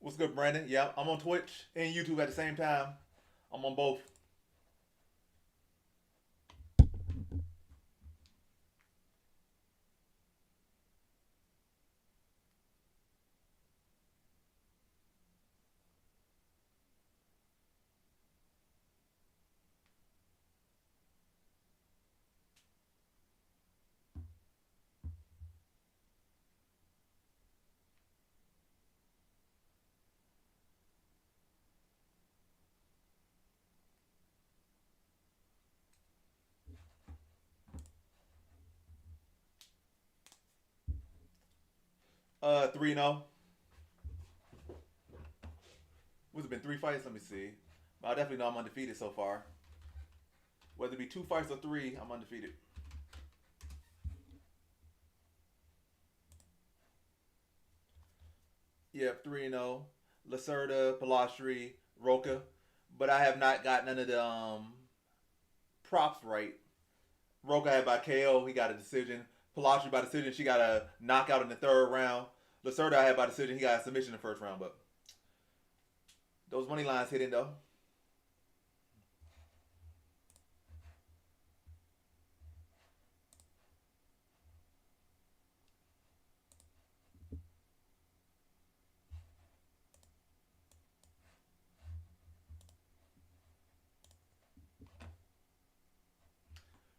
What's good, Brandon? Yeah, I'm on Twitch and YouTube at the same time. I'm on both. 3-0. What's it been? 3 fights? Let me see. But I definitely know I'm undefeated so far. Whether it be 2 fights or three, I'm undefeated. Yep, 3-0. Lacerda, Palastri, Roca. But I have not got none of the props right. Roca had by KO. He got a decision. Palastri by decision. She got a knockout in the third round. Lacerda I had by decision. He got a submission in the first round. But those money lines hit in though.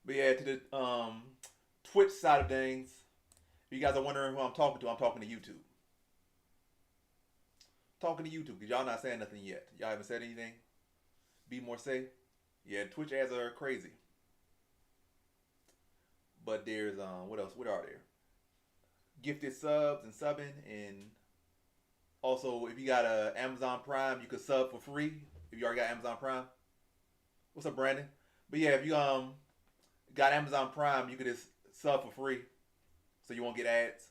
But yeah, to the Twitch side of things, if you guys are wondering who I'm talking to, I'm talking to YouTube. Talking to YouTube because y'all not saying nothing yet. Y'all haven't said anything. Be more safe. Yeah, Twitch ads are crazy. But there's what else? What are there? Gifted subs and subbing, and also if you got a Amazon Prime, you could sub for free if you already got Amazon Prime. What's up, Brandon? But yeah, if you got Amazon Prime, you could just sub for free, so you won't get ads.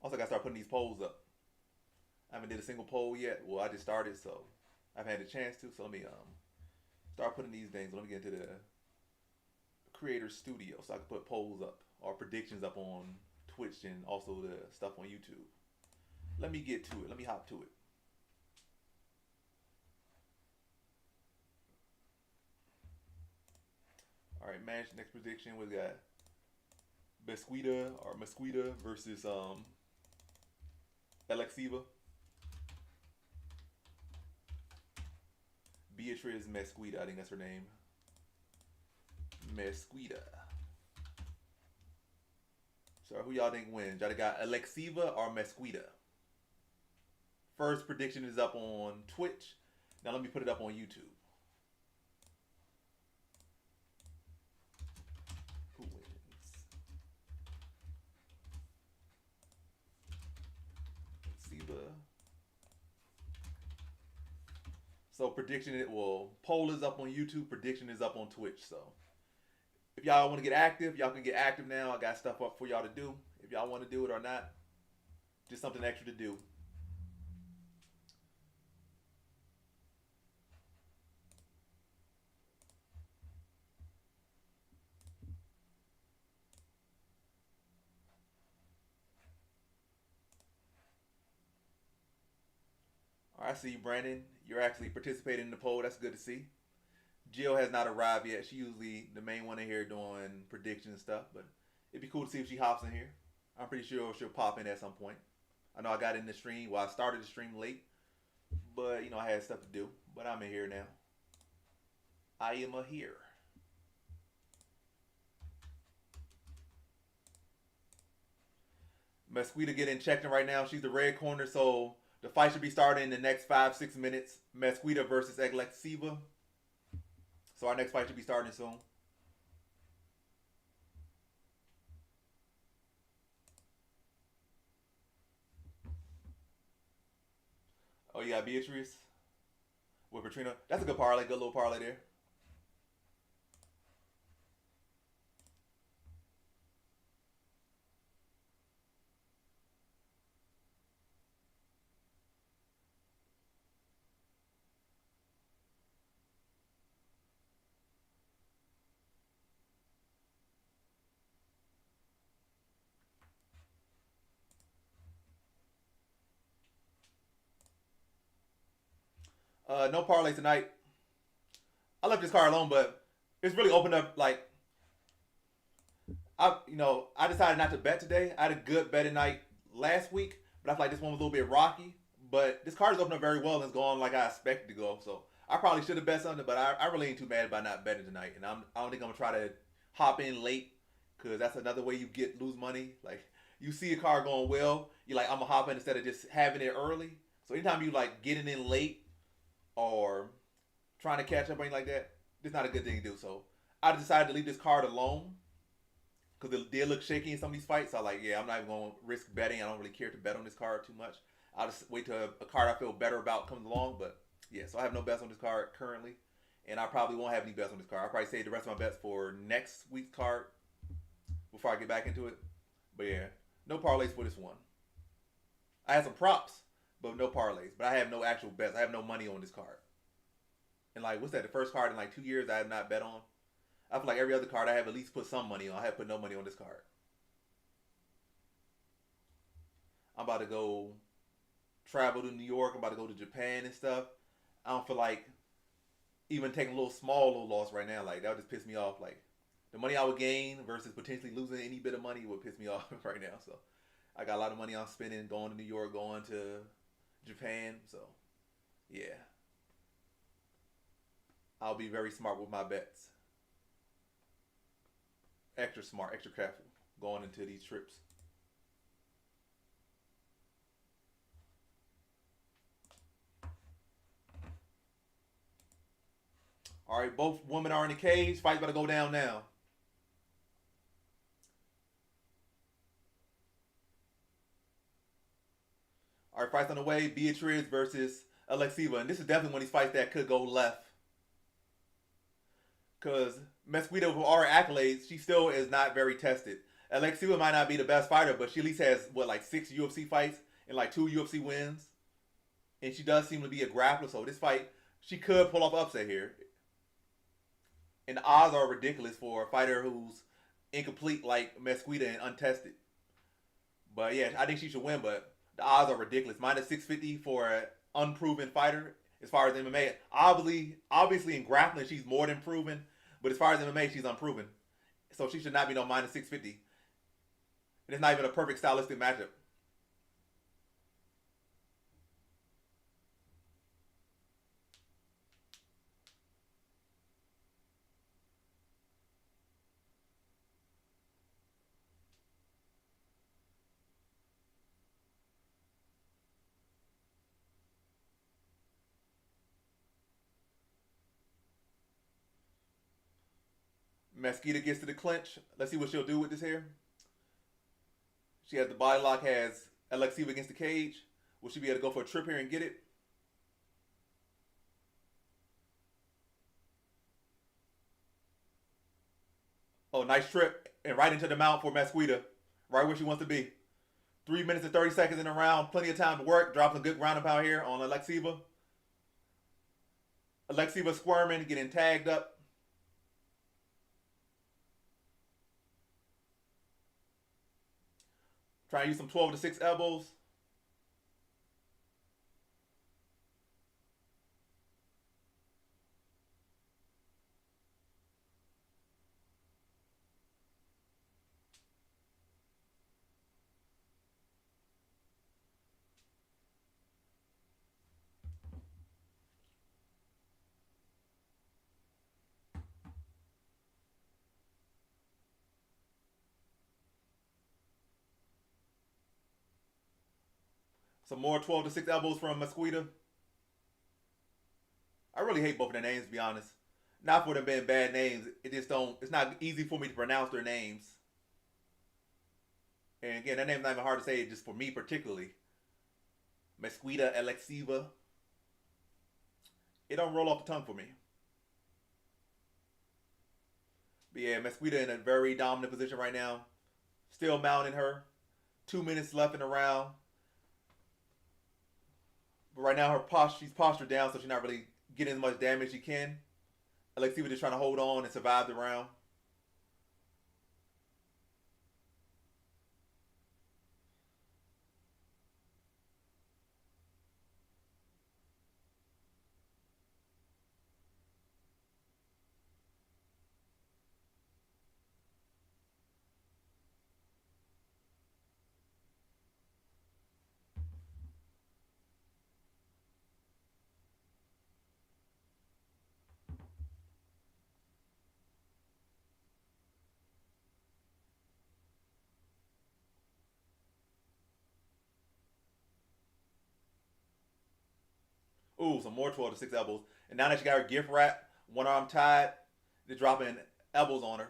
Also, got to start putting these polls up. I haven't did a single poll yet. Well, I just started, so I've had a chance to. So let me start putting these things. Let me get into the creator studio so I can put polls up or predictions up on Twitch and also the stuff on YouTube. Let me get to it. Let me hop to it. All right, match next prediction. We got Mesquita versus Alexiva. Beatriz Mesquita, I think that's her name. Mesquita. So who y'all think wins? Y'all got Alexiva or Mesquita? First prediction is up on Twitch. Now let me put it up on YouTube. Who wins? Alexiva. So prediction it will poll is up on YouTube. Prediction is up on Twitch. So if y'all want to get active, y'all can get active now. I got stuff up for y'all to do. If y'all want to do it or not, just something extra to do. All right, I see you, Brandon. You're actually participating in the poll. That's good to see. Jill has not arrived yet. She usually the main one in here doing predictions and stuff, but it'd be cool to see if she hops in here. I'm pretty sure she'll pop in at some point. I know I got in the stream. Well, I started the stream late, but I had stuff to do. But I'm in here now. I am a here. Mesquita getting checked in right now. She's the red corner, so the fight should be starting in the next 5-6 minutes. Mesquita versus Eglexiva. So our next fight should be starting soon. Oh, you got Beatrice with Katrina. That's a good parlay. Good little parlay there. No parlay tonight. I left this card alone, but it's really opened up. Like I decided not to bet today. I had a good betting night last week, but I feel like this one was a little bit rocky. But this card has opened up very well and it's gone like I expected to go. So I probably should have bet something, but I really ain't too mad about not betting tonight. And I don't think I'm gonna try to hop in late because that's another way you lose money. Like you see a card going well, you're like I'm gonna hop in instead of just having it early. So anytime you like getting in late or trying to catch up or anything like that, it's not a good thing to do. So I decided to leave this card alone because it did look shaky in some of these fights. So I like, yeah, I'm not even going to risk betting. I don't really care to bet on this card too much. I'll just wait till a card I feel better about comes along. But yeah, so I have no bets on this card currently, and I probably won't have any bets on this card. I'll probably save the rest of my bets for next week's card before I get back into it. But yeah, no parlays for this one. I had some props, but no parlays. But I have no actual bets. I have no money on this card. And like, what's that? The first card in like 2 years I have not bet on. I feel like every other card I have at least put some money on. I have put no money on this card. I'm about to go travel to New York. I'm about to go to Japan and stuff. I don't feel like even taking a little loss right now. Like that would just piss me off. Like the money I would gain versus potentially losing any bit of money would piss me off right now. So I got a lot of money I'm spending going to New York, going to Japan. So yeah, I'll be very smart with my bets. Extra smart, extra careful going into these trips. All right, both women are in the cage. Fight's about to go down now. All right, fight's on the way. Beatriz versus Alexiva. And this is definitely one of these fights that could go left. Because Mesquita, with all her accolades, she still is not very tested. Alexiva might not be the best fighter, but she at least has, what, like 6 UFC fights and like 2 UFC wins. And she does seem to be a grappler. So this fight, she could pull off upset here. And the odds are ridiculous for a fighter who's incomplete like Mesquita and untested. But yeah, I think she should win, but the odds are ridiculous. Minus 650 for an unproven fighter as far as MMA. Obviously in grappling, she's more than proven. But as far as MMA, she's unproven. So she should not be no minus 650. And it's not even a perfect stylistic matchup. Mesquita gets to the clinch. Let's see what she'll do with this here. She has the body lock, has Alexiva against the cage. Will she be able to go for a trip here and get it? Oh, nice trip. And right into the mount for Mesquita. Right where she wants to be. 3 minutes and 30 seconds in the round. Plenty of time to work. Drops a good ground and pound here on Alexiva. Alexiva squirming, getting tagged up. Trying to use some 12 to 6 elbows. Some more 12 to 6 elbows from Mesquita. I really hate both of their names, to be honest. Not for them being bad names. It just don't. It's not easy for me to pronounce their names. And again, that name's not even hard to say. Just for me particularly, Mesquita, Alexiva. It don't roll off the tongue for me. But yeah, Mesquita in a very dominant position right now. Still mounting her. 2 minutes left in the round. But right now, she's postured down, so she's not really getting as much damage as she can. Alexiva just trying to hold on and survive the round. Ooh, some more 12 to 6 elbows. And now that she got her gift wrap, one arm tied, they're dropping elbows on her.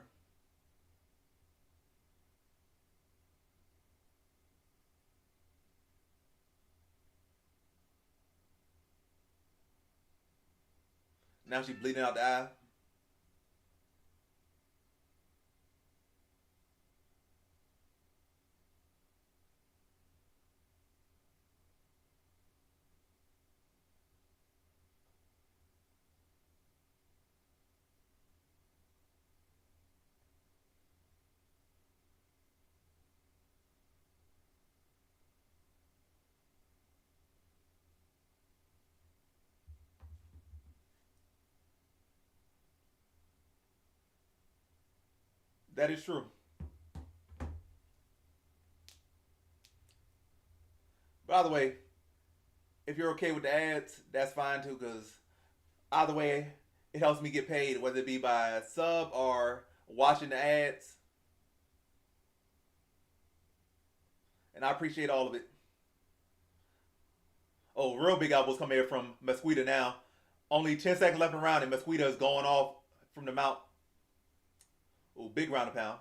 Now she's bleeding out the eye. That is true. By the way, if you're okay with the ads, that's fine too, because either way, it helps me get paid, whether it be by sub or watching the ads. And I appreciate all of it. Oh, real big elbows come here from Mesquita now. Only 10 seconds left in the round, and Mesquita is going off from the mount. Oh, big round of pound.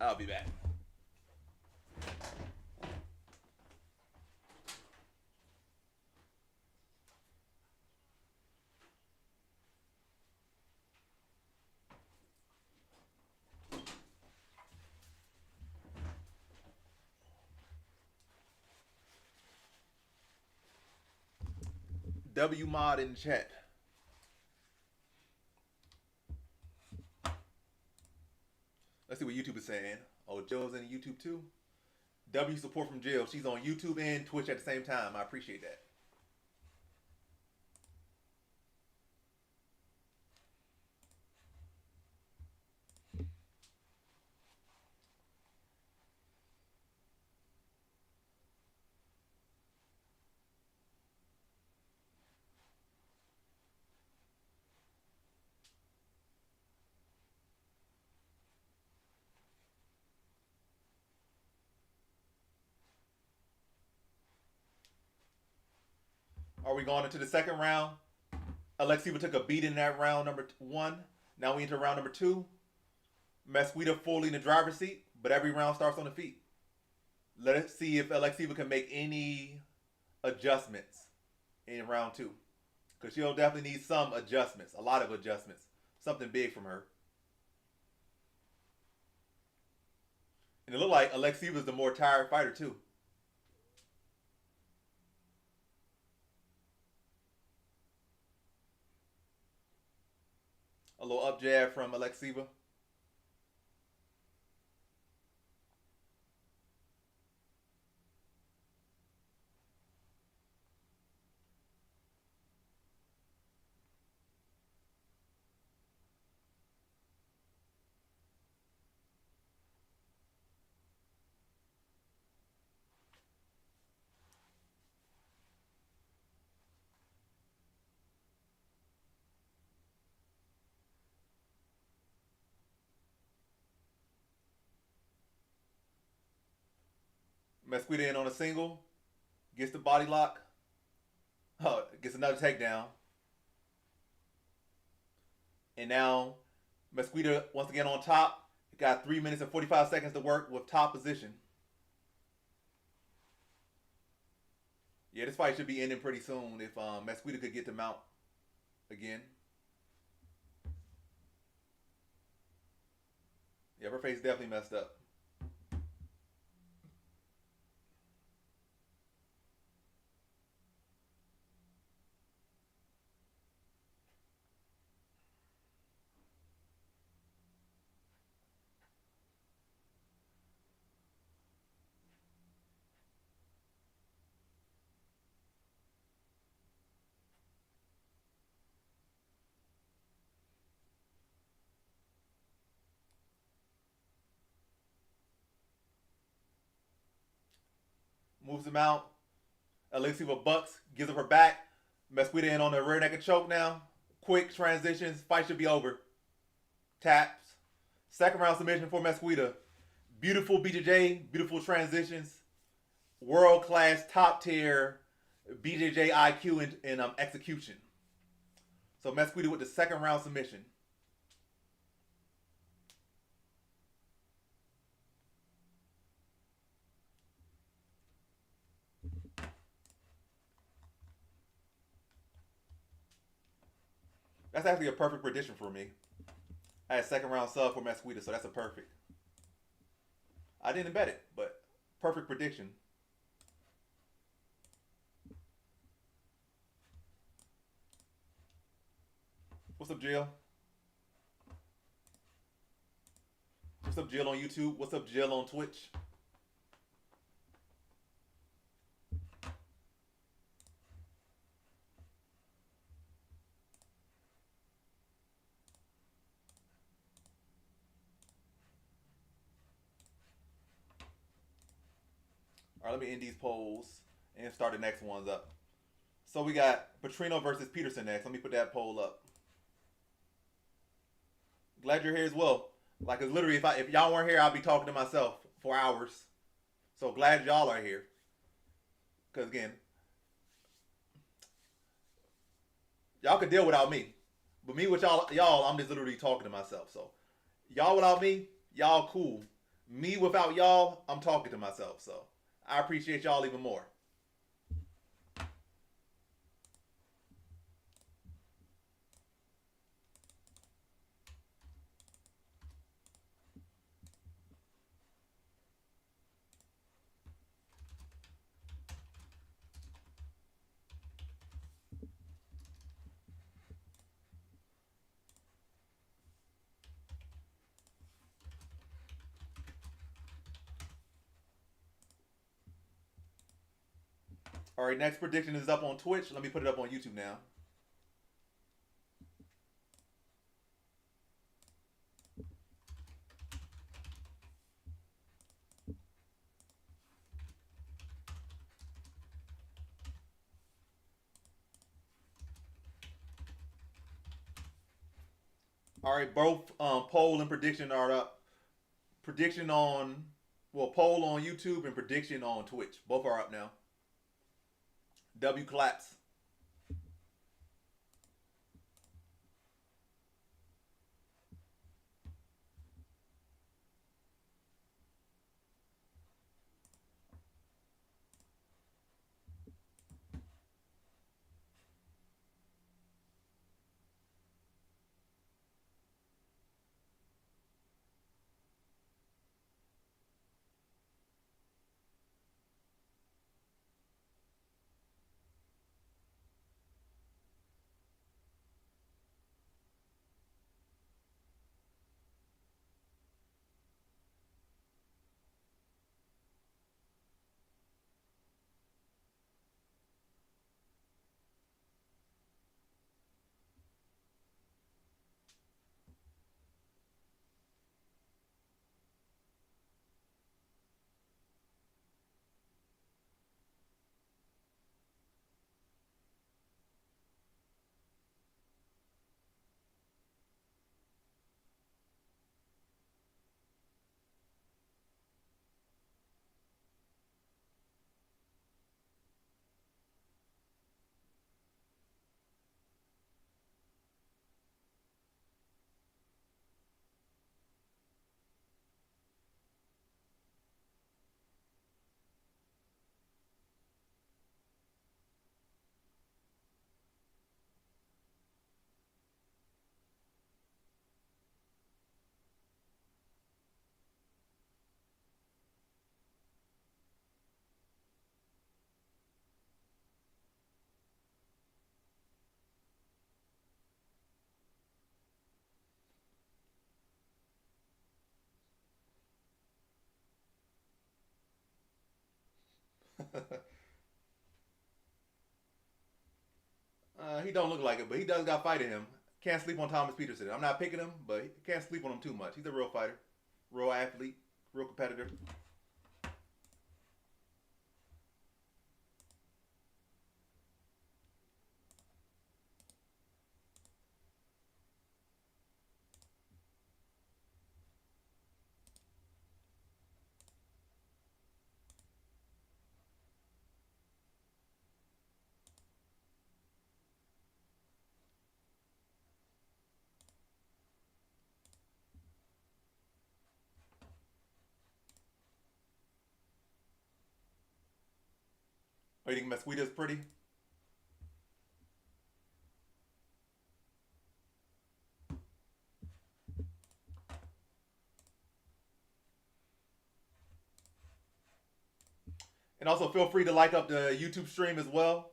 I'll be back. W mod in chat. Let's see what YouTube is saying. Oh, Jill's in YouTube too. W support from Jill. She's on YouTube and Twitch at the same time. I appreciate that. Are we going into the second round? Alexiva took a beat in that round number one. Now we enter round number two. Mesquita fully in the driver's seat, but every round starts on the feet. Let us see if Alexiva can make any adjustments in round two. Because she'll definitely need some adjustments, a lot of adjustments. Something big from her. And it looked like Alexiva's the more tired fighter too. A little up jab from Alexiva. Mesquita in on a single. Gets the body lock. Oh, gets another takedown. And now Mesquita once again on top. Got 3 minutes and 45 seconds to work with top position. Yeah, this fight should be ending pretty soon if Mesquita could get the mount again. Yeah, her face definitely messed up. Moves him out. Alexiva bucks, gives up her back. Mesquita in on the rear naked choke now. Quick transitions. Fight should be over. Taps. Second round submission for Mesquita. Beautiful BJJ, beautiful transitions, world class, top tier BJJ IQ and execution. So Mesquita with the second round submission. That's actually a perfect prediction for me. I had second round sub for Mesquita, so that's a perfect. I didn't bet it, but perfect prediction. What's up, Jill? What's up, Jill on YouTube? What's up, Jill on Twitch? All right, let me end these polls and start the next ones up. So we got Petrino versus Peterson next. Let me put that poll up. Glad you're here as well. Like, it's literally, if y'all weren't here, I'd be talking to myself for hours. So glad y'all are here. Because again, y'all could deal without me, but me with y'all, I'm just literally talking to myself. So y'all without me, y'all cool. Me without y'all, I'm talking to myself. So I appreciate y'all even more. All right, next prediction is up on Twitch. Let me put it up on YouTube now. All right, both poll and prediction are up. Prediction on, well, poll on YouTube and prediction on Twitch. Both are up now. W claps. He don't look like it, but he does got fight in him. Can't sleep on Thomas Peterson. I'm not picking him, but he can't sleep on him too much. He's a real fighter, real athlete, real competitor. Oh, you think Mesquita's pretty? And also feel free to like up the YouTube stream as well.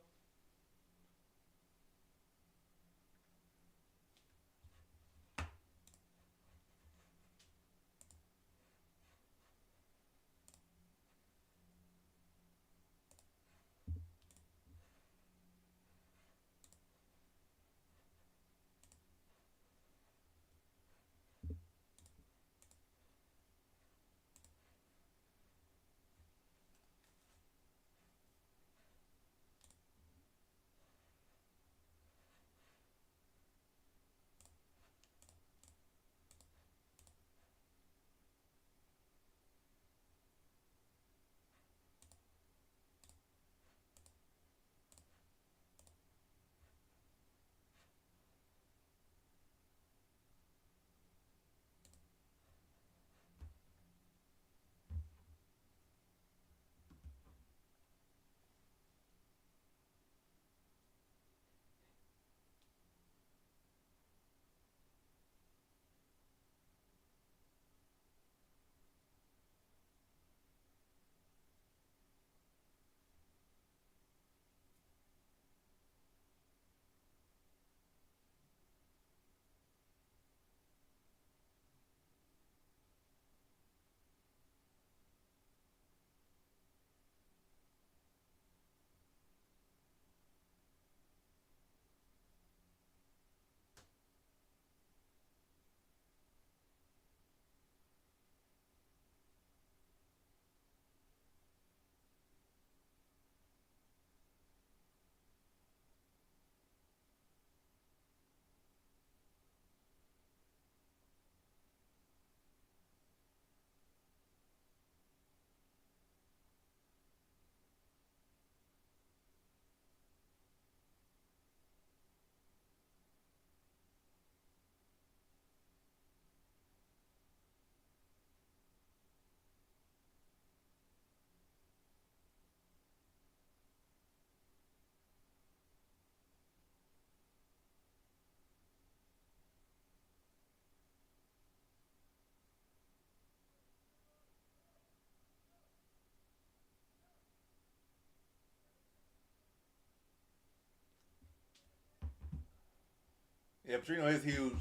Yeah, Petrino is huge.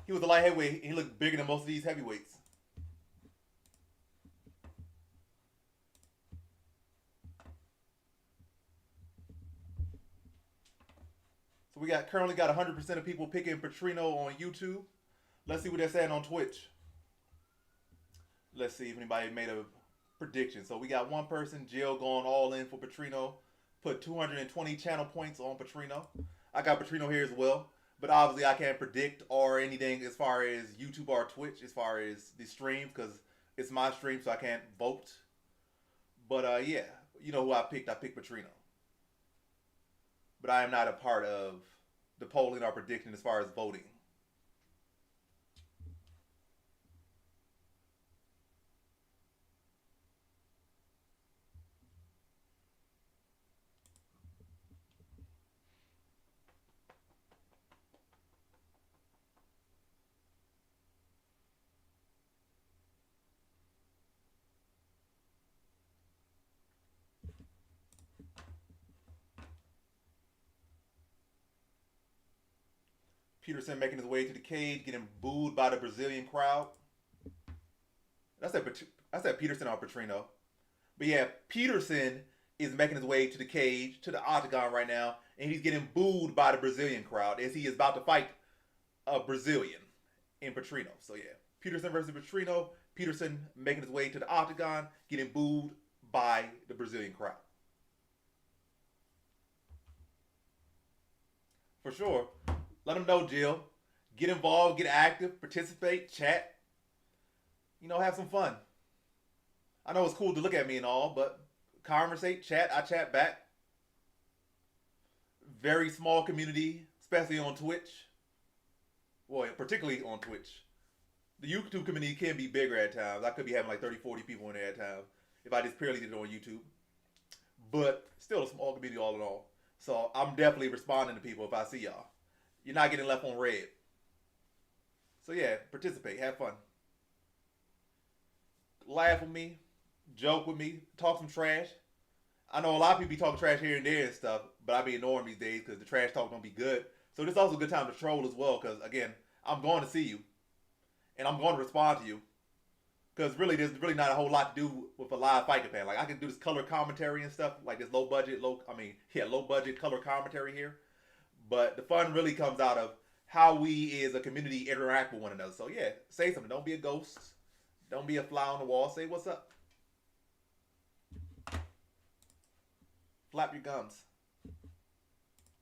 He was a light heavyweight. He looked bigger than most of these heavyweights. So we got currently got 100% of people picking Petrino on YouTube. Let's see what they're saying on Twitch. Let's see if anybody made a prediction. So we got one person, Jill, going all in for Petrino. Put 220 channel points on Petrino. I got Petrino here as well. But obviously I can't predict or anything as far as YouTube or Twitch as far as the streams because it's my stream so I can't vote. But yeah, you know who I picked. I picked Petrino. But I am not a part of the polling or prediction as far as voting. Peterson making his way to the cage, getting booed by the Brazilian crowd. That's that Peterson or Petrino. But yeah, Peterson is making his way to the cage, to the octagon right now, and he's getting booed by the Brazilian crowd as he is about to fight a Brazilian in Petrino. So yeah, Peterson versus Petrino. Peterson making his way to the octagon, getting booed by the Brazilian crowd. For sure. Let them know, Jill. Get involved, get active, participate, chat. Have some fun. I know it's cool to look at me and all, but conversate, chat. I chat back. Very small community, especially on Twitch. Well, particularly on Twitch. The YouTube community can be bigger at times. I could be having like 30, 40 people in there at times if I just purely did it on YouTube. but still a small community all in all. So I'm definitely responding to people if I see y'all. You're not getting left on red. So yeah, participate, have fun, laugh with me, joke with me, talk some trash. I know a lot of people be talking trash here and there and stuff, but I be ignoring these days because the trash talk don't be good. So this is also a good time to troll as well because again, I'm going to see you and I'm going to respond to you because really there's really not a whole lot to do with a live fight Japan. Like I can do this color commentary and stuff like this low budget color commentary here, but the fun really comes out of how we as a community interact with one another. So yeah, say something. Don't be a ghost. Don't be a fly on the wall. Say what's up. Flap your gums.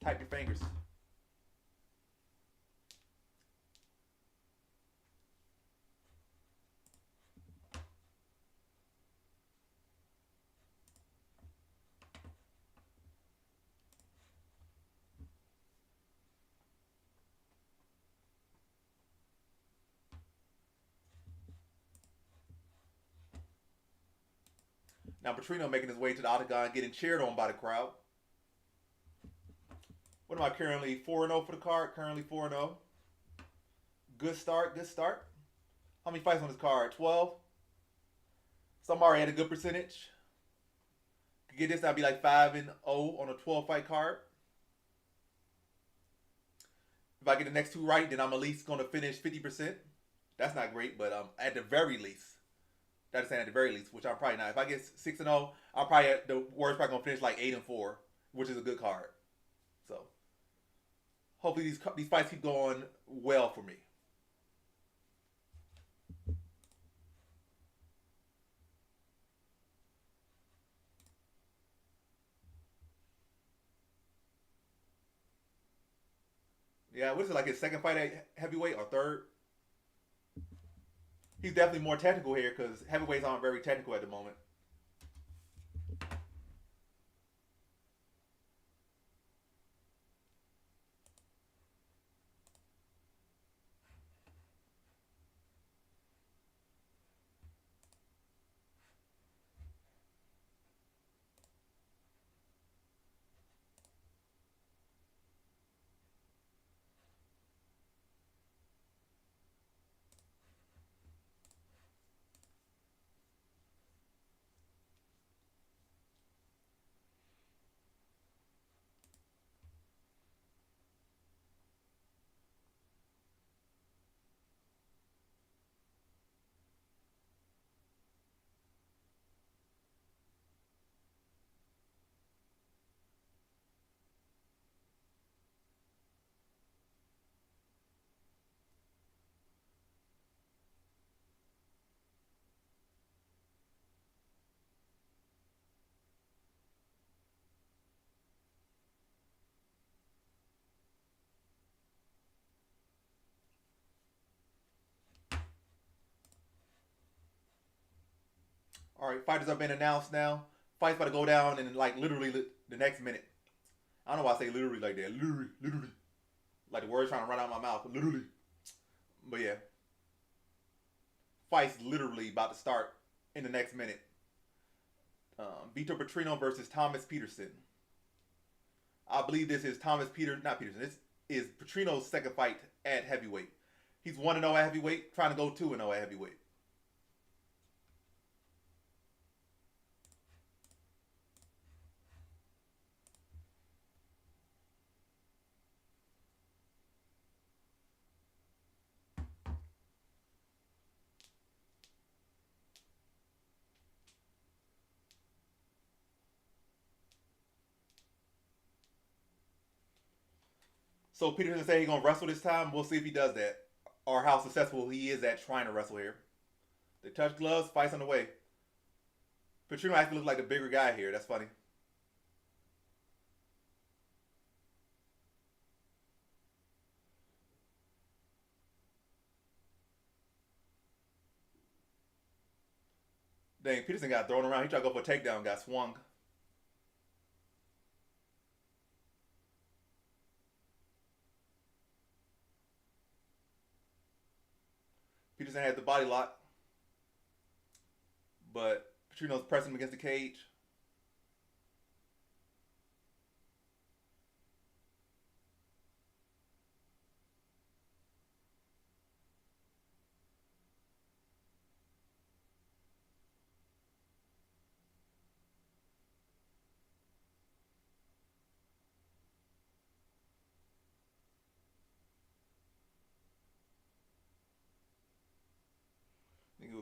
Type your fingers. Now Petrino making his way to the octagon, getting cheered on by the crowd. What am I currently 4-0 for the card? Currently 4-0. Good start. Good start. How many fights on this card? 12. So I'm already at a good percentage. Could get this, that'd be like 5-0 on a 12 fight card. If I get the next two right, then I'm at least going to finish 50%. That's not great, but at the very least, that's saying at the very least, which I'm probably not. If I get 6-0, I'm probably at the worst probably gonna finish like 8-4, which is a good card. So hopefully these fights keep going well for me. Yeah, what is it, like his second fight at heavyweight or third? He's definitely more technical here because heavyweights aren't very technical at the moment. All right, fighters have been announced now. Fight's about to go down in like literally the next minute. I don't know why I say literally like that. Literally, literally. Like the words trying to run out of my mouth. Literally. But yeah, fight's literally about to start in the next minute. Vitor Petrino versus Thomas Peterson. I believe this is not Peterson. This is Petrino's second fight at heavyweight. He's 1-0 at heavyweight, trying to go 2-0 at heavyweight. So Peterson said he's gonna wrestle this time. We'll see if he does that, or how successful he is at trying to wrestle here. They touch gloves, fights on the way. Petrino actually looks like the bigger guy here. That's funny. Dang, Peterson got thrown around. He tried to go for a takedown, got swung. Peterson had the body lock, but Petrino's pressing him against the cage.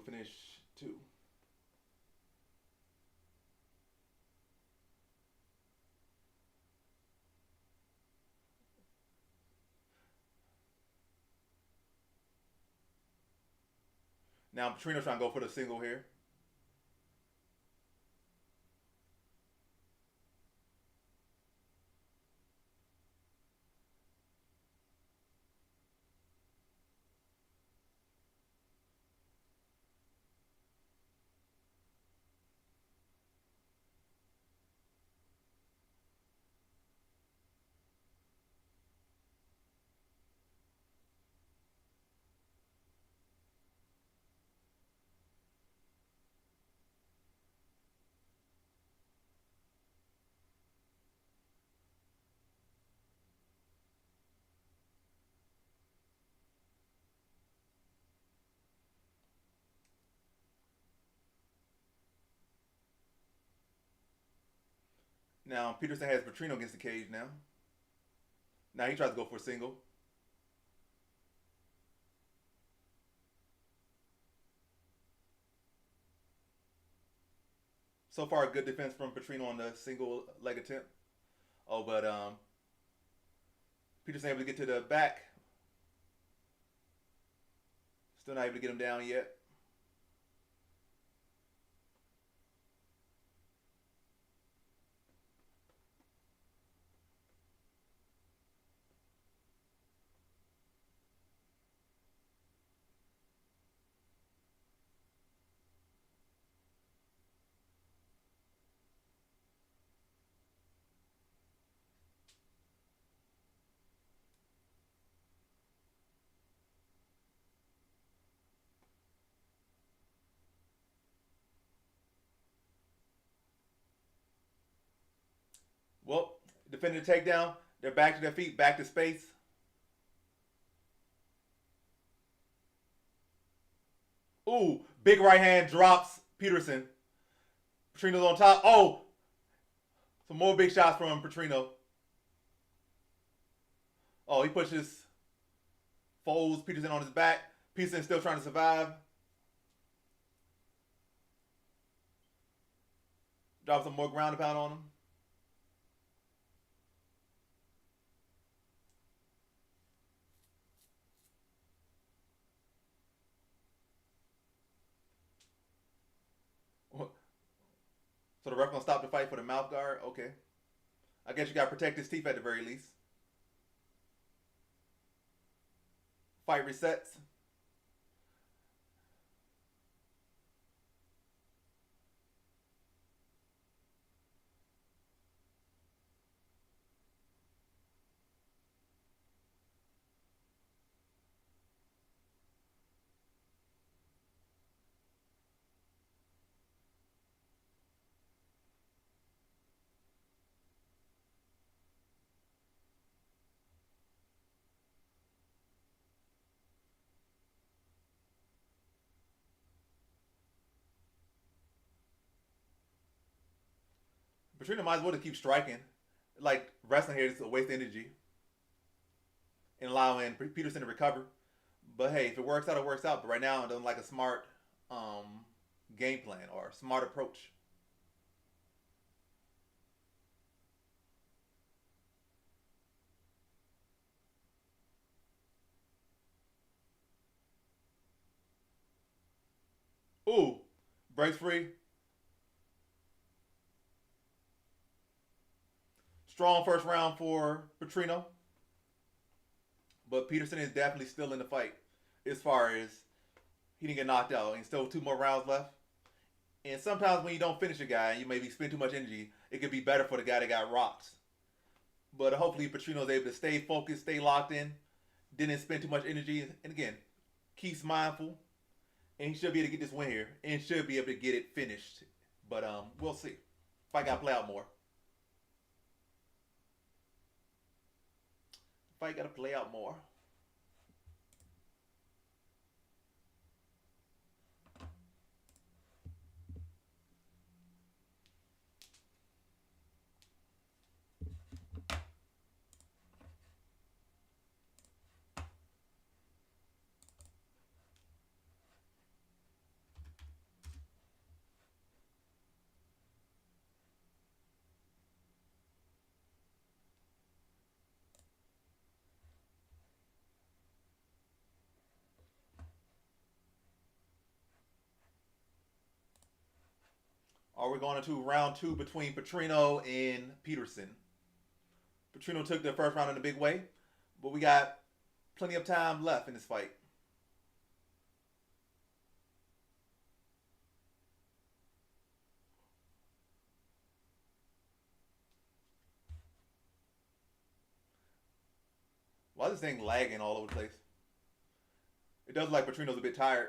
will finish 2. Now Petrino's trying to go for the single here. Now Peterson has Petrino against the cage now. Now he tries to go for a single. So far, good defense from Petrino on the single leg attempt. Oh, but Peterson able to get to the back. Still not able to get him down yet. Well, defending the takedown. They're back to their feet, back to space. Ooh, big right hand drops Peterson. Petrino's on top. Oh, some more big shots from Petrino. Oh, he pushes, folds Peterson on his back. Peterson still trying to survive. Drops some more ground and pound on him. So the ref gonna stop the fight for the mouth guard? Okay. I guess you gotta protect his teeth at the very least. Fight resets. Petrino might as well to keep striking. Like wrestling here is a waste of energy and allowing Peterson to recover. But hey, if it works out, it works out. But right now, it doesn't like a smart game plan or smart approach. Ooh, breaks free. Strong first round for Petrino. But Peterson is definitely still in the fight as far as he didn't get knocked out. And still 2 more rounds left. And sometimes when you don't finish a guy and you maybe spend too much energy, it could be better for the guy that got rocked. But hopefully Petrino's able to stay focused, stay locked in, didn't spend too much energy. And again, keeps mindful. And he should be able to get this win here. And should be able to get it finished. But we'll see. Fight got to play out more. Fight got to play out more. Are we going into round two between Petrino and Peterson? Petrino took the first round in a big way, but we got plenty of time left in this fight. Why is this thing lagging all over the place? It does look like Petrino's a bit tired.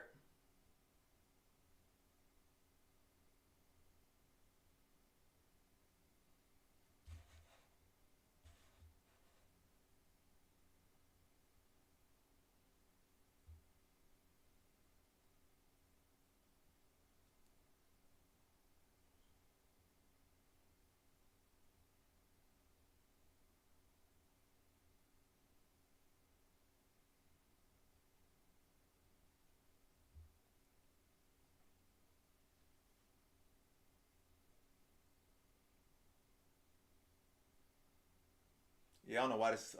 Yeah, I don't know why this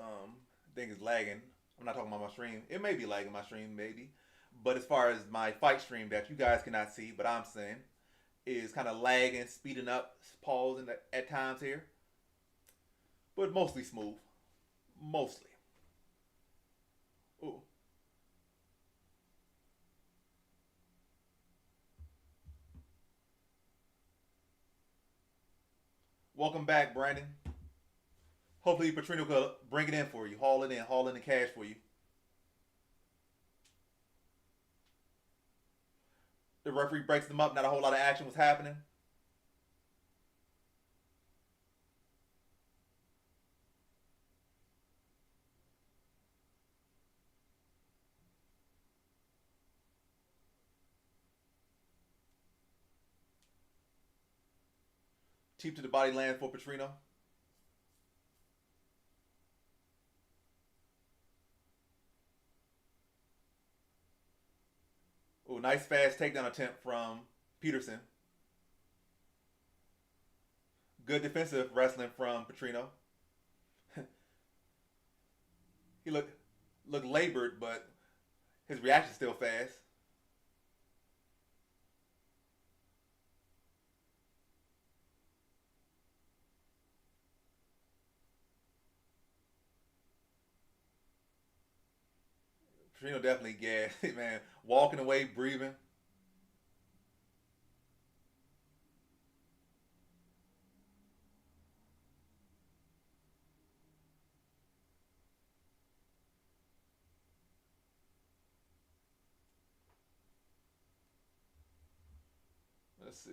thing is lagging. I'm not talking about my stream. It may be lagging my stream, maybe. But as far as my fight stream that you guys cannot see, but I'm saying is kind of lagging, speeding up, pausing at times here, but mostly smooth. Mostly. Ooh. Welcome back, Brandon. Hopefully Petrino could bring it in for you, haul in the cash for you. The referee breaks them up. Not a whole lot of action was happening. Cheap to the body land for Petrino. Oh, nice fast takedown attempt from Peterson. Good defensive wrestling from Petrino. He looked labored, but his reaction's still fast. Petrino definitely gassed, man. Walking away, breathing. Let's see.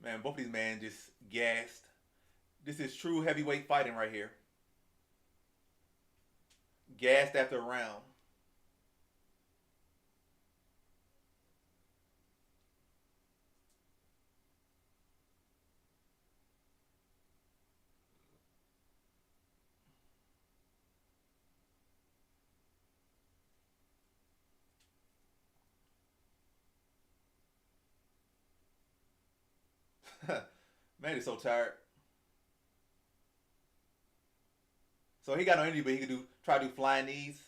Man, both of these men just gassed. This is true heavyweight fighting right here. Gassed after a round. Man, he's so tired. So he got no energy, but he could try to do flying knees.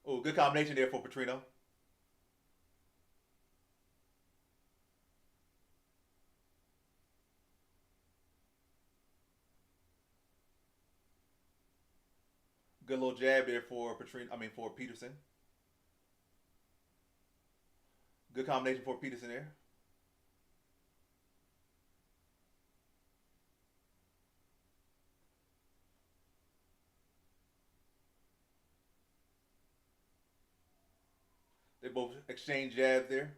Oh, good combination there for Petrino. Good little jab there for Petrino. I mean for Peterson. Good combination for Peterson there. They both exchange jabs there.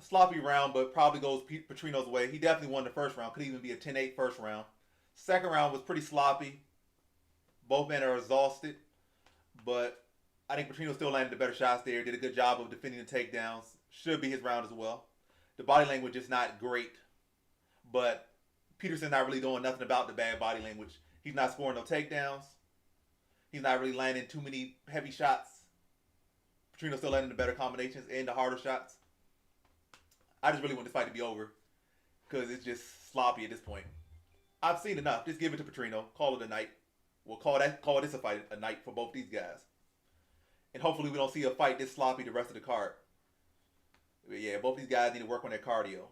sloppy round, but probably goes Petrino's way. He definitely won the first round. Could even be a 10-8 first round. Second round was pretty sloppy. Both men are exhausted, but I think Petrino still landed the better shots there. Did a good job of defending the takedowns. Should be his round as well. The body language is not great, but Peterson not really doing nothing about the bad body language. He's not scoring no takedowns. He's not really landing too many heavy shots. Petrino still landing the better combinations and the harder shots. I just really want this fight to be over because it's just sloppy at this point. I've seen enough. Just give it to Petrino. Call it a night. We'll call this a fight a night for both these guys. And hopefully we don't see a fight this sloppy the rest of the card. But yeah, both these guys need to work on their cardio.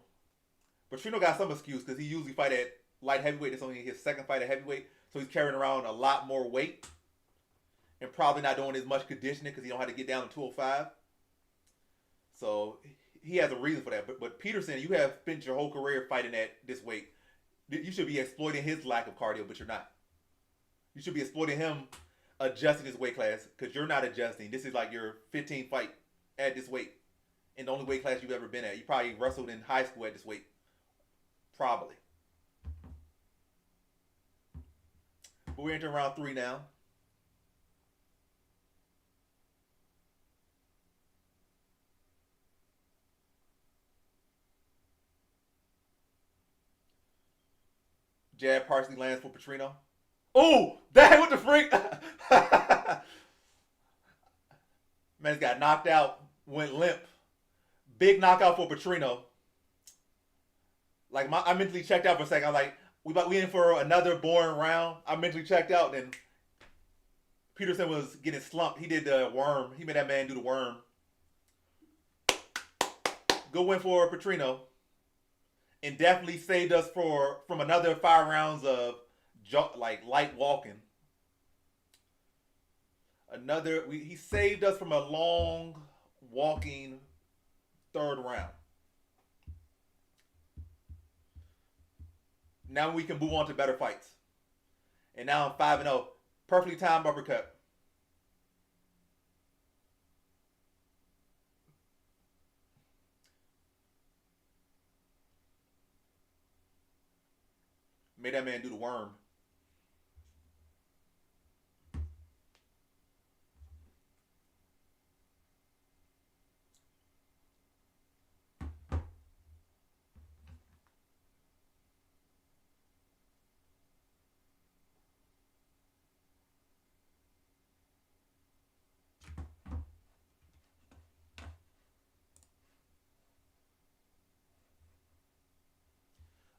Petrino got some excuse because he usually fight at light heavyweight. It's only his second fight at heavyweight. So he's carrying around a lot more weight. And probably not doing as much conditioning because he don't have to get down to 205. So he has a reason for that. But Peterson, you have spent your whole career fighting at this weight. You should be exploiting his lack of cardio, but you're not. You should be exploiting him adjusting his weight class because you're not adjusting. This is like your 15th fight at this weight. And the only weight class you've ever been at. You probably wrestled in high school at this weight. Probably. But we're entering round 3 now. Jab partially lands for Petrino. Oh, dang, what the freak? Man's got knocked out, went limp. Big knockout for Petrino. Like I mentally checked out for a second. I was like, we in for another boring round. I mentally checked out, and Peterson was getting slumped. He did the worm. He made that man do the worm. Good win for Petrino. And definitely saved us from another 5 rounds of light walking. He saved us from a long walking 3rd round. Now we can move on to better fights. And now I'm 5-0. Perfectly timed uppercut. Made that man do the worm.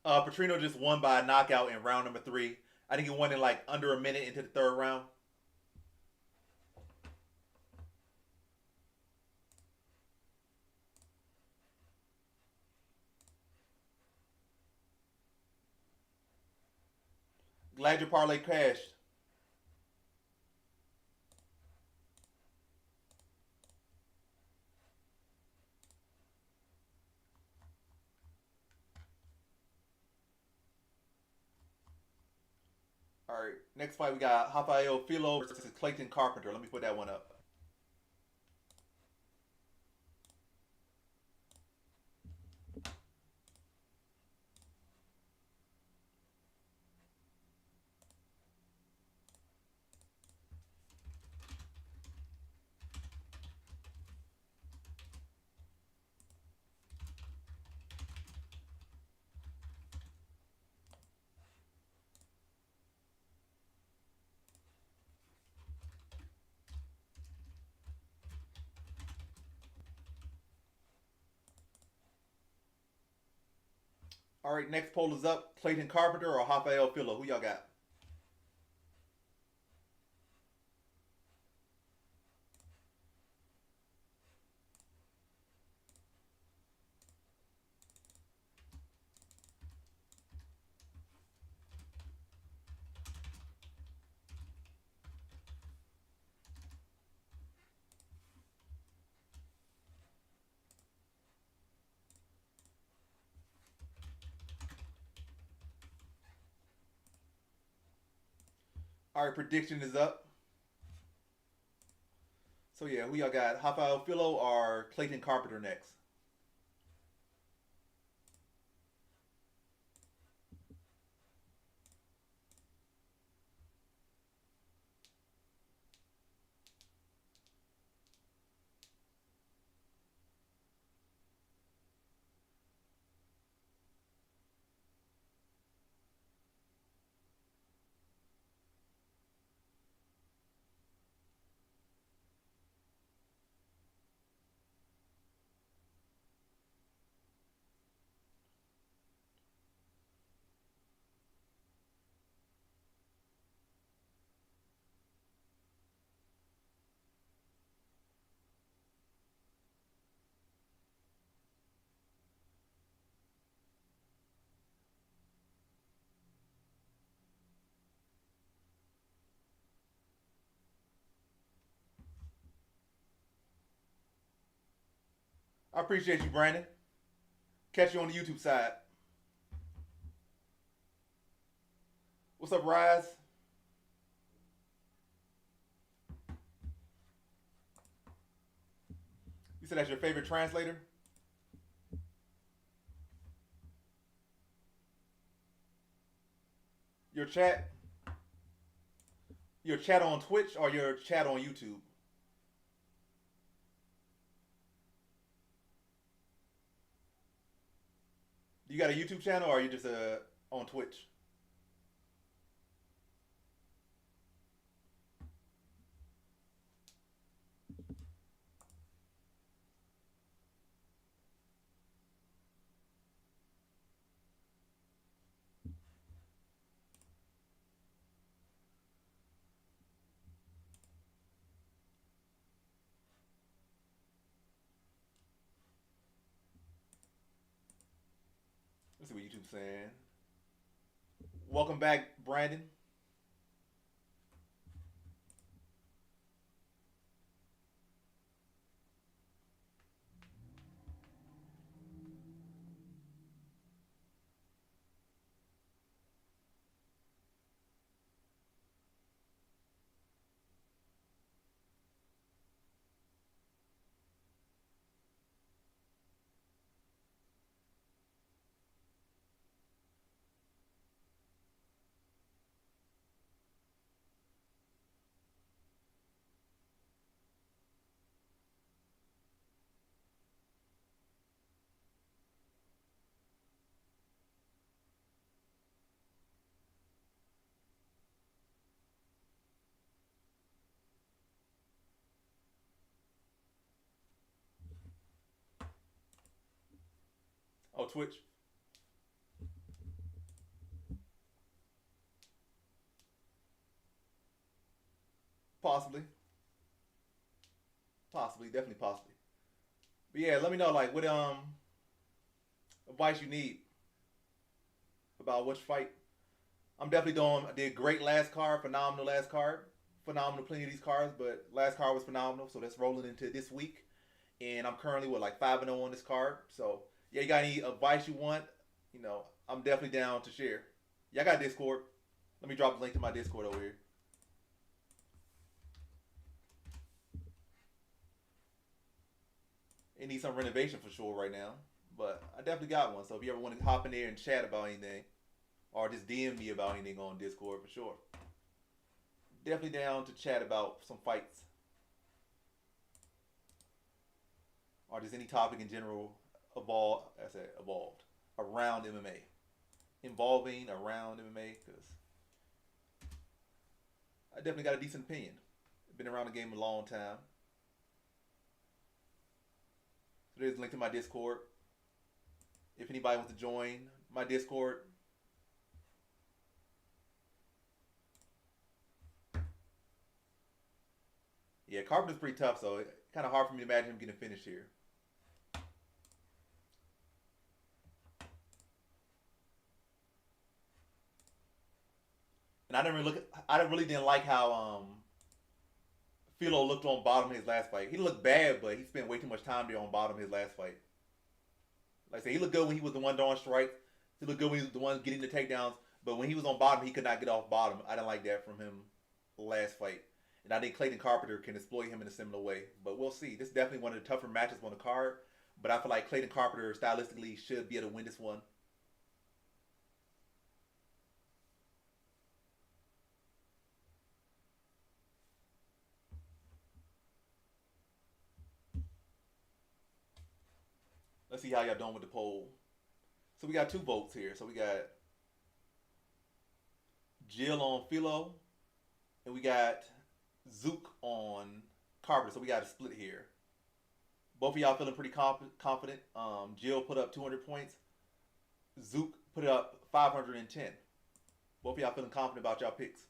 Petrino just won by a knockout in round number 3. I think he won in like under a minute into the 3rd round. Glad your parlay cashed. All right, next fight we got Rafael Filo versus Clayton Carpenter. Let me put that one up. All right, next poll is up. Clayton Carpenter or Rafael Filo? Who y'all got? All right, prediction is up. So yeah, who y'all got? Rafael Filo or Clayton Carpenter next? I appreciate you, Brandon. Catch you on the YouTube side. What's up, Rise? You said that's your favorite translator? Your chat? Your chat on Twitch or your chat on YouTube? You got a YouTube channel or are you just on Twitch? Let's see what YouTube's saying. Welcome back, Brandon. Oh, Twitch. Possibly. Possibly. Definitely possibly. But yeah, let me know like what advice you need about which fight. I'm definitely doing. I did great last card, phenomenal last card, phenomenal plenty of these cards, but last card was phenomenal. So that's rolling into this week, and I'm currently with like 5-0 on this card. So yeah, you got any advice you want? You know, I'm definitely down to share. Yeah, I got Discord. Let me drop the link to my Discord over here. It needs some renovation for sure right now, but I definitely got one. So if you ever want to hop in there and chat about anything, or just DM me about anything on Discord for sure. Definitely down to chat about some fights or just any topic in general evolved. I said evolved around MMA, involving around MMA because I definitely got a decent opinion. Been around the game a long time. So there's a link to my Discord. If anybody wants to join my Discord, yeah, Carpenter's pretty tough, so it's kind of hard for me to imagine him getting finished here. And I didn't really look. I really didn't like how Philo looked on bottom of his last fight. He looked bad, but he spent way too much time there on bottom of his last fight. Like I said, he looked good when he was the one throwing strikes. He looked good when he was the one getting the takedowns. But when he was on bottom, he could not get off bottom. I didn't like that from him last fight. And I think Clayton Carpenter can exploit him in a similar way. But we'll see. This is definitely one of the tougher matches on the card. But I feel like Clayton Carpenter stylistically should be able to win this one. Let's see how y'all doing with the poll. So we got 2 votes here. So we got Jill on Philo, and we got Zook on Carpenter. So we got a split here. Both of y'all feeling pretty confident. Jill put up 200 points. Zook put up 510. Both of y'all feeling confident about y'all picks.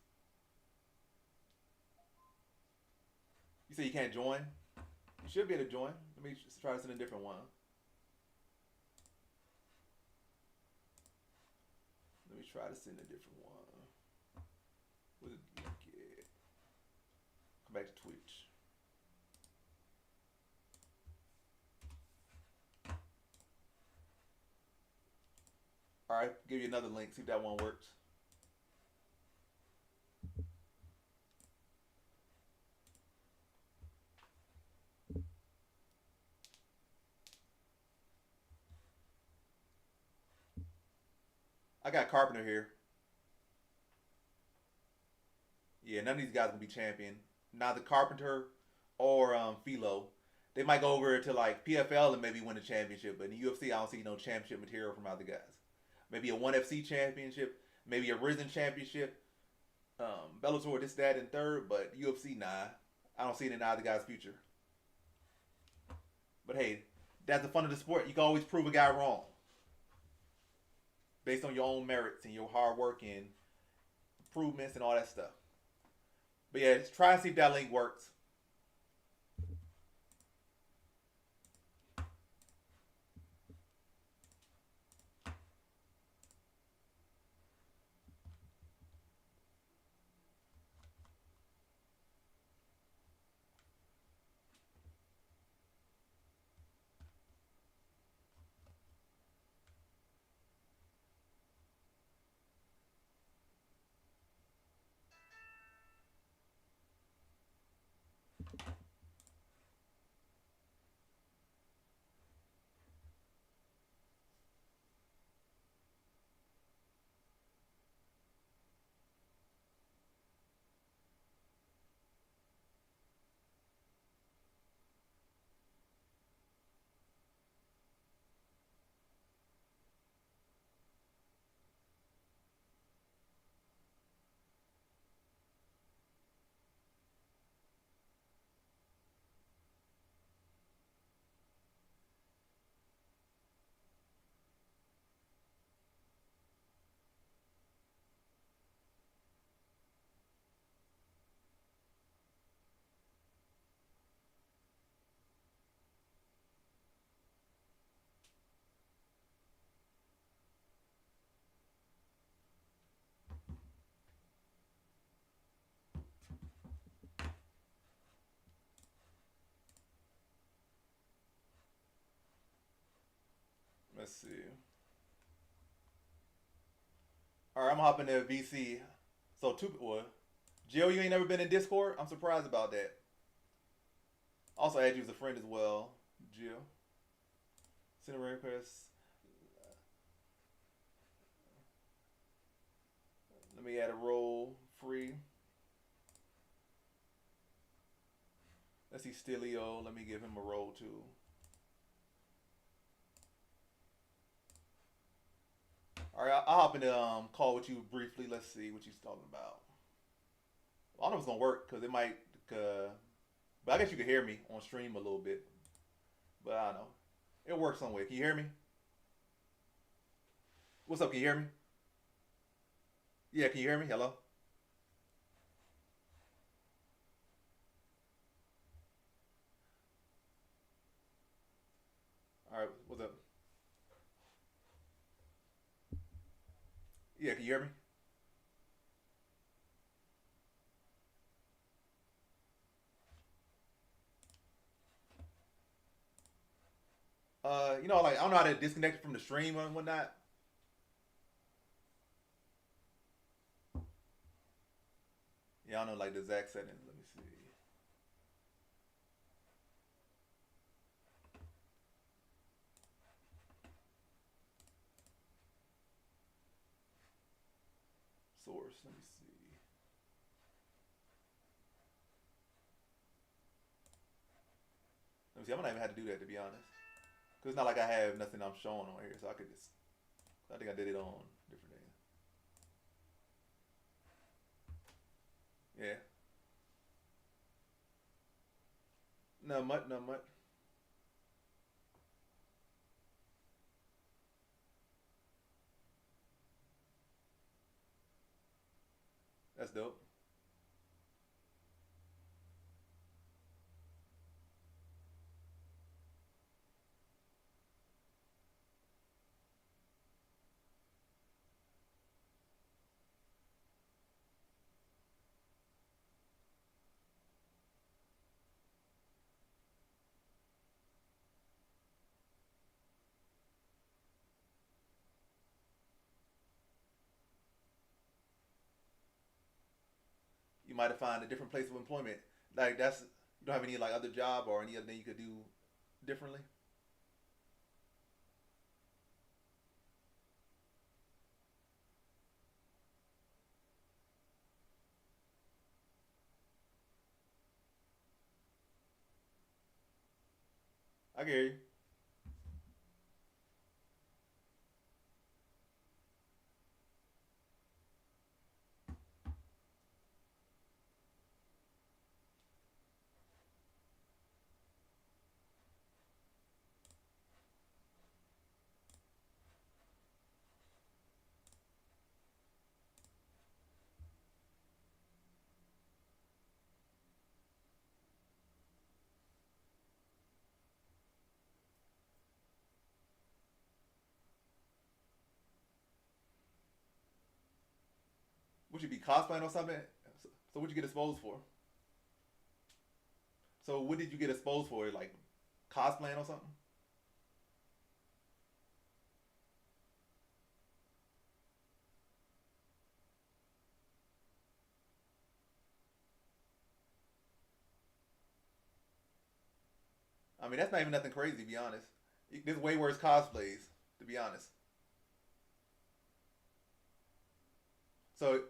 You say you can't join? You should be able to join. Let me just try to send a different one. Let me try to send a different one. What did you get? Come back to Twitch. All right, give you another link. See if that one works. I got Carpenter here. Yeah, none of these guys will be champion. Neither Carpenter or Philo. They might go over to like PFL and maybe win a championship, but in the UFC, I don't see no championship material from other guys. Maybe a ONE FC championship, maybe a Risen championship, Bellator this, that, and third, but UFC, nah. I don't see it in either guy's future. But hey, that's the fun of the sport. You can always prove a guy wrong based on your own merits and your hard work and improvements and all that stuff. But yeah, just try and see if that link works. Let's see. All right, I'm hopping to VC. So two. Well, Jill, you ain't never been in Discord. I'm surprised about that. Also, add you as a friend as well, Jill. Send a request. Let me add a role free. Let's see Stilio. Let me give him a role too. All right, I'll hop in the call with you briefly. Let's see what you're talking about. I don't know if it's gonna work because it might. But I guess you can hear me on stream a little bit. But I don't know. It'll work some way. Can you hear me? What's up? Can you hear me? Yeah, can you hear me? Hello? All right, what's up? Yeah, can you hear me? Like I don't know how to disconnect from the stream and whatnot. Yeah, I don't know like the exact settings. Let me see. Source. Let me see. Let me see. I'm gonna even have to do that to be honest. Cause it's not like I have nothing I'm showing on here, so I could just. I think I did it on different days. Yeah. No much. No much. That's dope. you might have found a different place of employment. Like that's you don't have any like other job or any other thing you could do differently. I get you. Would you be cosplaying or something? So what you get exposed for? So what did you get exposed for? Like cosplaying or something? I mean, that's not even nothing crazy to be honest. There's way worse cosplays to be honest. So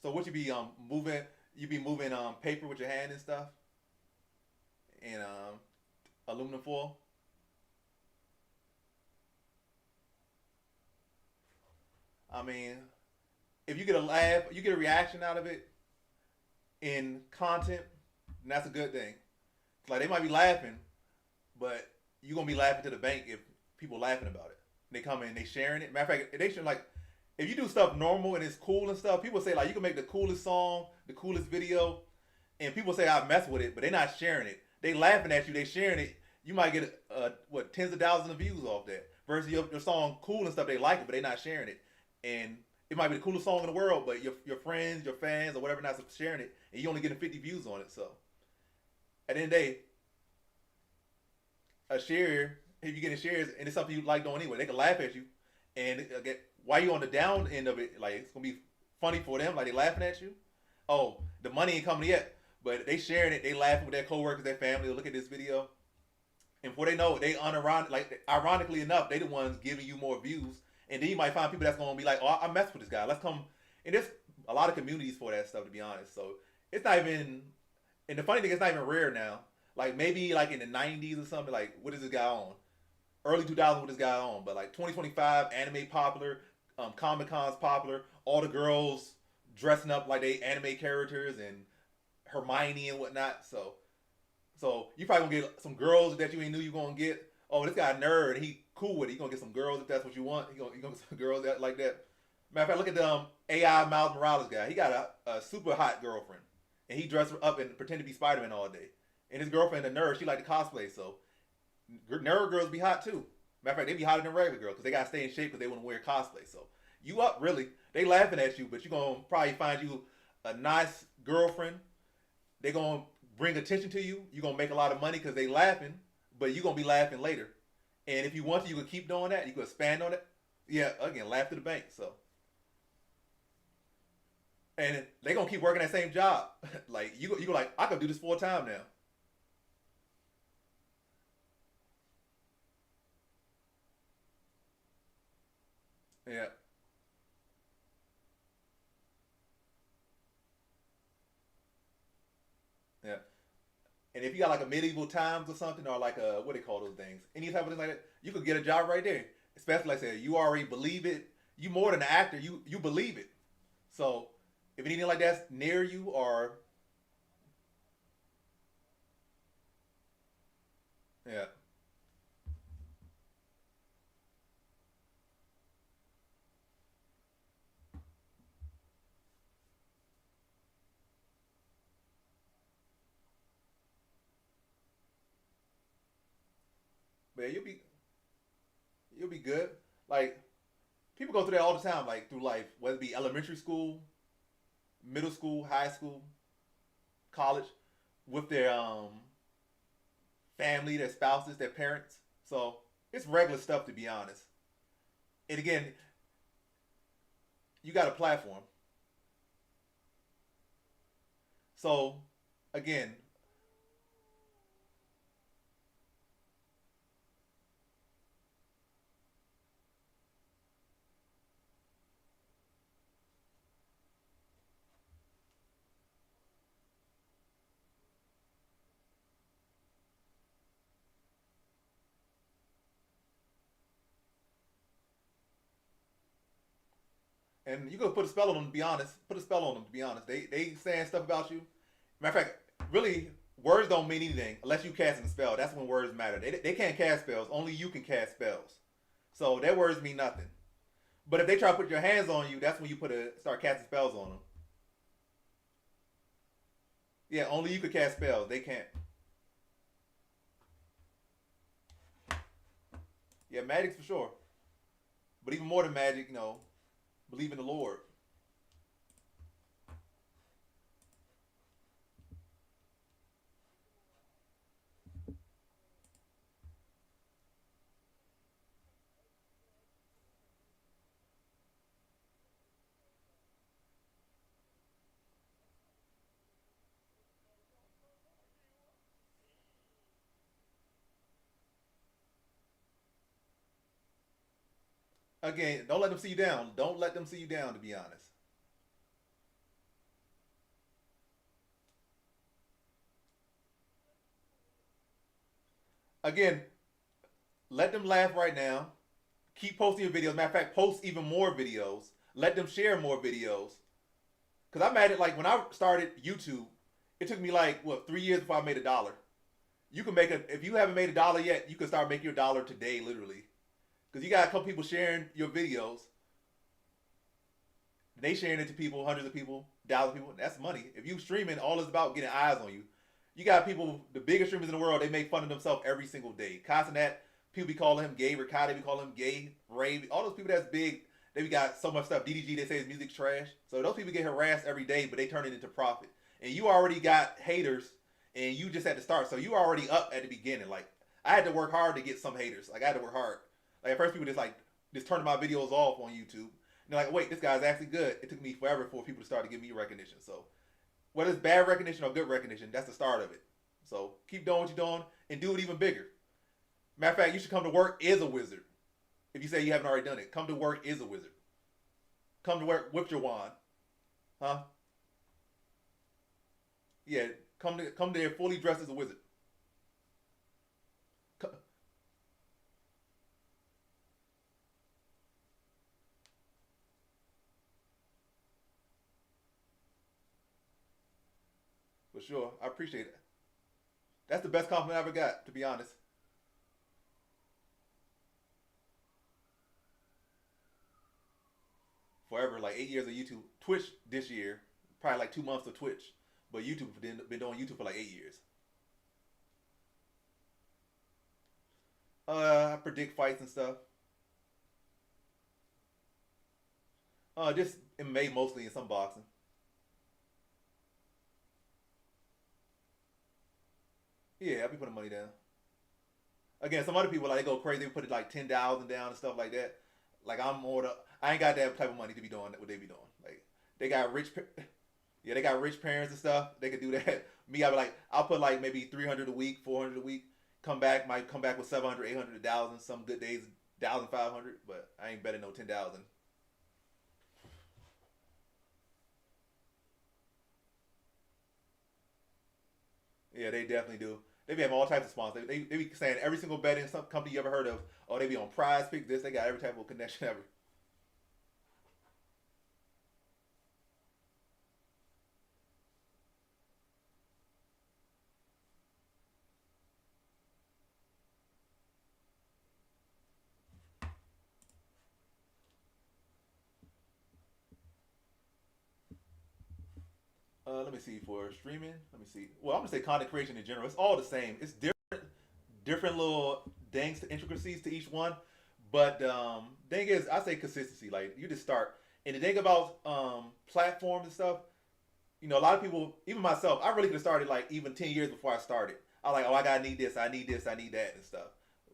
so what you be moving? You be moving paper with your hand and stuff and aluminum foil. I mean, if you get a laugh, you get a reaction out of it in content, then that's a good thing. Like they might be laughing, but you're gonna be laughing to the bank if people laughing about it. They come in, they sharing it. Matter of fact, they should like if you do stuff normal and it's cool and stuff. People say like you can make the coolest song, the coolest video, and people say I mess with it, but they're not sharing it. They laughing at you, they sharing it. You might get what tens of thousands of views off that. Versus your song cool and stuff, they like it, but they're not sharing it. And it might be the coolest song in the world, but your friends, your fans, or whatever not sharing it, and you only getting 50 views on it. So at the end of the day, a share, if you getting shares and it's something you like doing anyway, they can laugh at you. And get why you on the down end of it, like it's gonna be funny for them, like they laughing at you. Oh, the money ain't coming yet, but they sharing it, they laughing with their coworkers, their family. They look at this video, and before they know it, they unironic, like ironically enough, they the ones giving you more views. And then you might find people that's gonna be like, oh, I mess with this guy. Let's come. And there's a lot of communities for that stuff, to be honest. So it's not even. And the funny thing, it's not even rare now. Like maybe like in the '90s or something. Like what is this guy on? Early 2000s, what this guy on? But like 2025, anime popular, Comic Con's popular. All the girls dressing up like they anime characters and Hermione and whatnot. So you probably gonna get some girls that you ain't knew you gonna get. Oh, this guy a nerd. He cool with it. He gonna get some girls if that's what you want. He gonna get some girls that like that. Matter of fact, look at the AI Miles Morales guy. He got a super hot girlfriend, and he dressed up and pretend to be Spider Man all day. And his girlfriend, a nerd, she like to cosplay. So nerd girls be hot too. Matter of fact, they be hotter than regular girls because they gotta stay in shape because they want to wear cosplay. So you up really? They laughing at you, but you gonna probably find you a nice girlfriend. They gonna bring attention to you. You gonna make a lot of money because they laughing, but you gonna be laughing later. And if you want to, you can keep doing that. You can expand on it. Yeah, again, laugh to the bank. So, and they gonna keep working that same job. Like you go like I could do this full time now. Yeah, yeah. And if you got like a medieval times or something, or like a what do they call those things, any type of thing like that, you could get a job right there. Especially like I said, you already believe it. You more than an actor, you believe it. So if anything like that's near you, or yeah, man, you'll be good. Like people go through that all the time, like through life, whether it be elementary school, middle school, high school, college, with their family, their spouses, their parents. So it's regular stuff to be honest. And again, you got a platform. So again, and you could put a spell on them. To be honest, put a spell on them. To be honest, they saying stuff about you. Matter of fact, really, words don't mean anything unless you casting a spell. That's when words matter. They can't cast spells. Only you can cast spells. So their words mean nothing. But if they try to put your hands on you, that's when you start casting spells on them. Yeah, only you could cast spells. They can't. Yeah, magic's for sure. But even more than magic, believe in the Lord. Again, don't let them see you down. Don't let them see you down. To be honest. Again, let them laugh right now. Keep posting your videos. Matter of fact, post even more videos. Let them share more videos. Cause I'm at it like when I started YouTube, it took me like what 3 years before I made $1. You can make if you haven't made $1 yet, you can start making your dollar today, literally. Cause you got a couple people sharing your videos. They sharing it to people, hundreds of people, thousands of people. That's money. If you streaming, all it's about getting eyes on you. You got people, the biggest streamers in the world. They make fun of themselves every single day. Constant that people be calling him gay. Ricardo be calling him gay. Ray, all those people that's big. They be got so much stuff. DDG, they say his music's trash. So those people get harassed every day, but they turn it into profit. And you already got haters, and you just had to start. So you already up at the beginning. Like I had to work hard to get some haters. Like I had to work hard. Like at first, people just turning my videos off on YouTube. And they're like, wait, this guy's actually good. It took me forever for people to start to give me recognition. So whether it's bad recognition or good recognition, that's the start of it. So keep doing what you're doing and do it even bigger. Matter of fact, you should come to work is a wizard. If you say you haven't already done it, come to work is a wizard. Come to work with your wand, huh? Yeah, come there fully dressed as a wizard. For sure, I appreciate it. That's the best compliment I ever got, to be honest. Forever, like 8 years of YouTube. Twitch this year, probably like 2 months of Twitch, but YouTube been doing YouTube for like 8 years. I predict fights and stuff. Just MMA mostly and some boxing. Yeah, I be putting money down. Again, some other people like they go crazy. They put it like 10,000 down and stuff like that. Like I'm more the I ain't got that type of money to be doing what they be doing. Like they got yeah, they got rich parents and stuff. They could do that. Me, I be like I'll put like maybe 300 a week, 400 a week. Might come back with 700, 800, 1,000. Some good days 1,500, but I ain't betting no 10,000. Yeah, they definitely do. They be having all types of sponsors. They be saying every single betting some company you ever heard of. Oh, they be on Prize Pick. This they got every type of connection ever. Let me see for streaming. Let me see. Well, I'm gonna say content creation in general. It's all the same. It's different little things to intricacies to each one. But thing is, I say consistency. Like you just start. And the thing about platforms and stuff, a lot of people, even myself, I really could have started like even 10 years before I started. I was like, oh, I gotta need this, I need this, I need that, and stuff.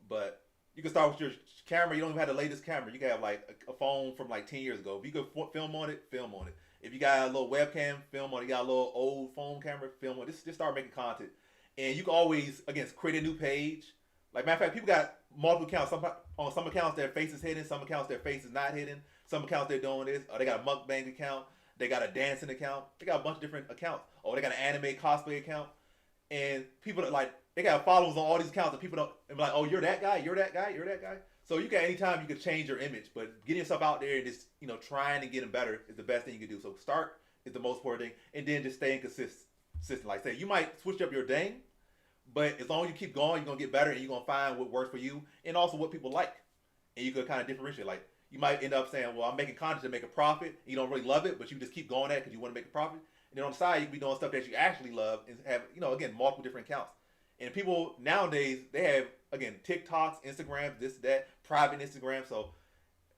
But You can start with your camera. You don't even have the latest camera. You can have like a phone from like 10 years ago. If you could film on it, film on it. If you got a little webcam, film on it. You got a little old phone camera, film on it. Just start making content, and you can always again create a new page. Like matter of fact, people got multiple accounts. On some accounts their face is hidden. Some accounts their face is not hidden. Some accounts they're doing this. Or they got a mukbang account. They got a dancing account. They got a bunch of different accounts. Or they got an anime cosplay account. And people like they got followers on all these accounts, and people don't and be like, oh, you're that guy, you're that guy, you're that guy. So you can anytime you can change your image, but getting yourself out there and just trying and getting better is the best thing you can do. So start is the most important thing, and then just staying consistent. Like say you might switch up your day, but as long as you keep going, you're gonna get better, and you're gonna find what works for you, and also what people like, and you could kind of differentiate. Like you might end up saying, well, I'm making content to make a profit. And you don't really love it, but you just keep going at it because you want to make a profit. And then on the side, you can be doing stuff that you actually love and have, again, multiple different accounts. And people nowadays, they have, again, TikToks, Instagrams, this, that, private Instagram. So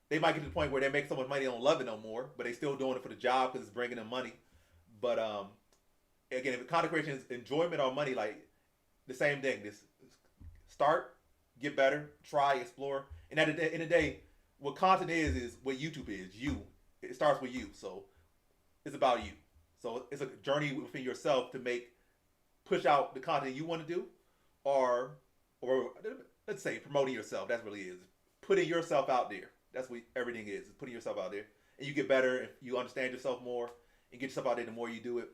they might get to the point where they make so much money they don't love it no more, but they still doing it for the job because it's bringing them money. But again, if content creation is enjoyment or money, like the same thing. Just start, get better, try, explore. And at the end of the day, what content is what YouTube is. You. It starts with you. So it's about you. So it's a journey within yourself to push out the content you want to do, or let's say promoting yourself. That's really is putting yourself out there. That's what everything is putting yourself out there, and you get better if you understand yourself more and get yourself out there. The more you do it,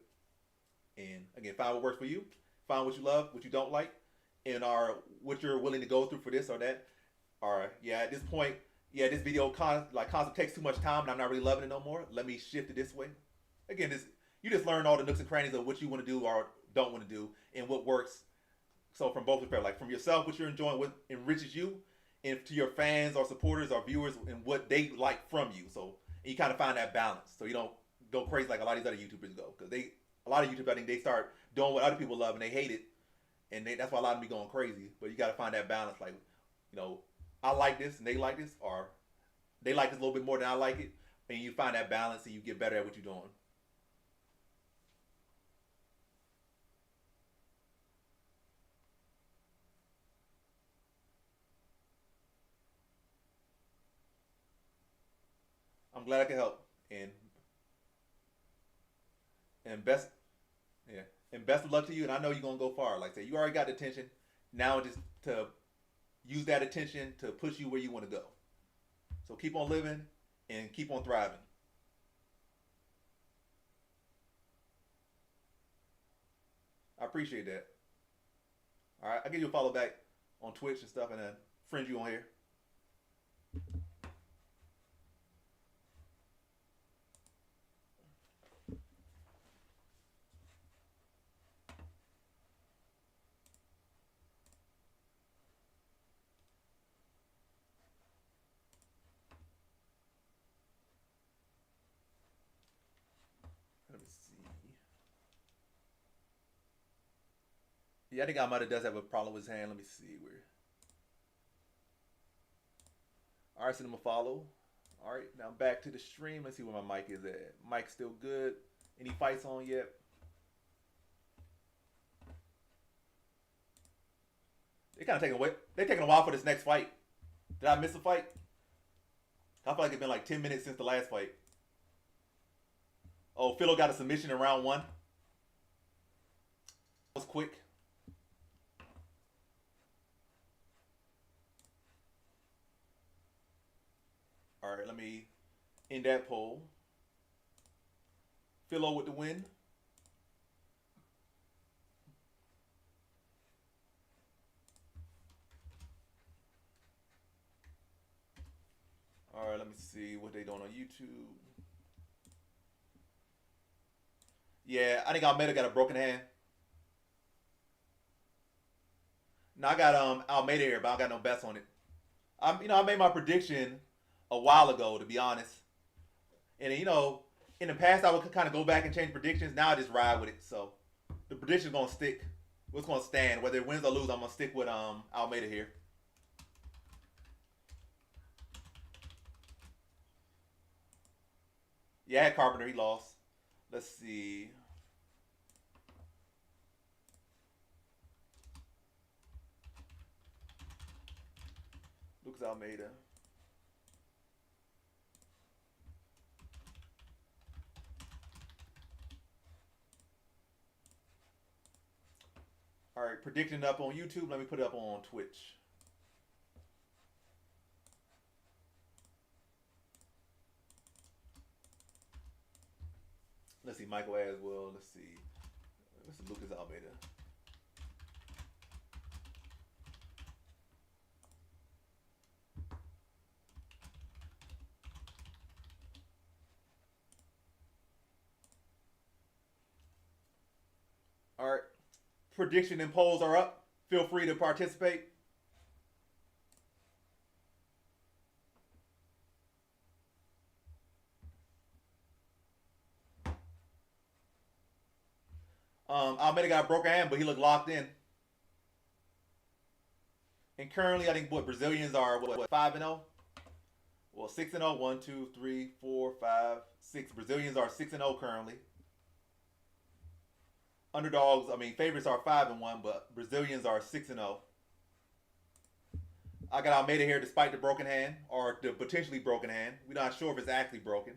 and again, find what works for you, find what you love, what you don't like, and what you're willing to go through for this or that. Or at this point, this video concept takes too much time, and I'm not really loving it no more. Let me shift it this way. Again, you just learn all the nooks and crannies of what you want to do or don't want to do and what works. So from both perspectives, like from yourself, what you're enjoying, what enriches you, and to your fans or supporters or viewers and what they like from you. So and you kind of find that balance. So you don't go crazy like a lot of these other YouTubers go. Because a lot of YouTubers, I think they start doing what other people love and they hate it. And that's why a lot of them be going crazy. But you got to find that balance. Like, I like this and they like this, or they like this a little bit more than I like it. And you find that balance and you get better at what you're doing. I'm glad I could help, and best, yeah, and best of luck to you. And I know you're gonna go far. Like I say, you already got the attention. Now just to use that attention to push you where you want to go. So keep on living and keep on thriving. I appreciate that. All right, I'll give you a follow back on Twitch and stuff, and then friend you on here. Let me see. Yeah, I think Amada does have a problem with his hand. Let me see where. All right, send him a follow. All right, now back to the stream. Let's see where my mic is at. Mic's still good. Any fights on yet? They kind of taking away. They're taking a while for this next fight. Did I miss a fight? I feel like it's been like 10 minutes since the last fight. Oh, Philo got a submission in round one. That was quick. All right, let me end that poll. Philo with the win. All right, let me see what they doing on YouTube. Yeah, I think Almeida got a broken hand. Now I got Almeida here, but I don't got no bets on it. I made my prediction a while ago, to be honest. And in the past I would kind of go back and change predictions. Now I just ride with it. So the prediction's gonna stick. What's gonna stand? Whether it wins or lose, I'm gonna stick with Almeida here. Yeah, I had Carpenter. He lost. Let's see. Lucas Almeida. All right, predicting up on YouTube. Let me put it up on Twitch. Let's see, Michael Aswell. Let's see. This is Lucas Almeida. All right. Prediction and polls are up. Feel free to participate. Almeida got a broken hand, but he looked locked in. And currently, I think what Brazilians are 5-0. Well, 6-0. 1, 2, 3, 4, 5, 6. Brazilians are 6-0 currently. Underdogs, I mean favorites are 5-1, but Brazilians are 6-0. I got Almeida here despite the broken hand or the potentially broken hand. We're not sure if it's actually broken.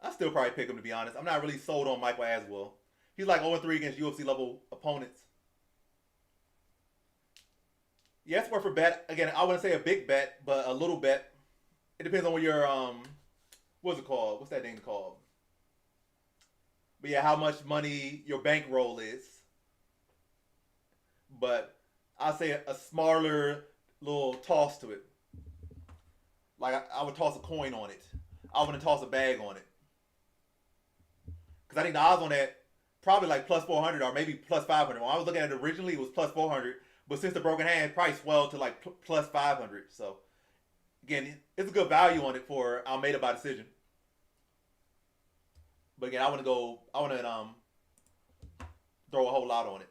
I still probably pick him, to be honest. I'm not really sold on Michael Aswell. He's like 0-3 against UFC level opponents. Yeah, it's worth a bet. Again, I wouldn't say a big bet, but a little bet. It depends on what your what's it called? What's that thing called? But yeah, how much money your bankroll is. But I'd say a smaller little toss to it. Like I would toss a coin on it. I wouldn't toss a bag on it. Because I think the odds on that probably like plus 400 or maybe plus 500. When I was looking at it originally, it was plus 400. But since the broken hand, price swelled to like plus 500. So again, it's a good value on it for Almeida by decision. But again, I want to throw a whole lot on it.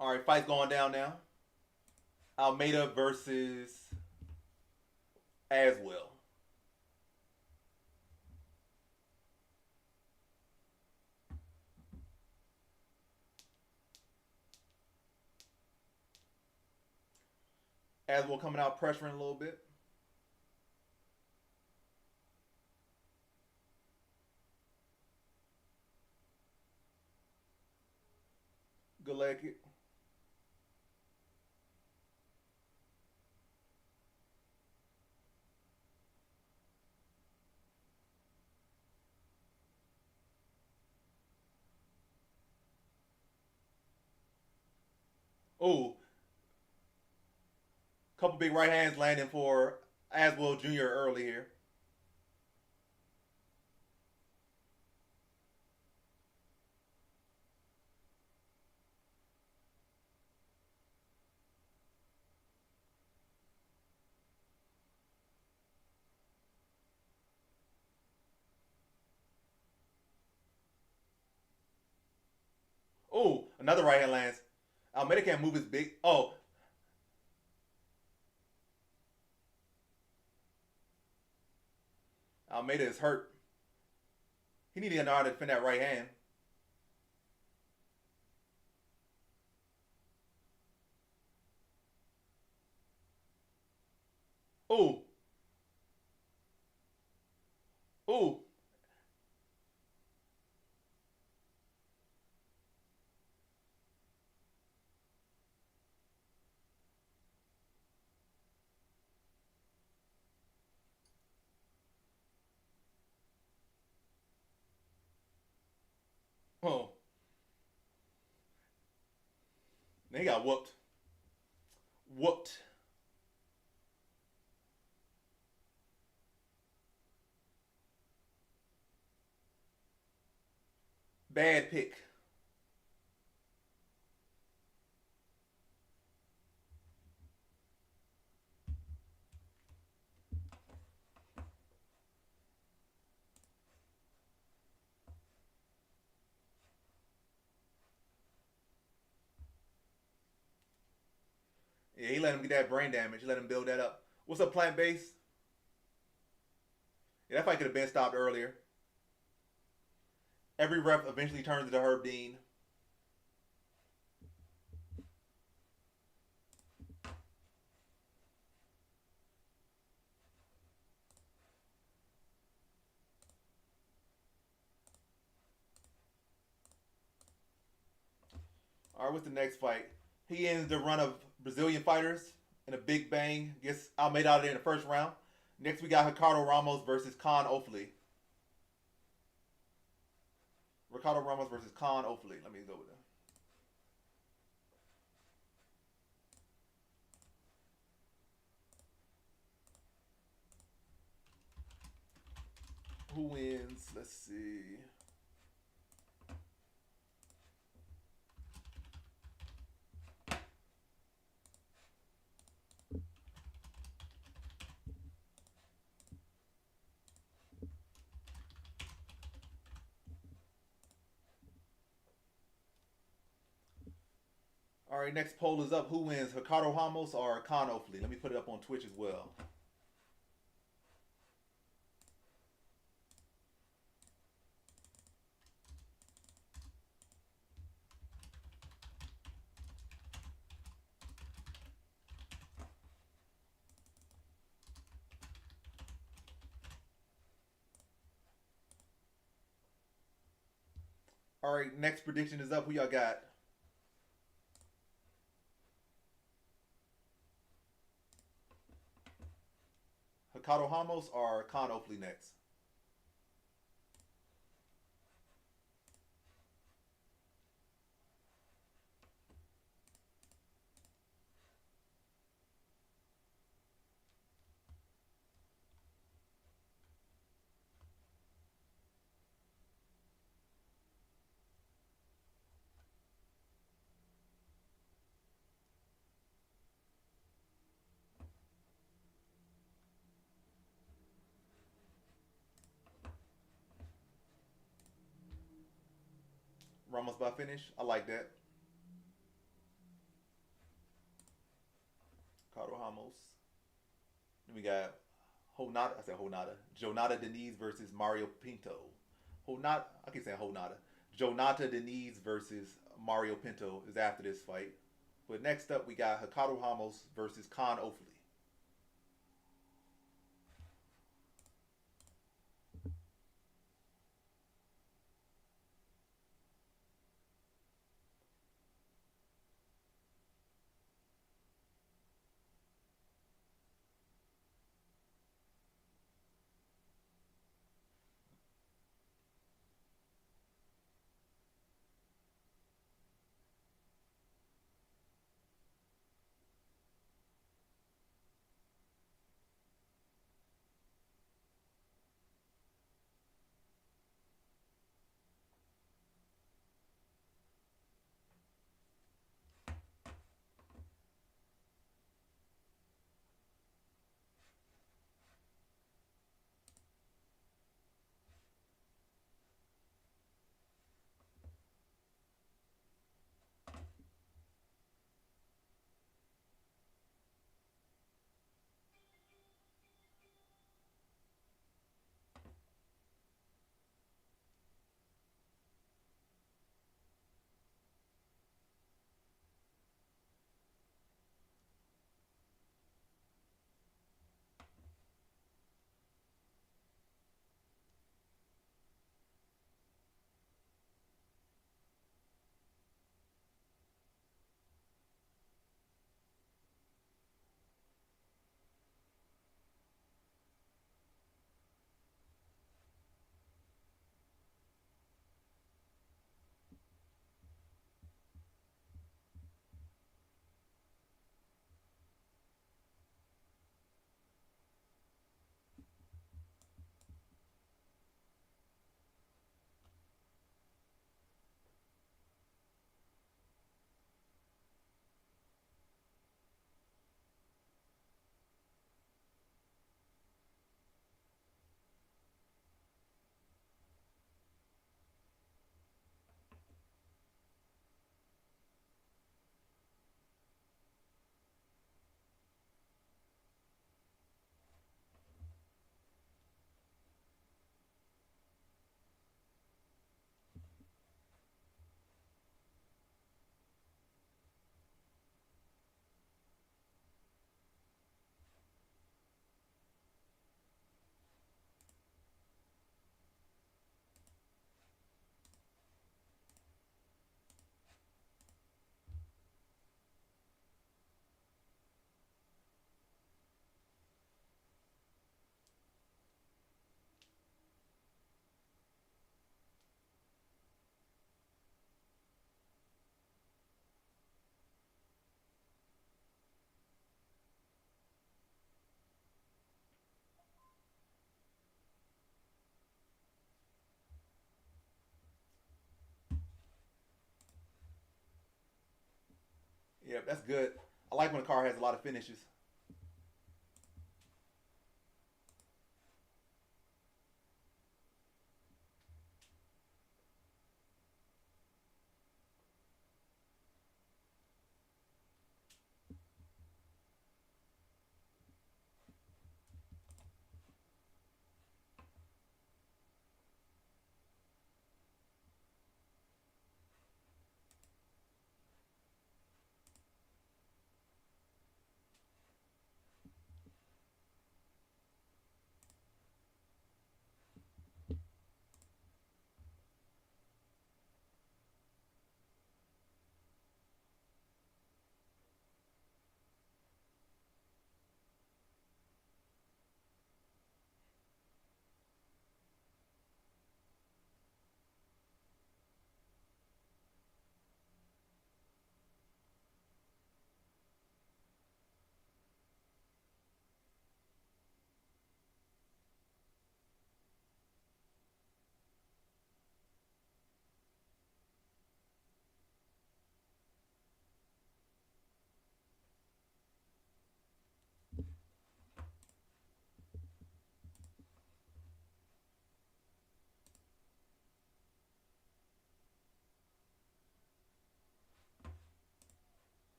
All right, fight's going down now. Almeida versus Aswell. Aswell coming out pressuring a little bit. Good leg kick. Oh, couple big right hands landing for Aswell Jr. early here. Another right hand lands. Almeida can't move his big. Oh, Almeida is hurt. He needed to know how to defend that right hand. Ooh, ooh. Oh, then he got whooped. Whooped. Bad pick. Yeah, he let him get that brain damage. He let him build that up. What's up, plant base? Yeah, that fight could have been stopped earlier. Every ref eventually turns into Herb Dean. All right, what's the next fight? He ends the run of Brazilian fighters in a big bang. Gets Almeida out of there in the first round. Next, we got Ricardo Ramos versus Khan Offaly. Ricardo Ramos versus Khan Offaly. Let me go with that. Who wins? Let's see. All right, next poll is up. Who wins, Ricardo Ramos or Khan Offaly? Let me put it up on Twitch as well. All right, next prediction is up. Who y'all got? Ricardo Ramos or Khan Offaly next? Ramos by finish. I like that. Ricardo Ramos. Then we got Honada. I said Honada. Jonata Denise versus Mario Pinto. Honata. I keep saying Honada. Jonata Denise versus Mario Pinto is after this fight. But next up, we got Ricardo Ramos versus Khan Offaly. That's good. I like when a car has a lot of finishes.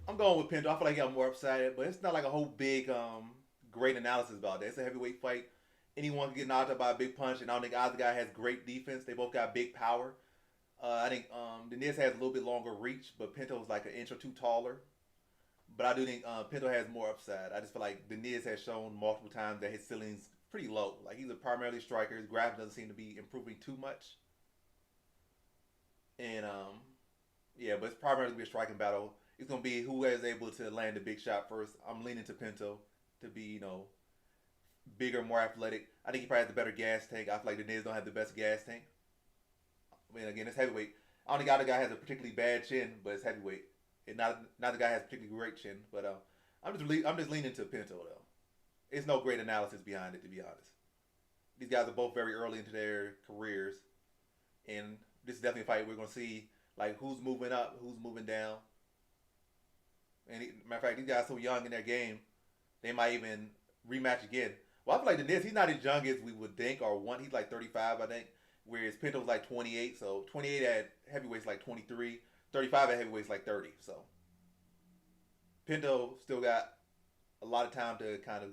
I'm going with Pinto. I feel like he got more upside, but it's not like a whole big, great analysis about that. It's a heavyweight fight. Anyone can get knocked out by a big punch, and I don't think either guy has great defense. They both got big power. I think Deniz has a little bit longer reach, but Pinto's like an inch or two taller. But I do think Pinto has more upside. I just feel like Deniz has shown multiple times that his ceiling's pretty low. Like he's a primarily striker. His grappling doesn't seem to be improving too much. And yeah, but it's primarily be a striking battle. It's gonna be who is able to land the big shot first. I'm leaning to Pinto to be, bigger, more athletic. I think he probably has the better gas tank. I feel like Deniz don't have the best gas tank. I mean, again, it's heavyweight. I don't think either guy has a particularly bad chin, but it's heavyweight. And not the guy has a particularly great chin. But I'm just leaning to Pinto though. It's no great analysis behind it, to be honest. These guys are both very early into their careers, and this is definitely a fight we're gonna see like who's moving up, who's moving down. And matter of fact, these guys are so young in their game, they might even rematch again. Well, I feel like Deniz, he's not as young as we would think or want. He's like 35, I think. Whereas Pinto's like 28. So 28 at heavyweight's like 23. 35 at heavyweight's like 30. So Pinto still got a lot of time to kind of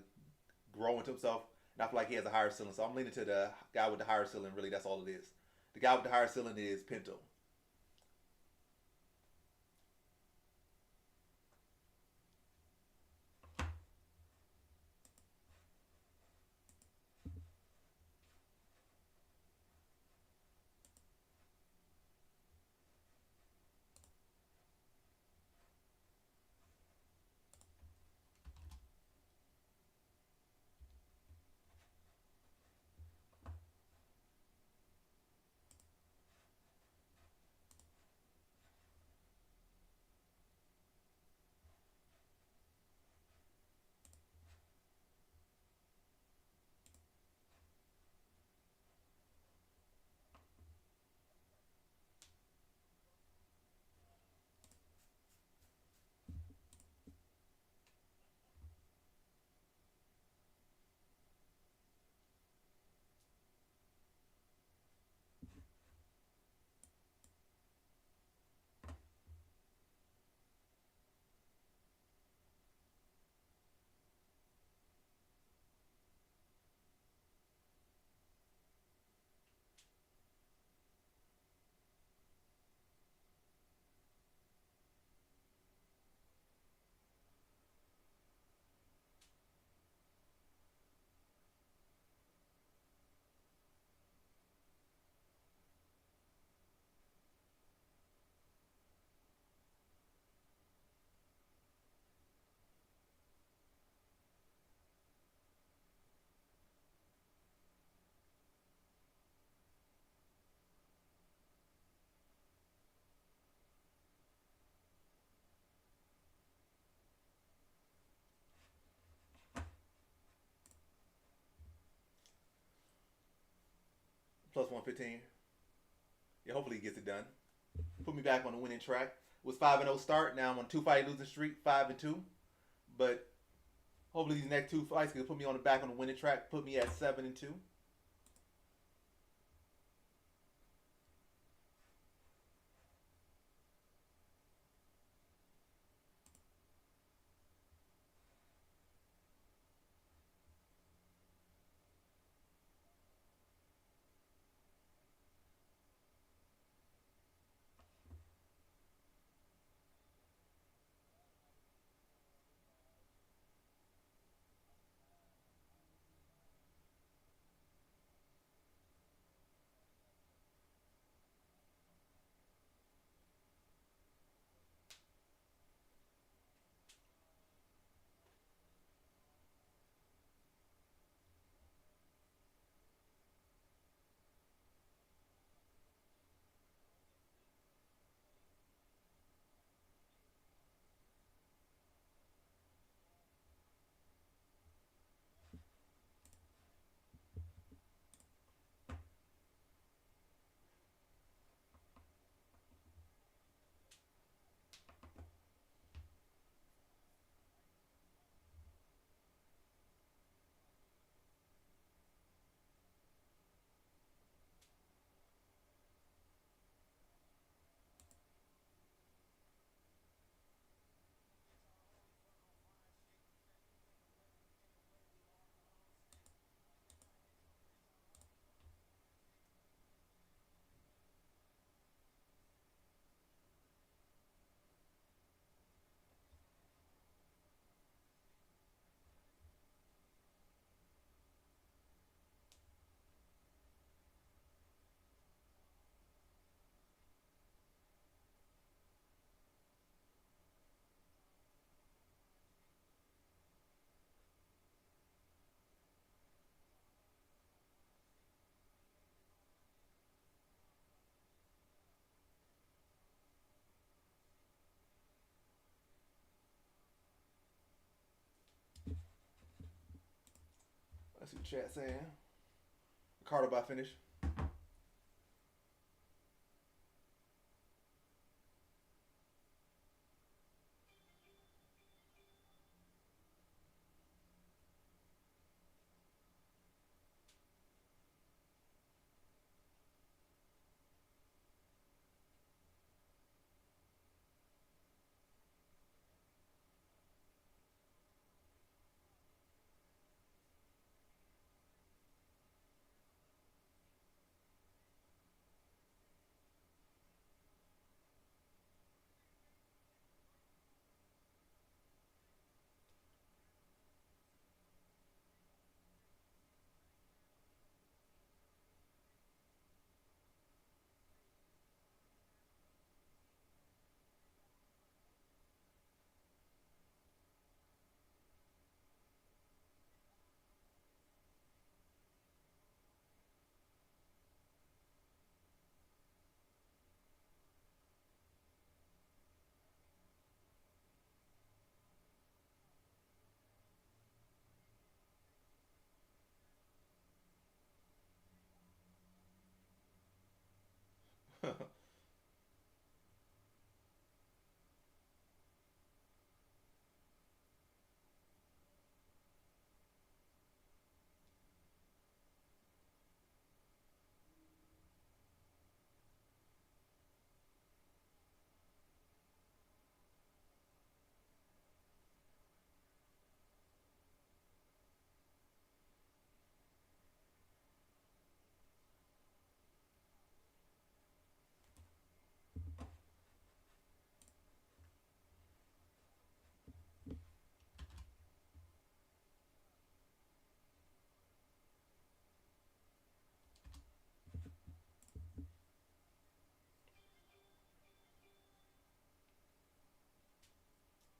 grow into himself. And I feel like he has a higher ceiling. So I'm leaning to the guy with the higher ceiling. Really, that's all it is. The guy with the higher ceiling is Pinto. plus 115. Yeah, hopefully he gets it done. Put me back on the winning track. It was 5-0 start. Now I'm on a 2-fight losing streak, 5-2. But hopefully these next 2 fights can put me on the back on the winning track. Put me at 7-2. Let's see what chat's saying. Ricardo by finish.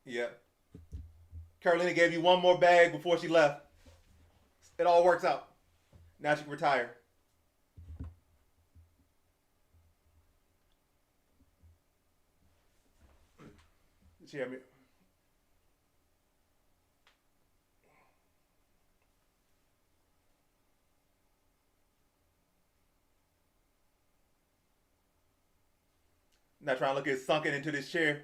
Yep. Carolina gave you one more bag before she left. It all works out. Now she can retire. She had me. Not trying to look at sunken into this chair.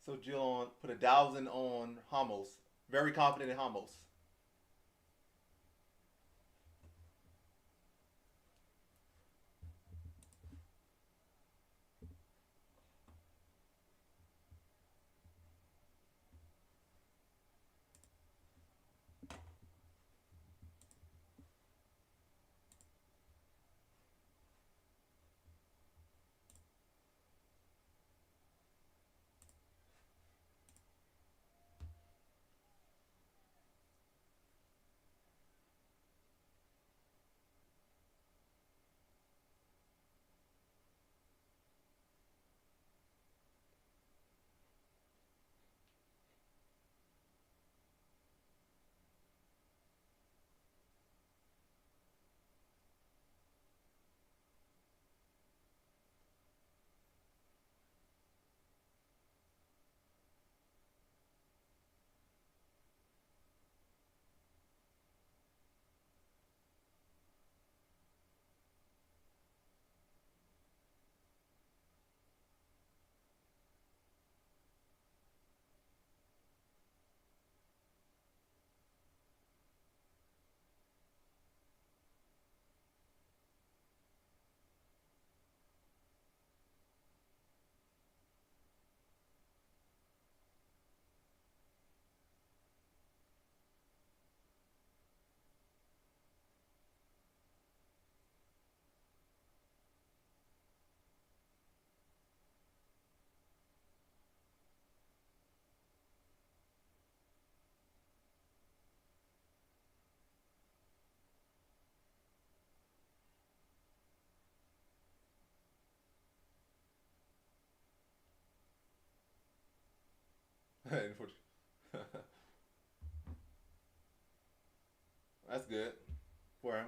So Jill put 1,000 on Homos. Very confident in Homos. That's good for him.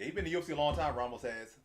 Yeah, he's been in the UFC a long time. Ramos has.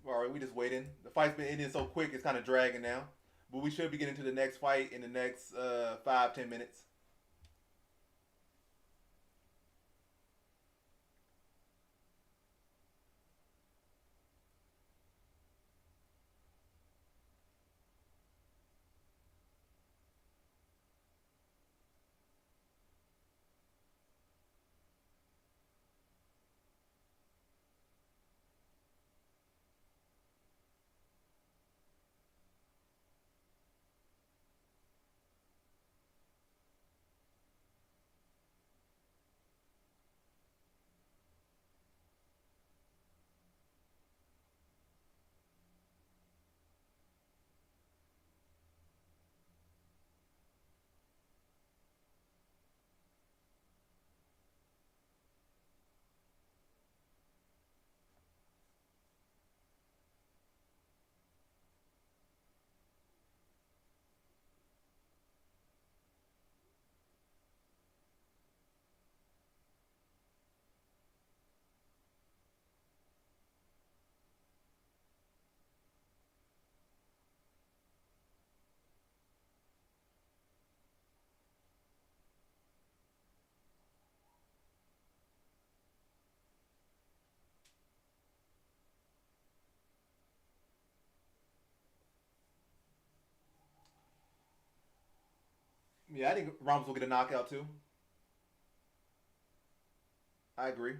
All right, we just waiting. The fight's been ending so quick, it's kind of dragging now. But we should be getting to the next fight in the next 5-10 minutes. Yeah, I think Ramos will get a knockout too. I agree.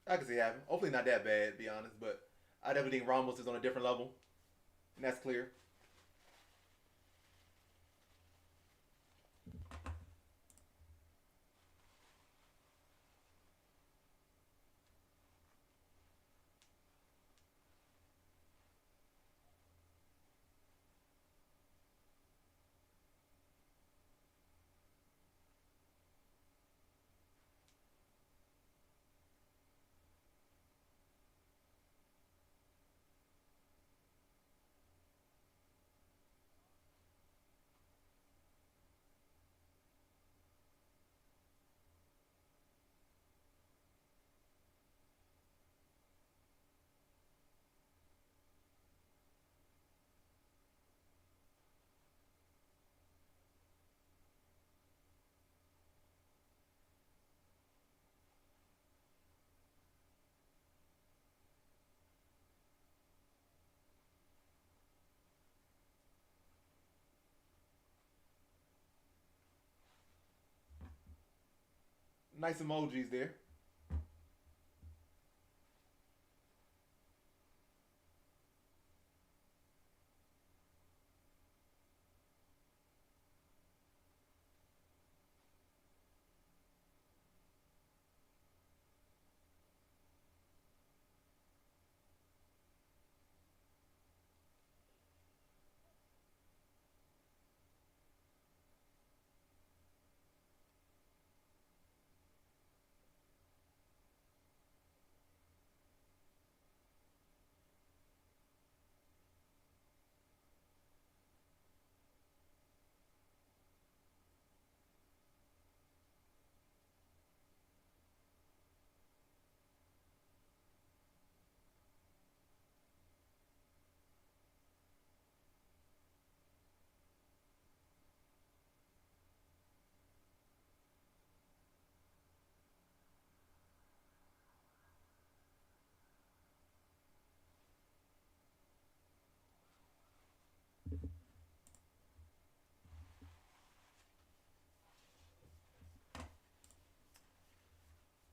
I can see it happen. Hopefully not that bad, to be honest, but I definitely think Ramos is on a different level, and that's clear. Nice emojis there.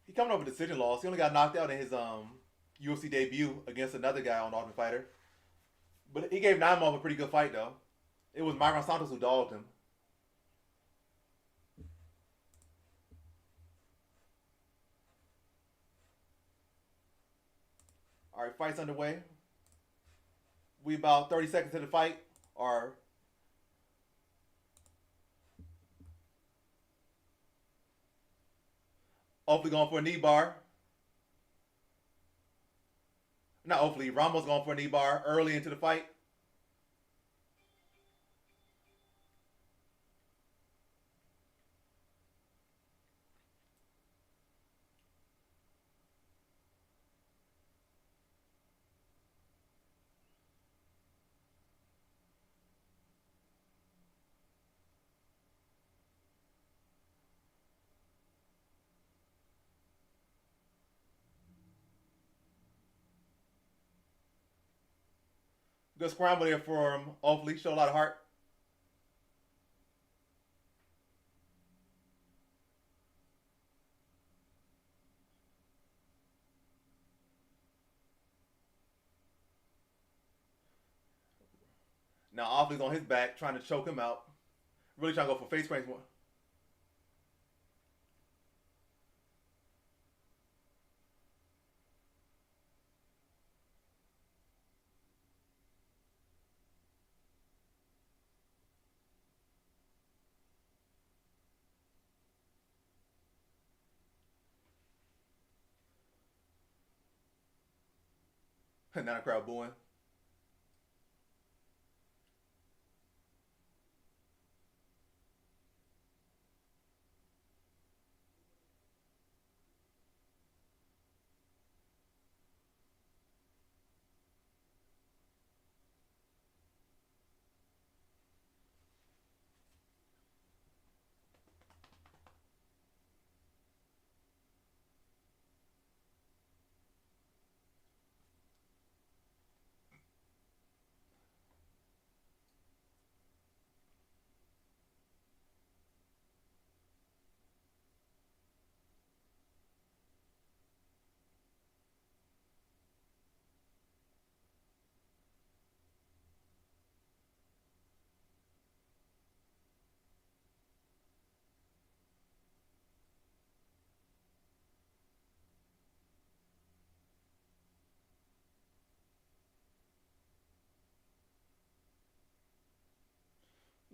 He coming off a decision loss. He only got knocked out in his UFC debut against another guy on Ultimate Fighter, but he gave Naimov a pretty good fight though. It was Myron Santos who dogged him. All right, fight's underway. We about 30 seconds to the fight. Or hopefully going for a knee bar. Not hopefully. Ramos going for a knee bar early into the fight. Good scramble there for him. Hopefully, show a lot of heart. Now, Offley's on his back, trying to choke him out. Really trying to go for face frames. Now the crowd booing.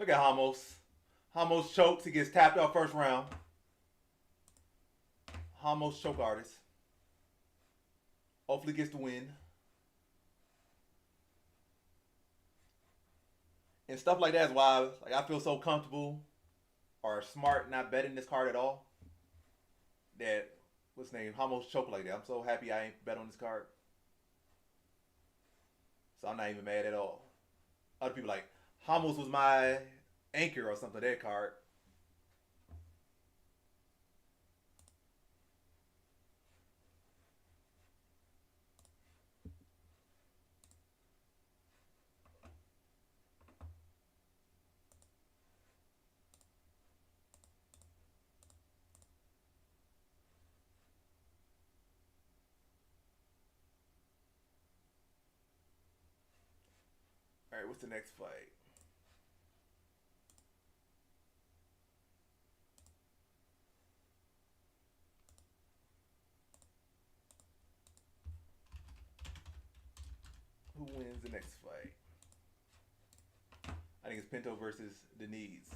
Look at Ramos. Ramos chokes. He gets tapped out first round. Ramos choke artist. Hopefully gets the win. And stuff like that is why like I feel so comfortable or smart not betting this card at all. That what's his name? Ramos choke like that. I'm so happy I ain't bet on this card. So I'm not even mad at all. Other people like Ramos was my anchor or something. That card. All right, what's the next fight? Who wins the next fight? I think it's Pinto versus Denise.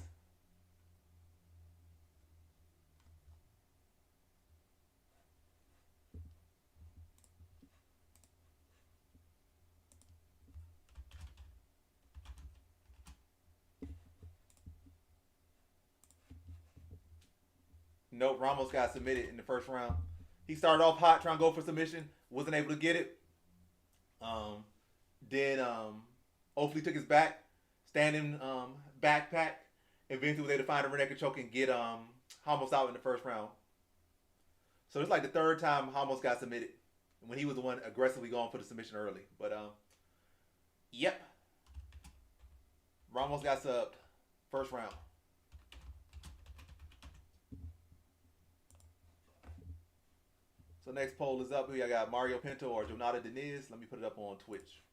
Nope, Ramos got submitted in the first round. He started off hot trying to go for submission, wasn't able to get it. Um, then Oakley took his back, standing backpack. Eventually was able to find a rear naked choke and get Ramos out in the first round. So it's like the third time Ramos got submitted when he was the one aggressively going for the submission early. But yep, Ramos got subbed first round. So next poll is up. Here I got Mario Pinto or Jonata Deniz. Let me put it up on Twitch.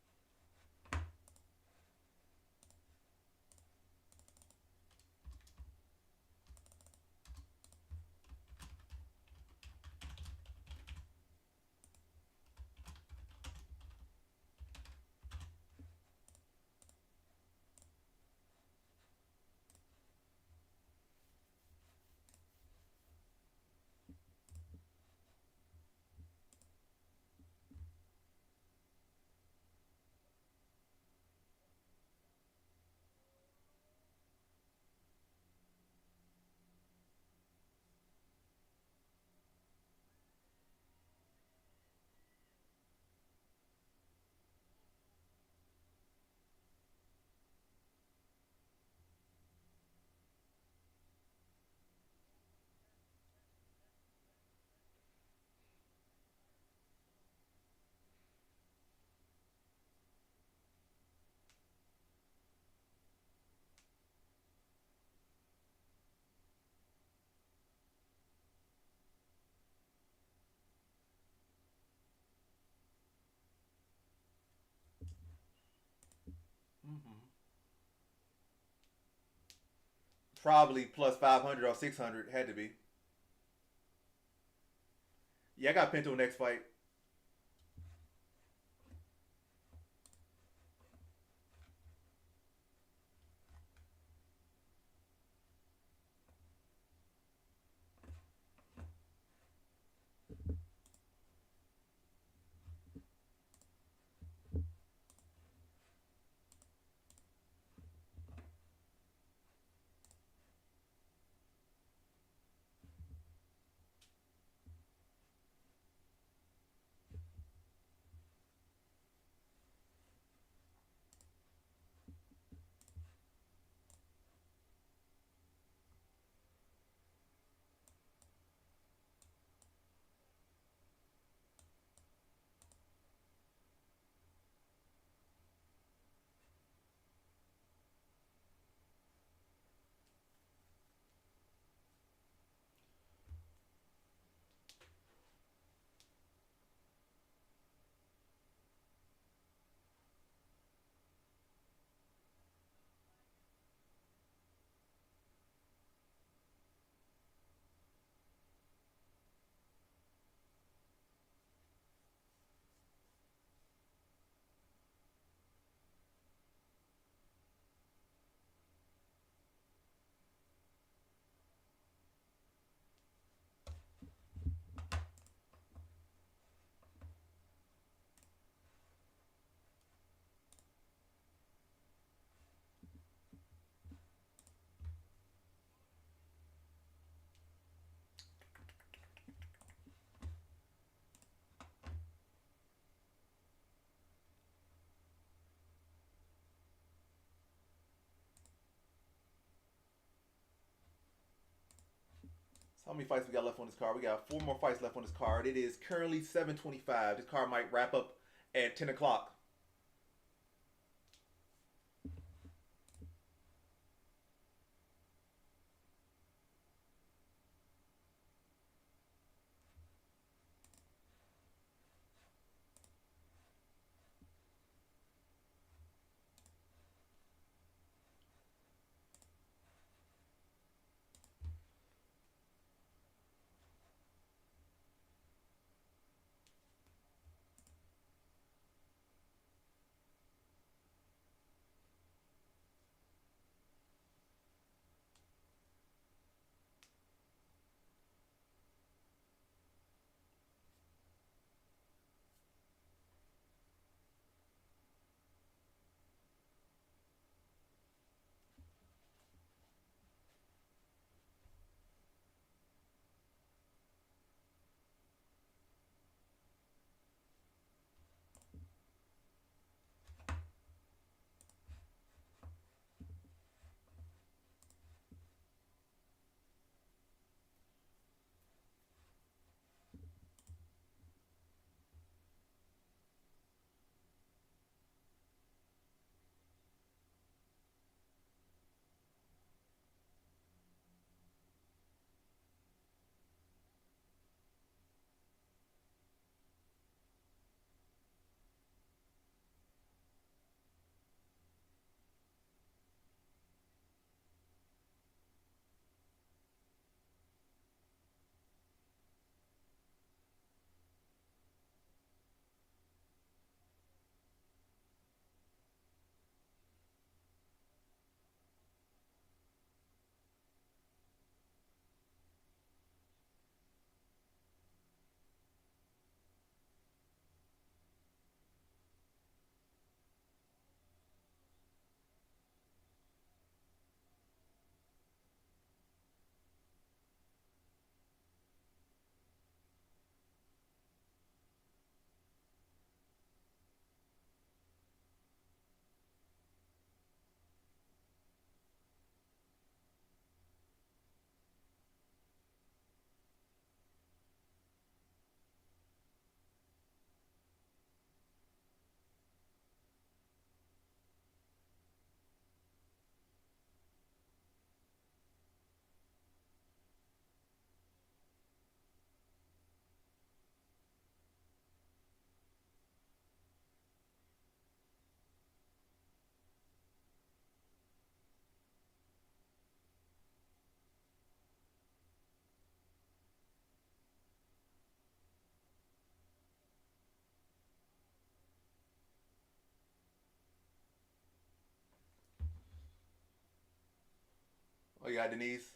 Probably plus 500 or 600. Had to be. Yeah, I got Pinto next fight. So how many fights we got left on this card? We got four more fights left on this card. It is currently 7:25. This card might wrap up at 10 o'clock. Oh, you got Denise.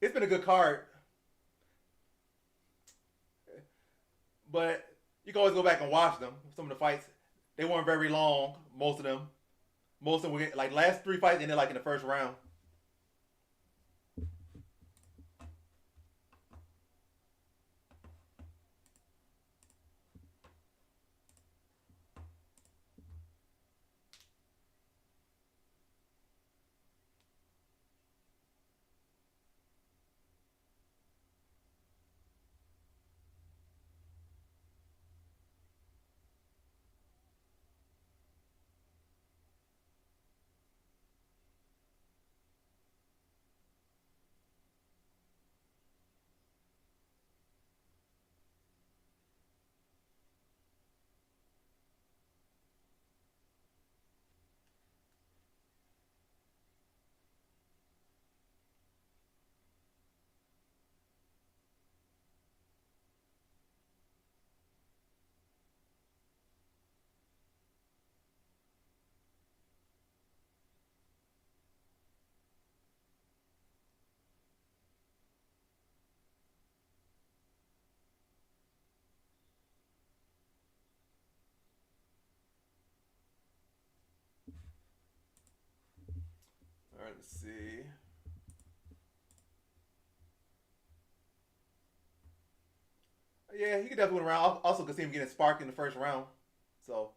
It's been a good card, but you can always go back and watch them. Some of the fights, they weren't very long. Most of them. Most of them were like last three fights ended like in the first round. All right, let's see. Yeah, he could definitely win around. Also, could see him getting sparked in the first round. So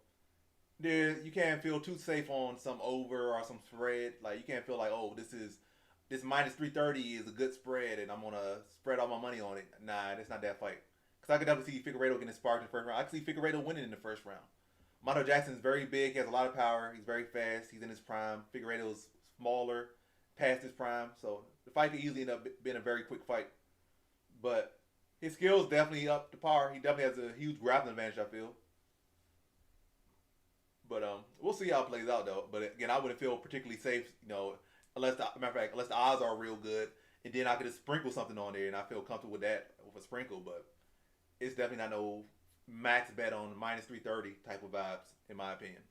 there, you can't feel too safe on some over or some spread. Like you can't feel like, oh, this minus 330 is a good spread, and I'm gonna spread all my money on it. Nah, it's not that fight. Because I could definitely see Figueredo getting sparked in the first round. I could see Figueredo winning in the first round. Mondo Jackson's very big. He has a lot of power. He's very fast. He's in his prime. Figueredo's smaller, past his prime. So the fight could easily end up being a very quick fight. But his skills definitely up to par. He definitely has a huge grappling advantage, I feel. But we'll see how it plays out though. But again, I wouldn't feel particularly safe, unless the matter of fact, unless the odds are real good, and then I could just sprinkle something on there, and I feel comfortable with that with a sprinkle. But it's definitely not no max bet on minus 330 type of vibes, in my opinion.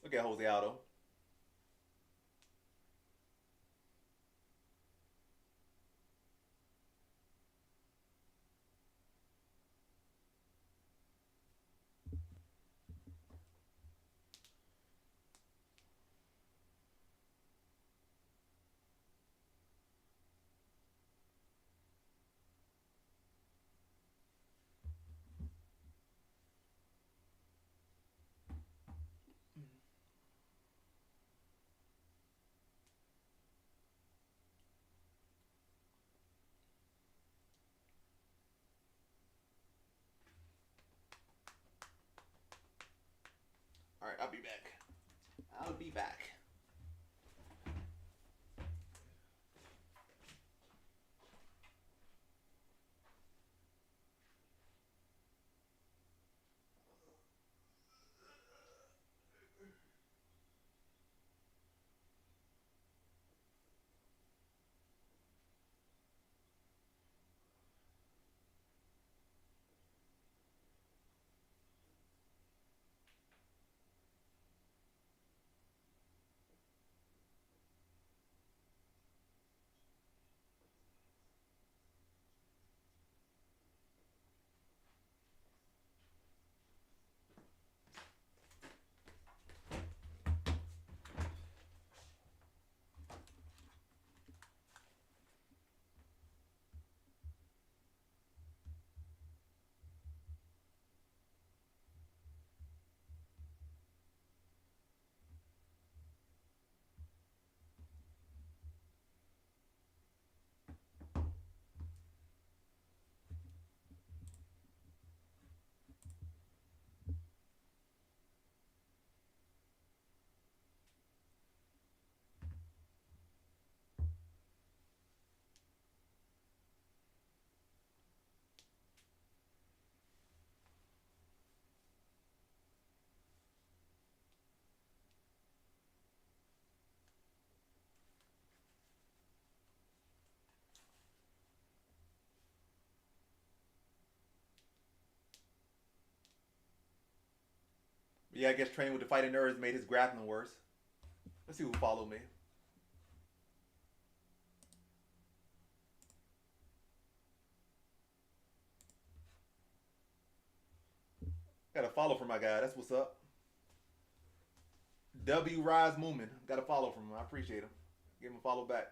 Look at Jose Aldo. All right, I'll be back. I'll be back. Yeah, I guess training with the fighting nerds made his grappling worse. Let's see who followed me. Got a follow from my guy. That's what's up. W Rise Moomin. Got a follow from him. I appreciate him. Give him a follow back.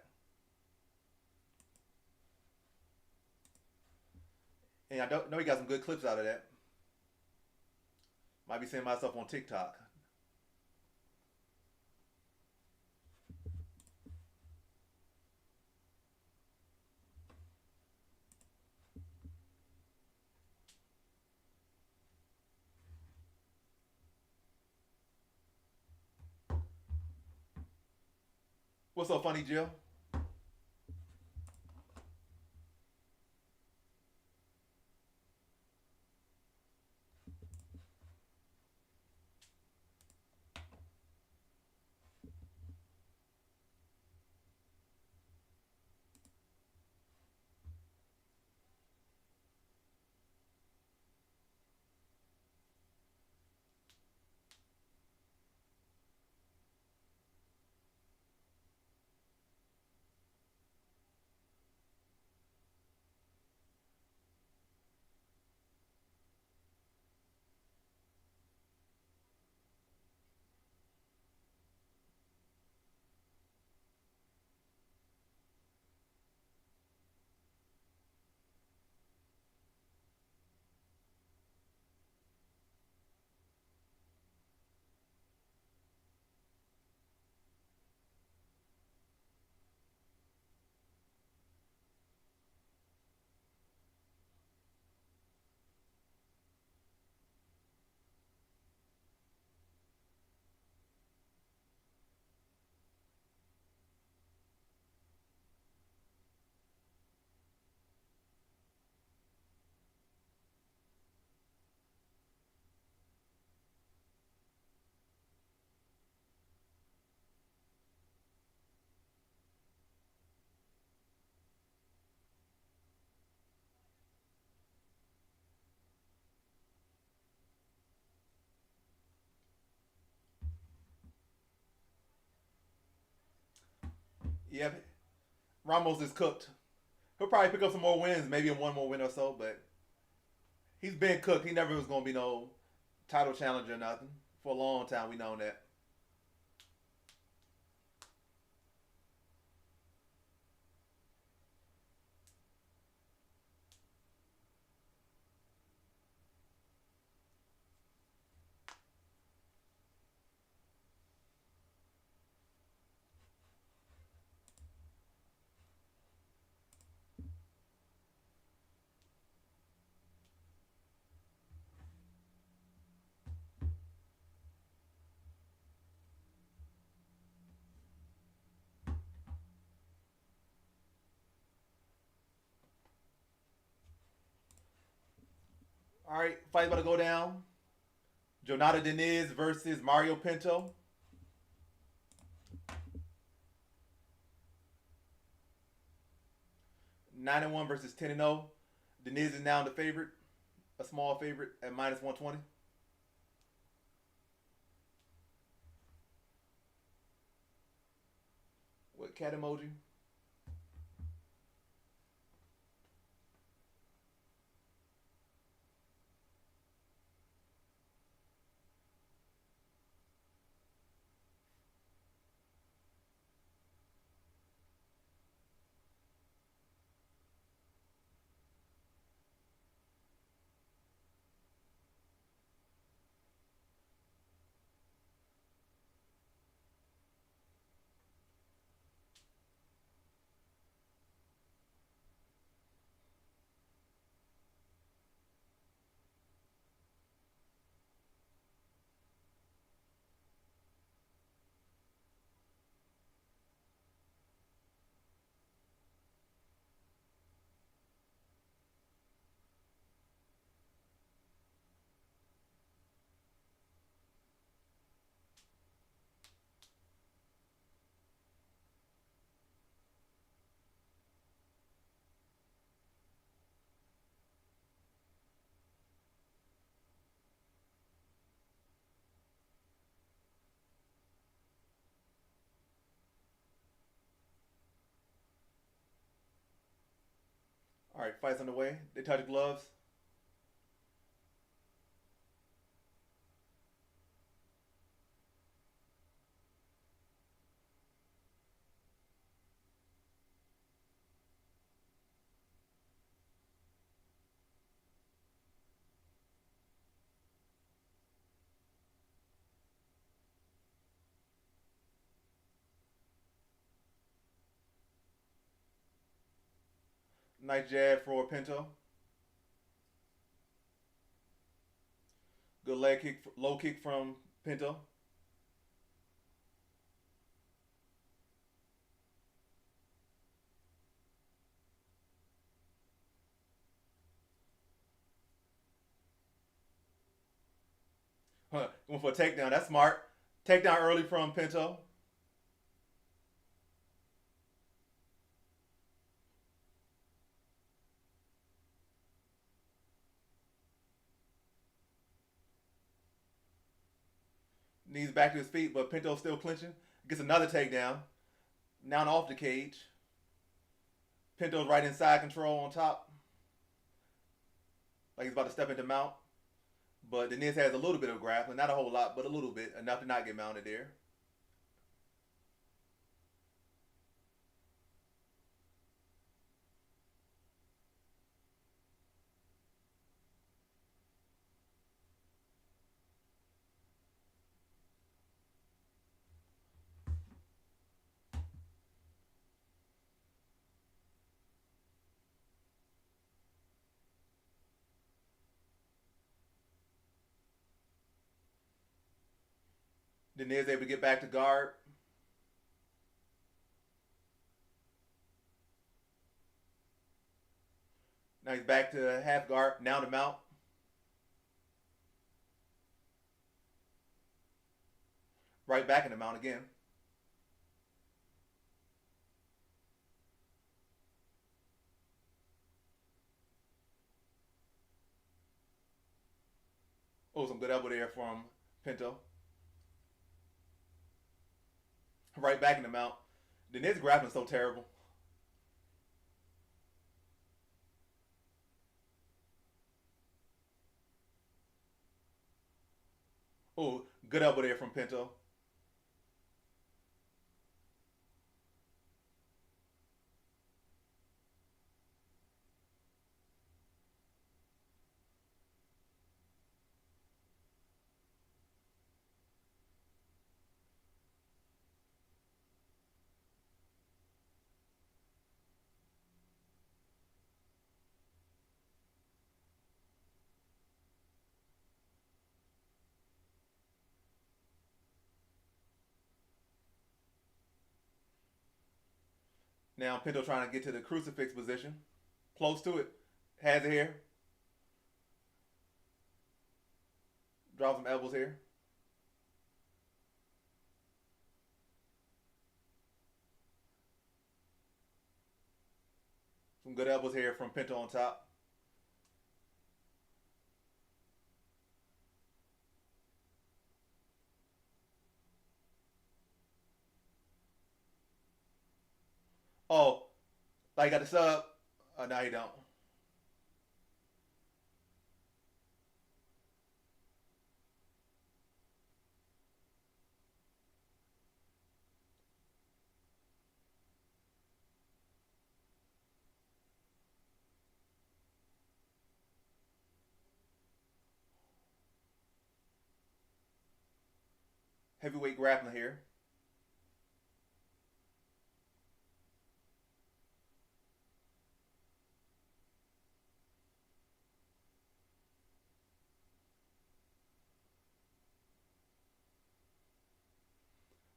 And I don't know he got some good clips out of that. Might be seeing myself on TikTok. What's so funny, Jill? Yeah, Ramos is cooked. He'll probably pick up some more wins, maybe in one more win or so, but he's been cooked. He never was going to be no title challenger or nothing. For a long time, we known that. All right, fight about to go down. Jonata Deniz versus Mario Pinto. 9-1 versus 10-0. Deniz is now the favorite, a small favorite at minus 120. What cat emoji? All right, fights on the way. They touch gloves. Nice jab for Pinto. Good leg kick, low kick from Pinto. Huh, going for a takedown. That's smart. Takedown early from Pinto. Knees back to his feet, but Pinto still clinching. Gets another takedown. Now off the cage. Pinto's right inside control on top. Like he's about to step into mount. But Deniz has a little bit of grappling. Not a whole lot, but a little bit. Enough to not get mounted there. Deniz able to get back to guard. Now he's back to half guard. Now to mount. Right back in the mount again. Oh, some good elbow there from Pinto. Right back in the mount. Deniz grappling so terrible. Oh, good elbow there from Pinto. Now Pinto trying to get to the crucifix position. Close to it. Has it here. Drop some elbows here. Some good elbows here from Pinto on top. Oh, like got the sub. Oh, no, you don't. Heavyweight grappling here.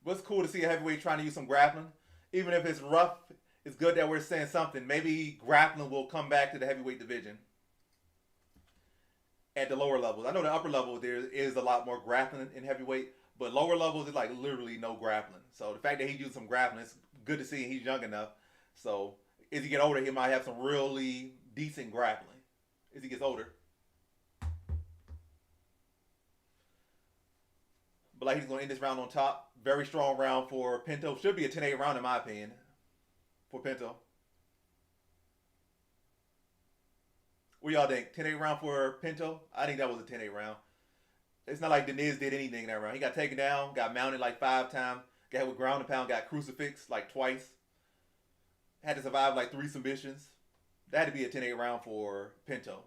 But it's cool to see a heavyweight trying to use some grappling. Even if it's rough, it's good that we're saying something. Maybe grappling will come back to the heavyweight division at the lower levels. I know the upper level there is a lot more grappling in heavyweight, but lower levels is like literally no grappling. So the fact that he used some grappling, it's good to see. He's young enough. So as he get older, he might have some really decent grappling as he gets older. But like he's going to end this round on top. Very strong round for Pinto. Should be a 10-8 round in my opinion for Pinto. What y'all think? 10-8 round for Pinto? I think that was a 10-8 round. It's not like Deniz did anything in that round. He got taken down, got mounted like 5 times, got hit with ground and pound, got crucifixed like twice. Had to survive like 3 submissions. That had to be a 10-8 round for Pinto.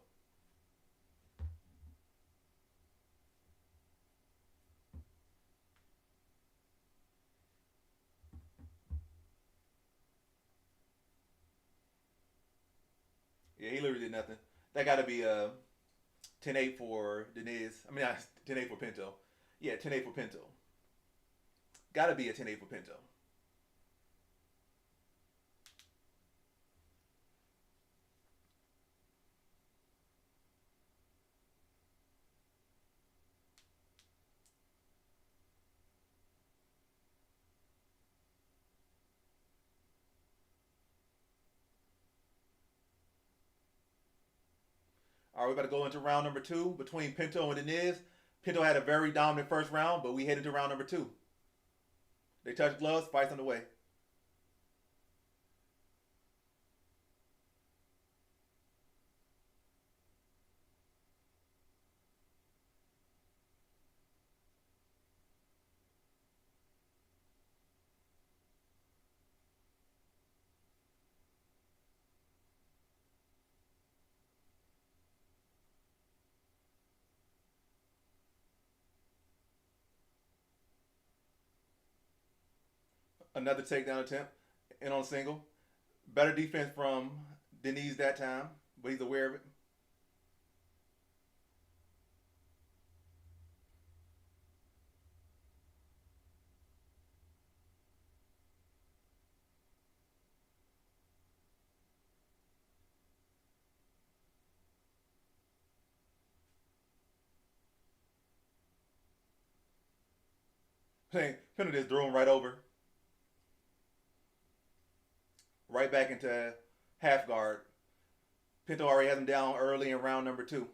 Yeah, he literally did nothing. That got to be a 10-8 for Deniz. I mean, 10-8 for Pinto. Yeah, 10-8 for Pinto. Got to be a 10-8 for Pinto. All right, we better go into round number 2 between Pinto and Deniz. Pinto had a very dominant first round, but we head into round number 2. They touch gloves, fights on the way. Another takedown attempt, and on single. Better defense from Deniz that time, but he's aware of it. Pinto just threw him right over, right back into half guard. Pinto already has him down early in round number 2.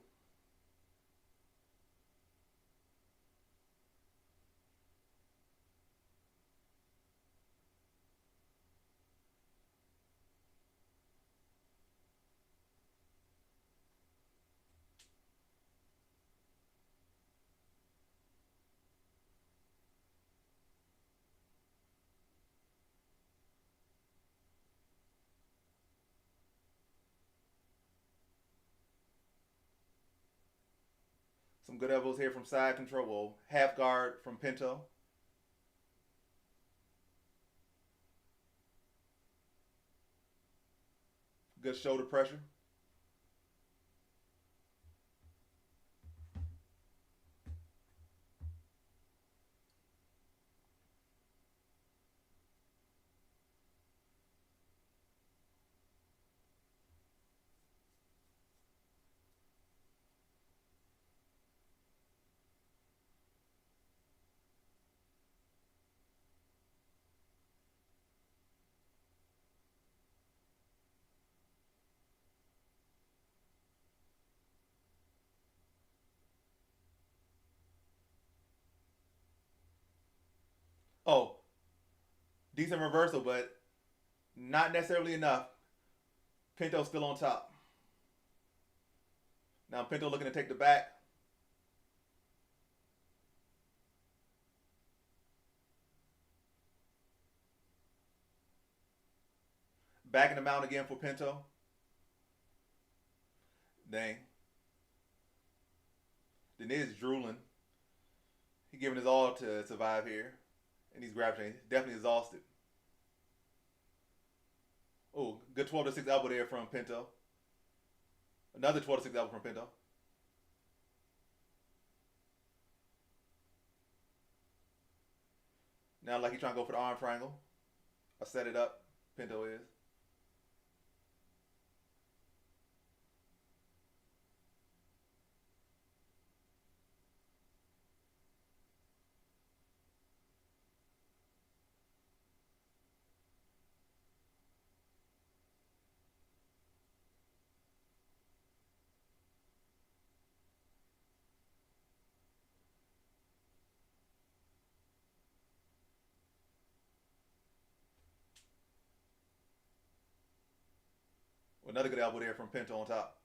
Some good elbows here from side control. Well, half guard from Pinto. Good shoulder pressure. Oh, decent reversal, but not necessarily enough. Pinto's still on top. Now Pinto looking to take the back. Back in the mount again for Pinto. Dang. Deniz is drooling. He giving his all to survive here. And he's grabbing. Definitely exhausted. Oh, good 12 to 6 elbow there from Pinto. Another 12 to 6 elbow from Pinto. Now like he's trying to go for the arm triangle. I set it up. Pinto is. Another good elbow there from Pinto on top.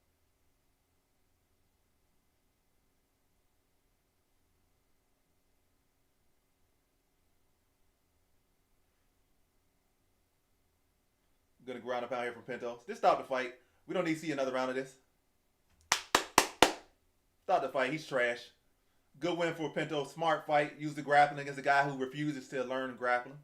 ground and pound here from Pinto. Just stop the fight. We don't need to see another round of this. Stop the fight. He's trash. Good win for Pinto. Smart fight. Use the grappling against a guy who refuses to learn grappling.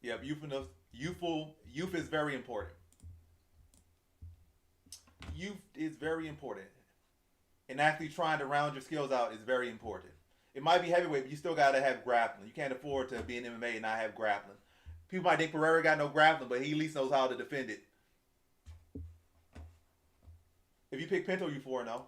Yep, youth is very important. Youth is very important. And actually trying to round your skills out is very important. It might be heavyweight, but you still gotta have grappling. You can't afford to be in MMA and not have grappling. People might think Pereira got no grappling, but he at least knows how to defend it. If you pick Pinto, you 4-0.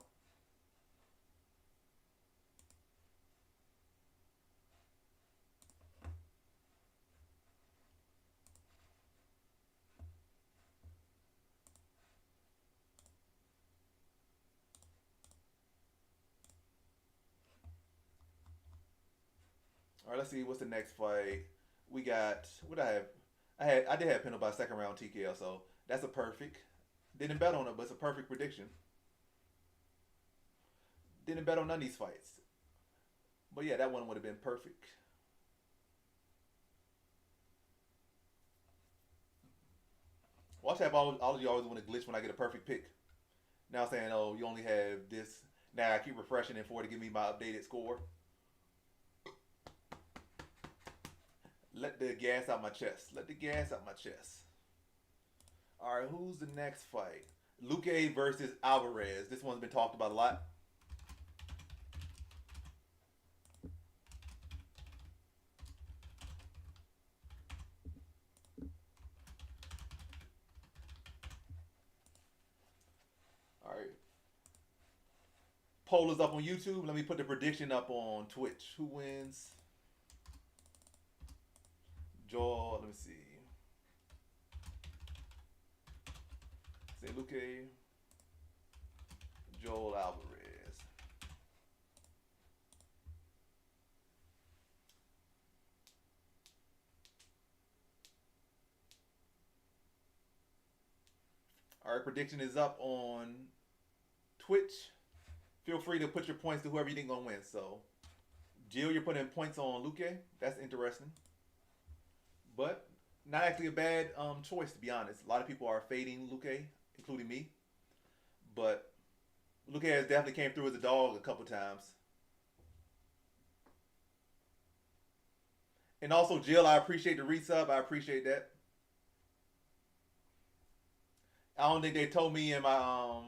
All right, let's see what's the next fight. We got what I have. I did have Pinto by second round TKO, so that's a perfect. Didn't bet on it, but it's a perfect prediction. Didn't bet on none of these fights, but yeah, that one would have been perfect. Watch that. All of you always want to glitch when I get a perfect pick. Now saying, oh, you only have this. Now I keep refreshing it for to give me my updated score. Let the gas out my chest. Let the gas out my chest. All right, who's the next fight? Luque versus Alvarez. This one's been talked about a lot. All right. Poll is up on YouTube. Let me put the prediction up on Twitch. Who wins? Joel, let me see. Say Luque, Joel Alvarez. All right, prediction is up on Twitch. Feel free to put your points to whoever you think gonna win. So, Jill, you're putting points on Luque. That's interesting. But not actually a bad choice, to be honest. A lot of people are fading Luque, including me. But Luque has definitely came through as a dog a couple times. And also, Jill, I appreciate the resub. I appreciate that. I don't think they told me in my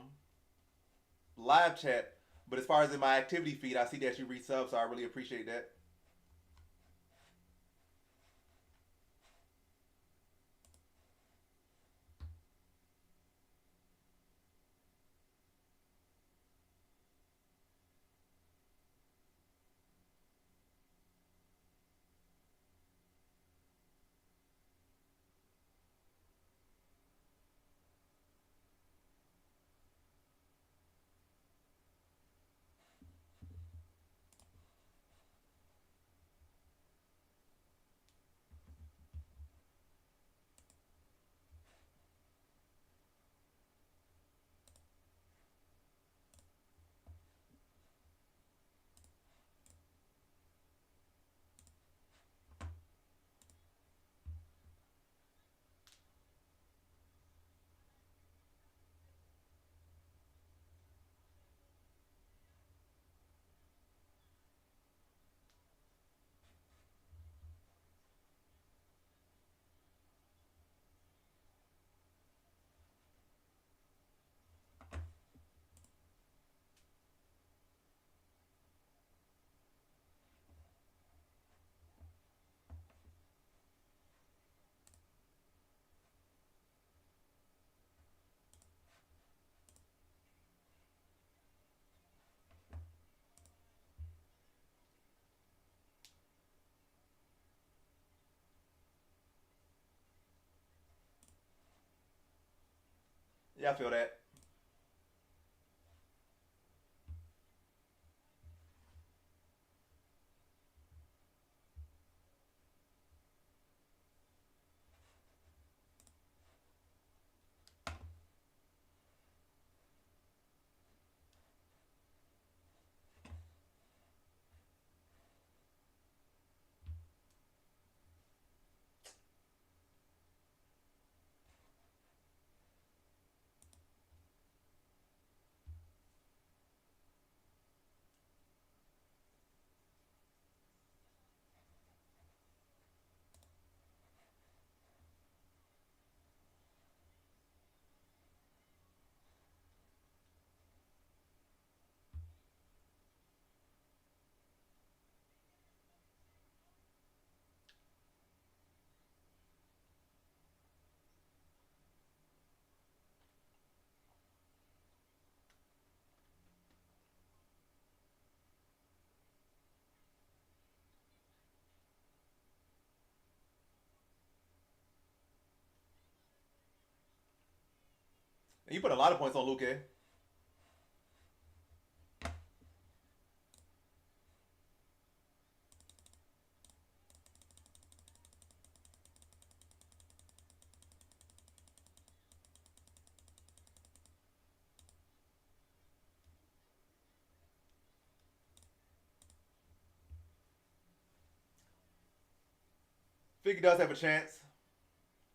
live chat, but as far as in my activity feed, I see that you resub, so I really appreciate that. Yeah, I feel that. And you put a lot of points on Luque. Figure does have a chance.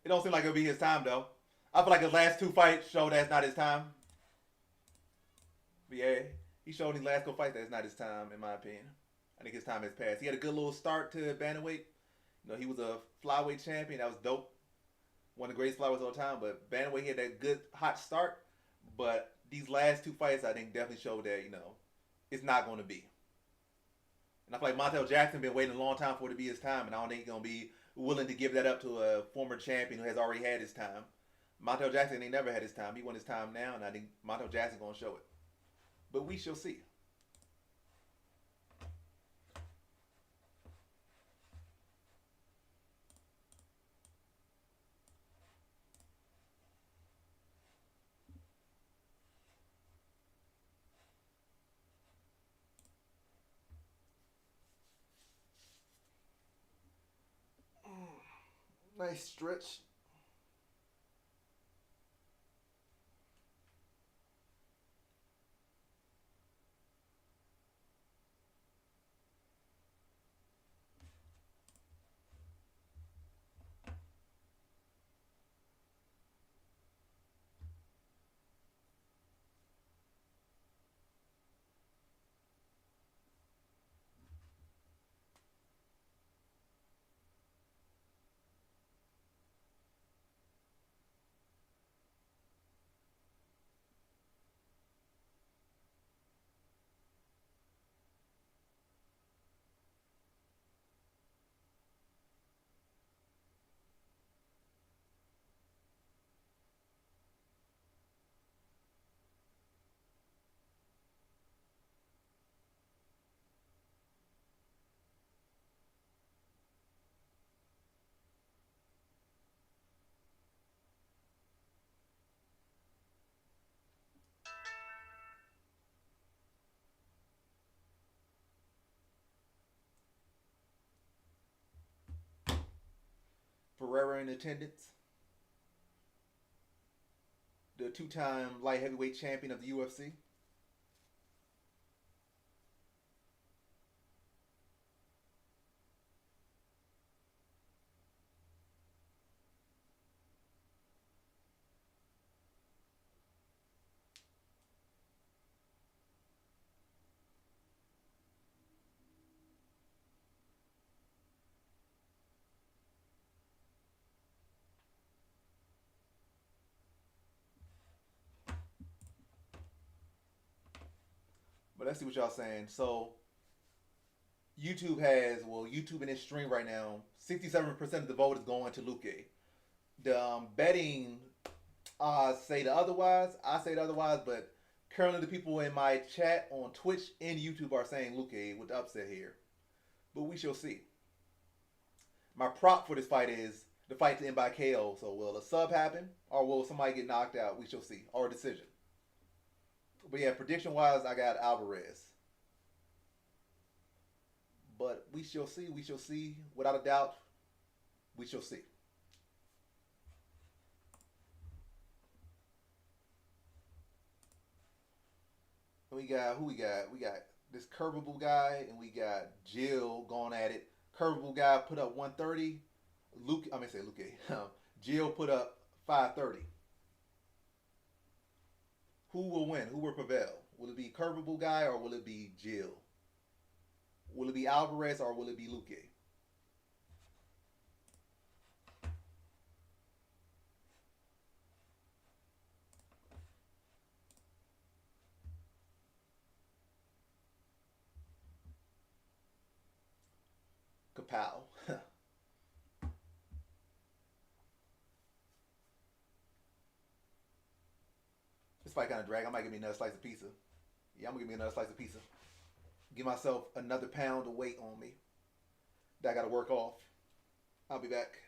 It don't seem like it'll be his time though. I feel like his last two fights show that's not his time. But yeah, he showed in his last couple fights that's not his time, in my opinion. I think his time has passed. He had a good little start to bantamweight. You know, he was a flyweight champion. That was dope. One of the greatest flyweights of all time. But bantamweight, he had that good hot start. But these last two fights, I think, definitely showed that it's not going to be. And I feel like Montel Jackson been waiting a long time for it to be his time, and I don't think he's gonna be willing to give that up to a former champion who has already had his time. Montel Jackson ain't never had his time. He won his time now, and I think Montel Jackson's gonna show it. But we shall see. Nice stretch. Pereira in attendance. The two-time light heavyweight champion of the UFC. But let's see what y'all saying. So YouTube in its stream right now, 67% of the vote is going to Luque. The betting say the otherwise. I say the otherwise, but currently the people in my chat on Twitch and YouTube are saying Luque with the upset here. But we shall see. My prop for this fight is the fight to end by KO. So will a sub happen or will somebody get knocked out? We shall see. Or a decision. But yeah, prediction wise, I got Alvarez. But we shall see. We shall see. Without a doubt, we shall see. We got who we got? We got this curvable guy, and we got Jill going at it. Curvable guy put up 130. Luke, I mean say Luke. Jill put up 530. Who will win? Who will prevail? Will it be curvable guy or will it be Jill? Will it be Alvarez or will it be Luque? Kapow. This fight kind of drag. I might give me another slice of pizza. Yeah, I'm gonna give me another slice of pizza. Give myself another pound of weight on me that I gotta work off. I'll be back.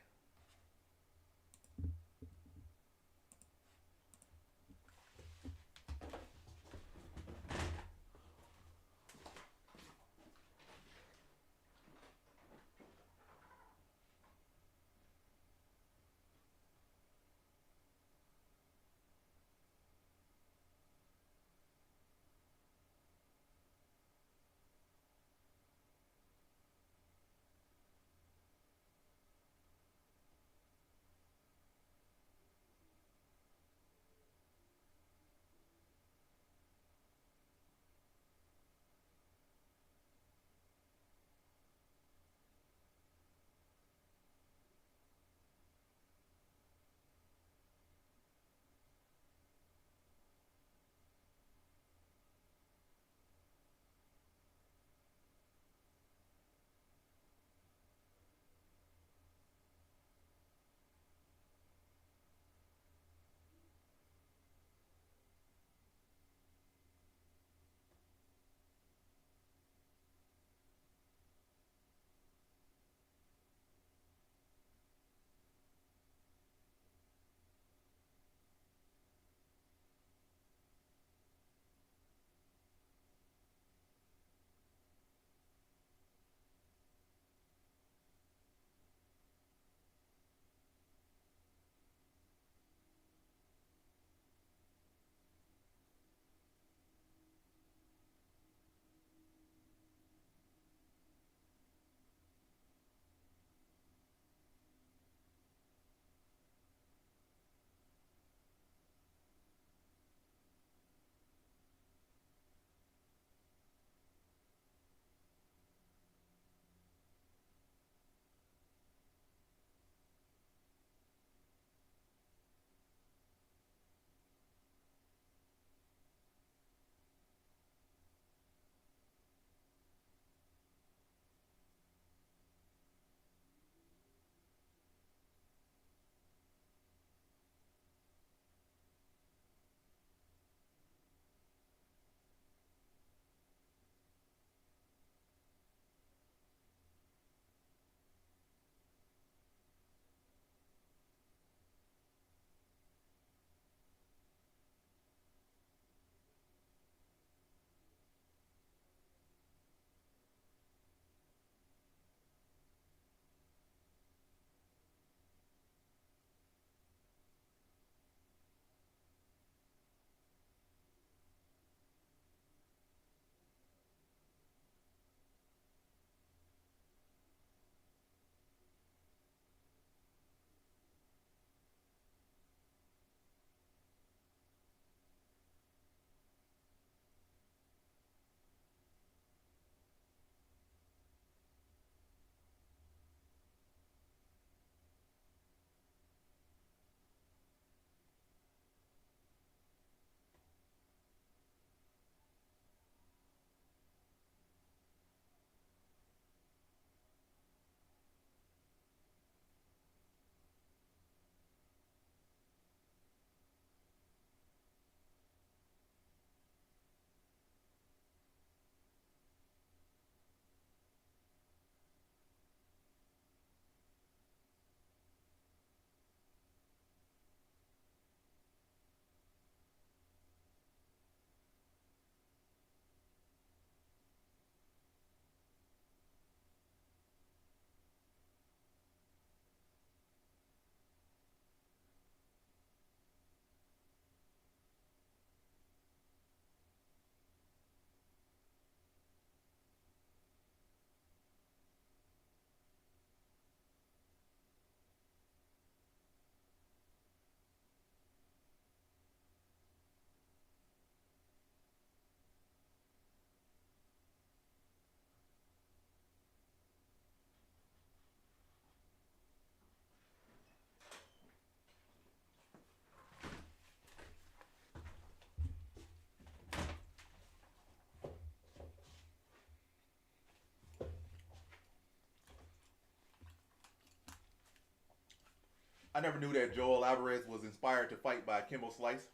I never knew that Joel Alvarez was inspired to fight by Kimbo Slice.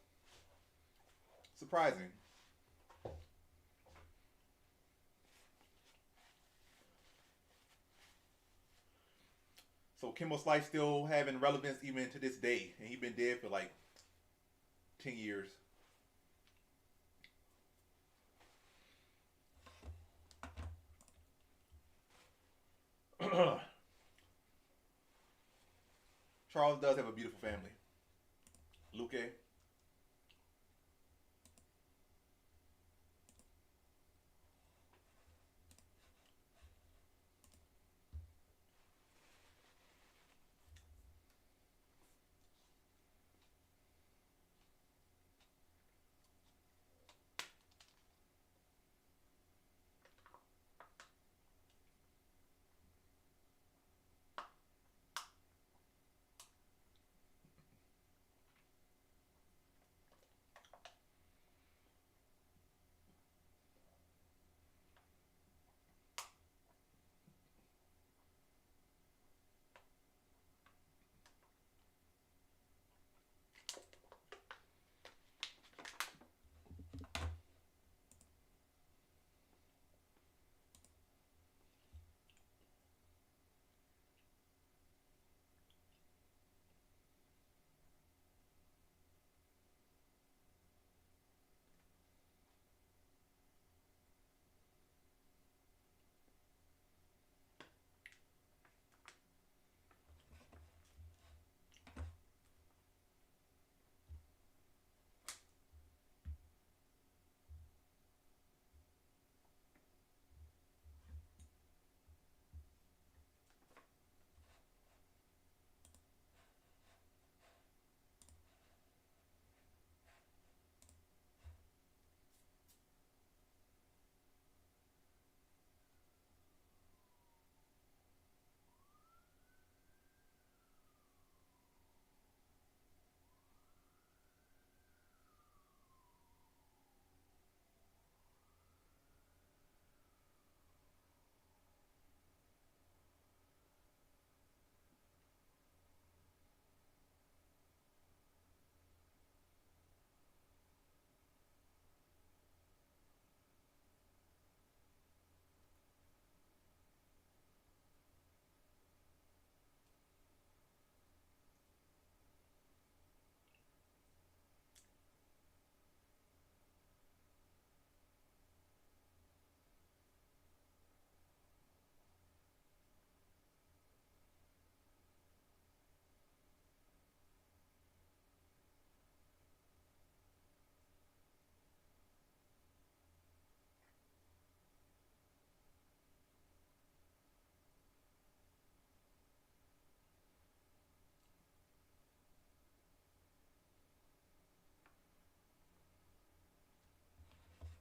Surprising. So Kimbo Slice still having relevance even to this day, and he been dead for like 10 years. Charles does have a beautiful family. Luque.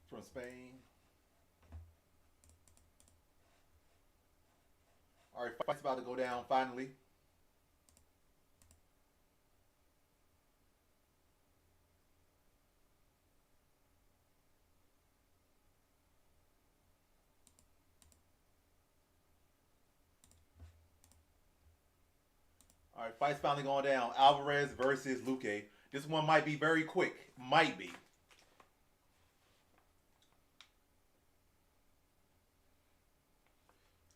From Spain. All right, fight's about to go down finally. All right, fight's finally going down. Alvarez versus Luque. This one might be very quick. Might be.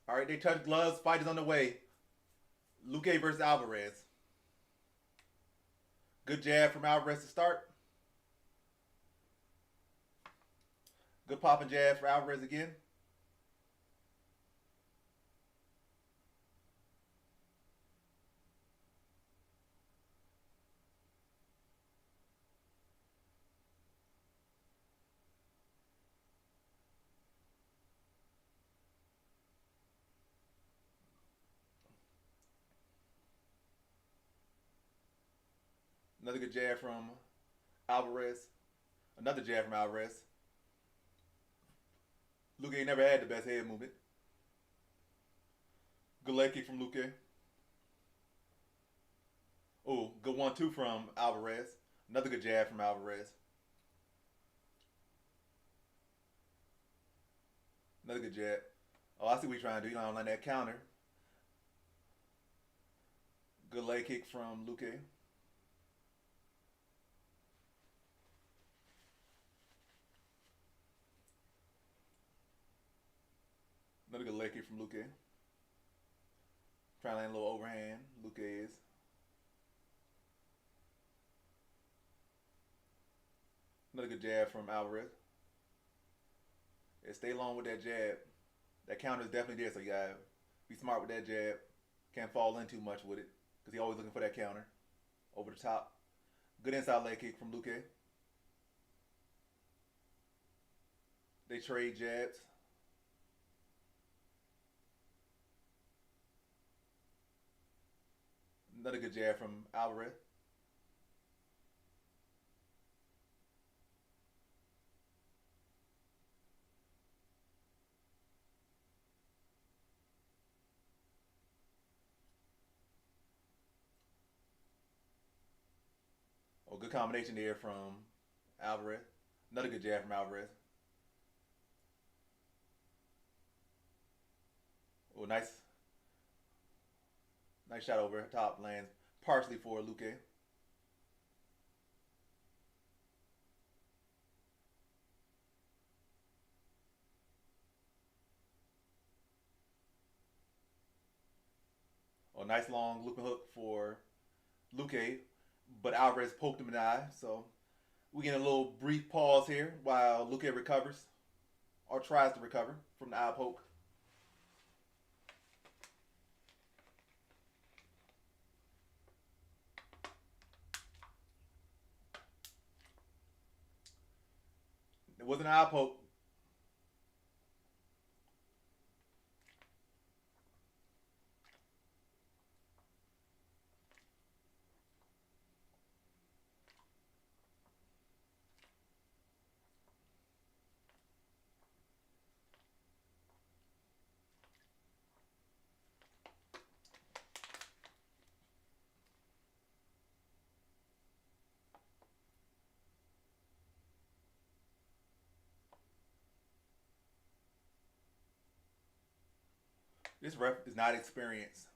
All right, they touch gloves. Fight is on the way. Luque versus Alvarez. Good jab from Alvarez to start. Good popping jab for Alvarez again. Another good jab from Alvarez. Another jab from Alvarez. Luque never had the best head movement. Good leg kick from Luque. Oh, good 1-2 from Alvarez. Another good jab from Alvarez. Another good jab. Oh, I see what you're trying to do. You don't like that counter. Good leg kick from Luque. Another good leg kick from Luque. Trying to land a little overhand. Luque is. Another good jab from Alvarez. Yeah, stay long with that jab. That counter is definitely there, so you gotta be smart with that jab. Can't fall in too much with it because he's always looking for that counter over the top. Good inside leg kick from Luque. They trade jabs. Another good jab from Alvarez. Oh, good combination there from Alvarez. Another good jab from Alvarez. Oh, nice shot over top, lands partially for Luque. Oh, nice long looping hook for Luque, but Alvarez poked him in the eye. So we get a little brief pause here while Luque recovers or tries to recover from the eye poke. It wasn't an eye poke. This ref is not experienced.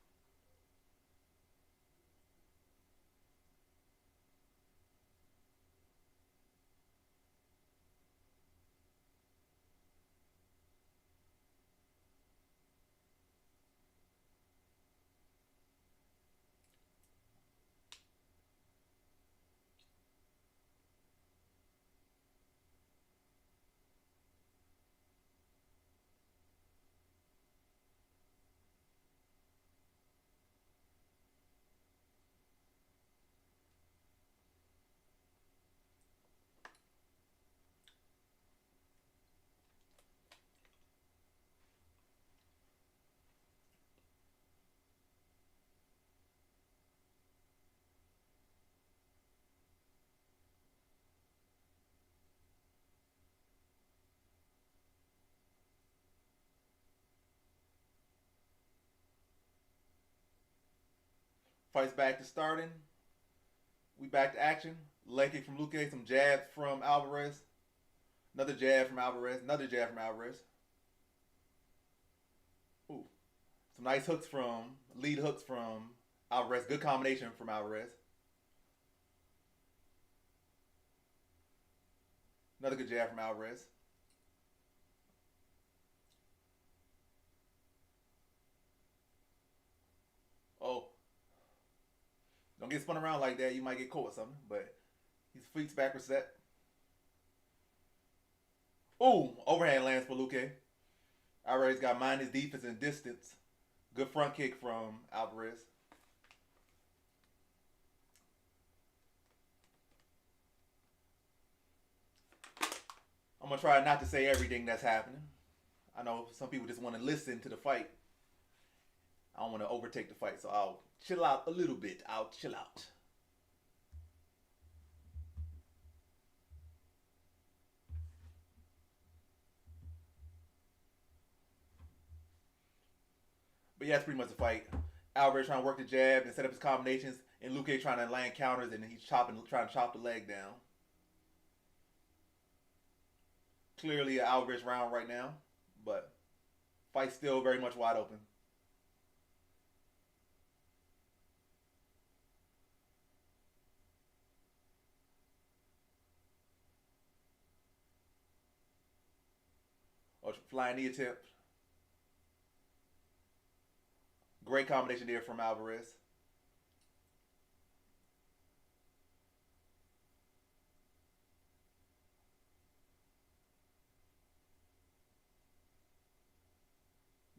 Fights back to starting. We back to action. Leg kick from Luque, some jabs from Alvarez. Another jab from Alvarez. Another jab from Alvarez. Ooh. Some nice hooks from, lead hooks from Alvarez. Good combination from Alvarez. Another good jab from Alvarez. Oh, don't get spun around like that. You might get caught with something. But his feet's backwards set. Ooh, overhand lands for Luque. Alvarez got mind his defense and distance. Good front kick from Alvarez. I'm gonna try not to say everything that's happening. I know some people just want to listen to the fight. I don't want to overtake the fight, so I'll chill out a little bit. I'll chill out. But yeah, that's pretty much the fight. Alvarez trying to work the jab and set up his combinations, and Luque trying to land counters, and he's trying to chop the leg down. Clearly, an Alvarez round right now, but fight still very much wide open. flying knee attempt. Great combination there from Alvarez.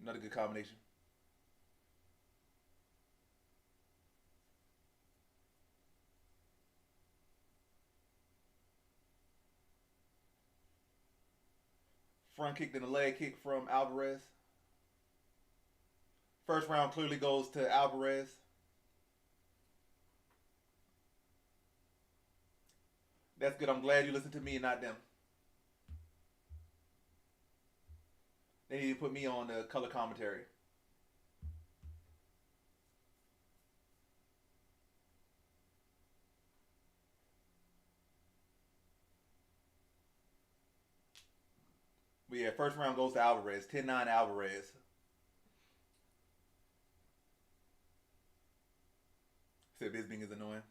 Another good combination. Front kick, then a leg kick from Alvarez. First round clearly goes to Alvarez. That's good. I'm glad you listened to me and not them. They need to put me on the color commentary. But yeah, first round goes to Alvarez. 10-9 Alvarez. Said Bisbing is annoying.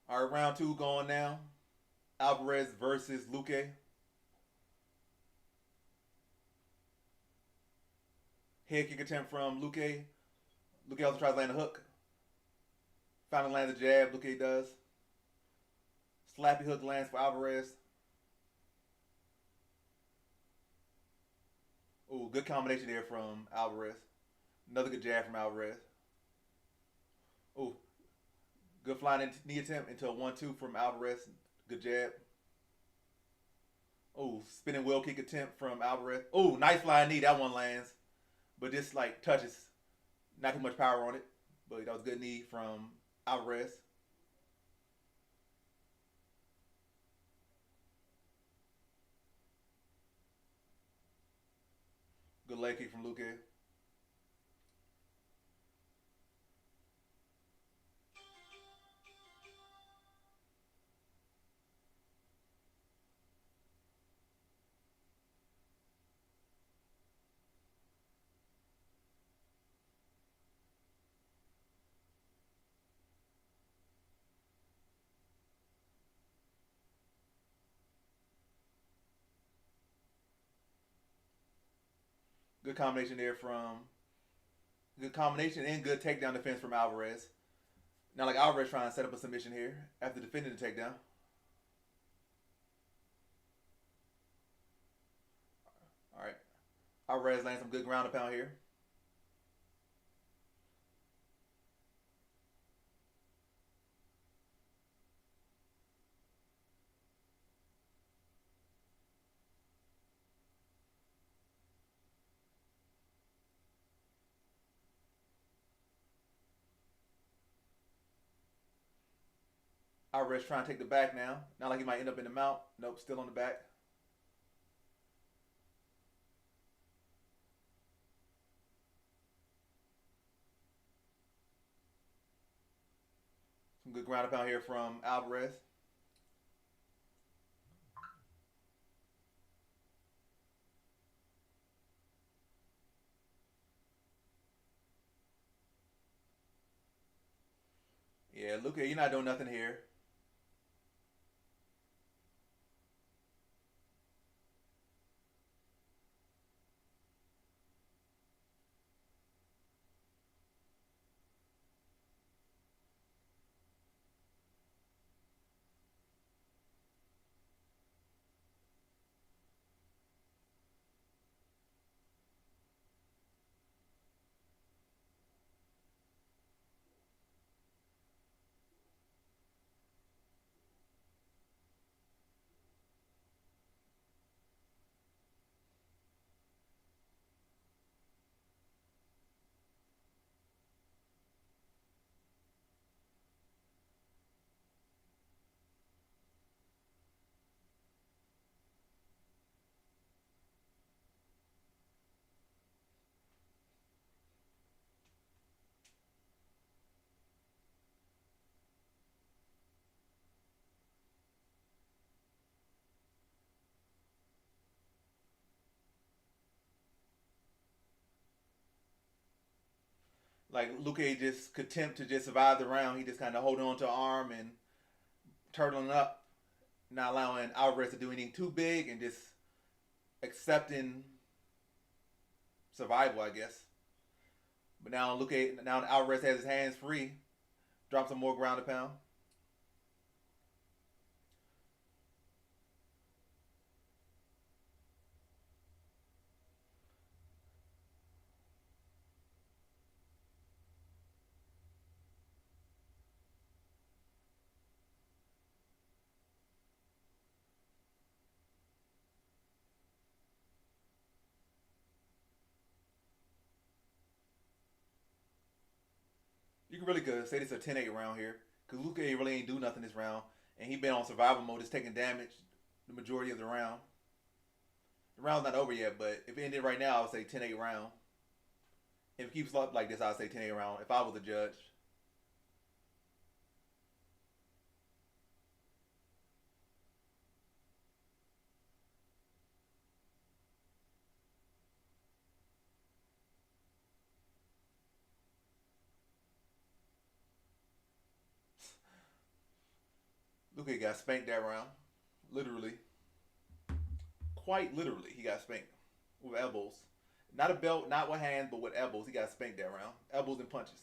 All right, round two going now. Alvarez versus Luque. Head kick attempt from Luque. Luque also tries to land a hook. Finally lands a jab. Luque does. Slappy hook lands for Alvarez. Ooh, good combination there from Alvarez. Another good jab from Alvarez. Ooh, good flying knee attempt into a 1-2 from Alvarez. Good jab. Ooh, spinning wheel kick attempt from Alvarez. Ooh, nice flying knee. That one lands. But just like touches. Not too much power on it. But that was a good knee from Alvarez. Good leg kick from Luque. Good combination there from good combination and good takedown defense from Alvarez. Now like Alvarez trying to set up a submission here after defending the takedown. All right. Alvarez lands some good ground and pound here. Alvarez trying to take the back now. Not like he might end up in the mount. Nope, still on the back. Some good ground and pound here from Alvarez. Yeah, Luque, you're not doing nothing here. Like Luque just content to just survive the round. He just kind of holding on to an arm and turtling up, not allowing Alvarez to do anything too big and just accepting survival, I guess. But now Alvarez has his hands free, drops some more ground to pound. You can really good say this is a 10-8 round here because Luque really ain't do nothing this round, and he been on survival mode, just taking damage the majority of the round. The round's not over yet, but if it ended right now, I would say 10-8 round. If it keeps up like this, I'd say 10-8 round if I was a judge. Luque got spanked that round. Literally. Quite literally, he got spanked with elbows. Not a belt, not with hands, but with elbows. He got spanked that round. Elbows and punches.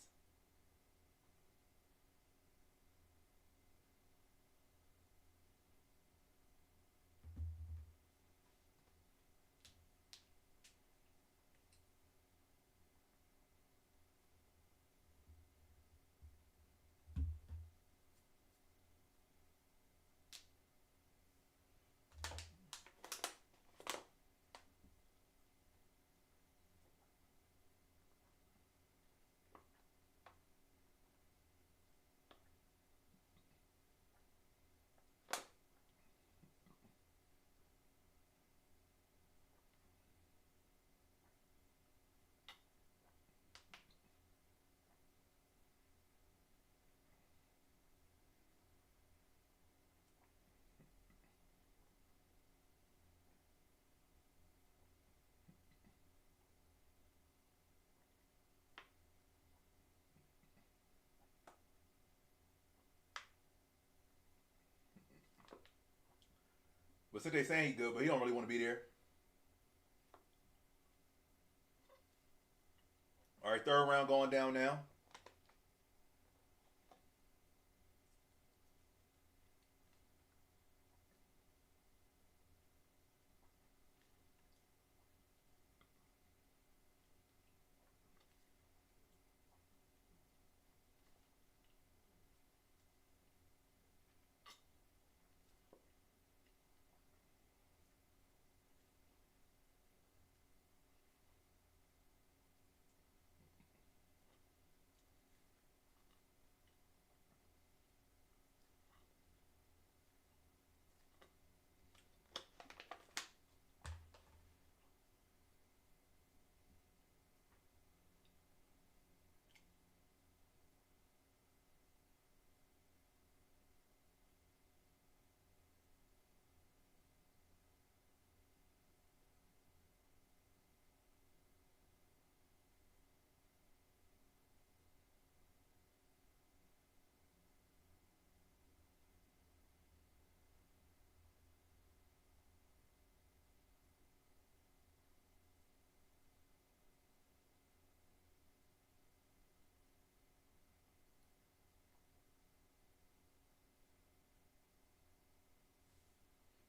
But since they saying he good, but he don't really want to be there. All right, third round going down now.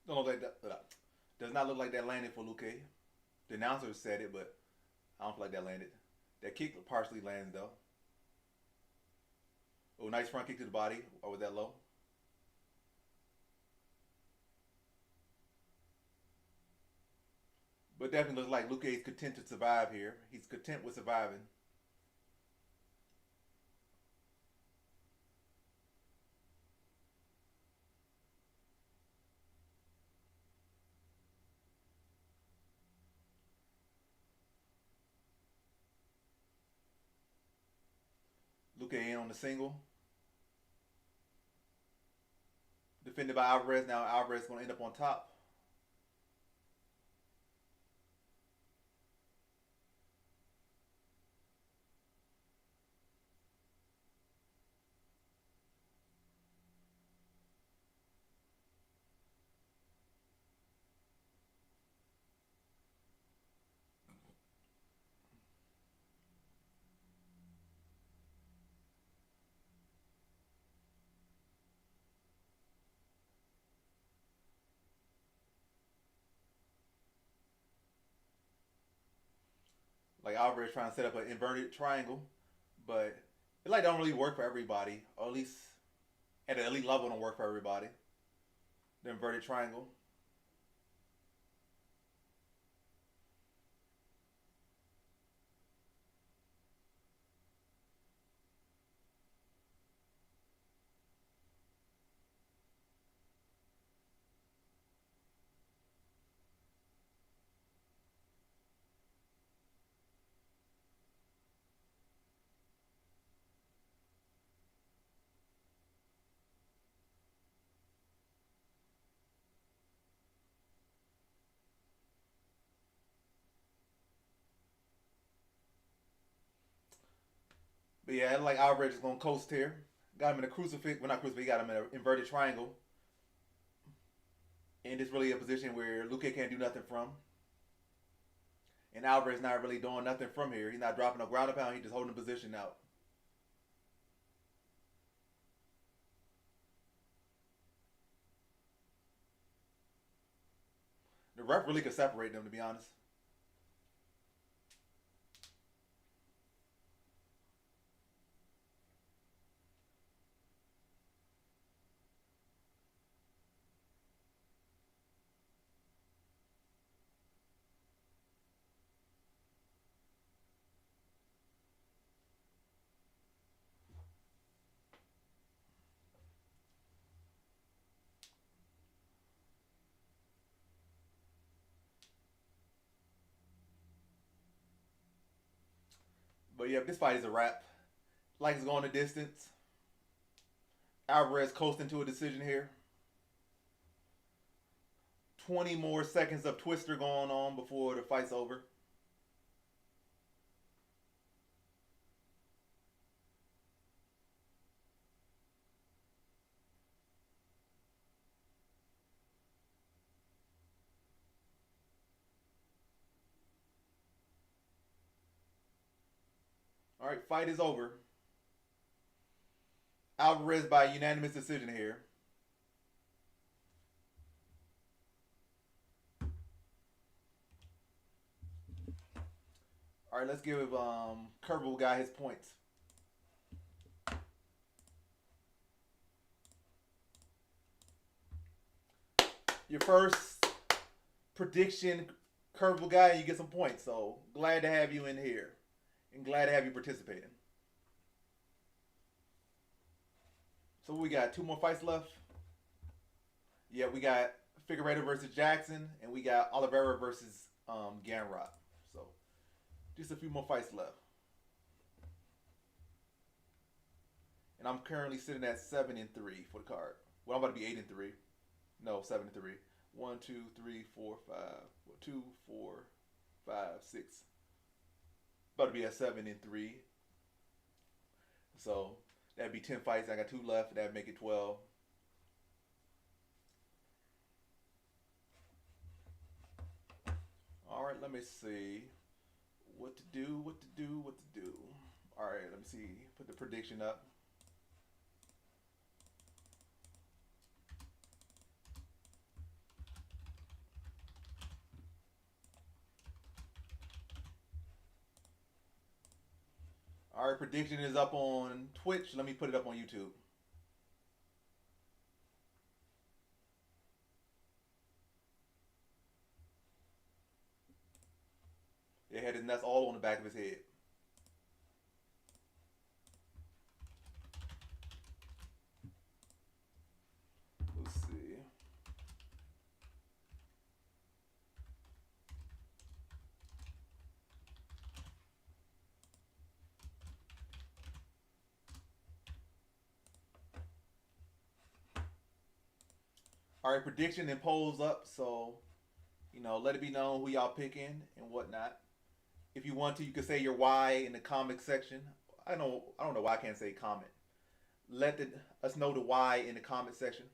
Don't look like that. Does not look like that landed for Luque. The announcer said it, but I don't feel like that landed. That kick partially lands though. Oh, nice front kick to the body. Or was that low? But definitely looks like Luque is content to survive here. He's content with surviving. Luque in on the single. Defended by Alvarez. Now Alvarez going to end up on top. Like Alvarez trying to set up an inverted triangle, but it like don't really work for everybody, or at least at an elite level, don't work for everybody. The inverted triangle. But yeah, like Alvarez is gonna coast here. Got him in a crucifix. Well, not crucifix. Got him in an inverted triangle, and it's really a position where Luque can't do nothing from. And Alvarez not really doing nothing from here. He's not dropping no ground and pound. He's just holding the position out. The ref really could separate them, to be honest. But yeah, this fight is a wrap. Like it's going the distance. Alvarez coasting to a decision here. 20 more seconds of twister going on before the fight's over. All right, fight is over. Alvarez by unanimous decision here. All right, let's give Curveball guy his points. Your first prediction, Curveball guy, you get some points. So glad to have you in here, and glad to have you participating. So we got two more fights left. Yeah, we got Figueiredo versus Jackson, and we got Oliveira versus Gamrot. So just a few more fights left. And I'm currently sitting at 7-3 for the card. Well, I'm about to be 8-3. No, 7-3. 1, 2, 3, 4, 5. 2, 4, 5, 6. About to be at 7-3. So that'd be 10 fights. I got 2 left. That'd make it 12. All right, let me see what to do. All right, let me see. Put the prediction up. All right, prediction is up on Twitch. Let me put it up on YouTube. It had his nuts all on the back of his head. Let's see. All right, prediction and polls up. So, let it be known who y'all picking and whatnot. If you want to, you can say your why in the comment section. I don't know why I can't say comment. Us know the why in the comment section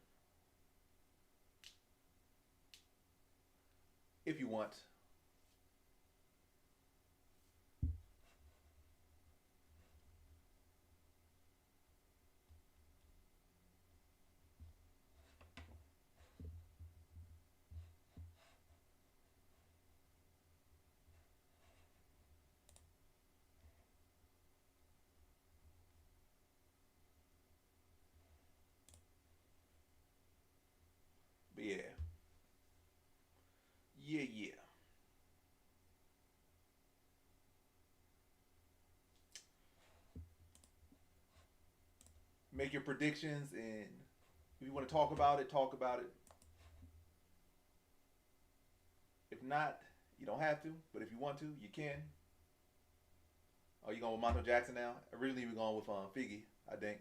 if you want. make your predictions, and if you want to talk about it, talk about it. If not, you don't have to. But if you want to, you can. Oh, you going with Montel Jackson now? Originally, we were going with Figgy, I think.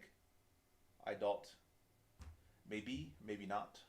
I doubt. Maybe, maybe not.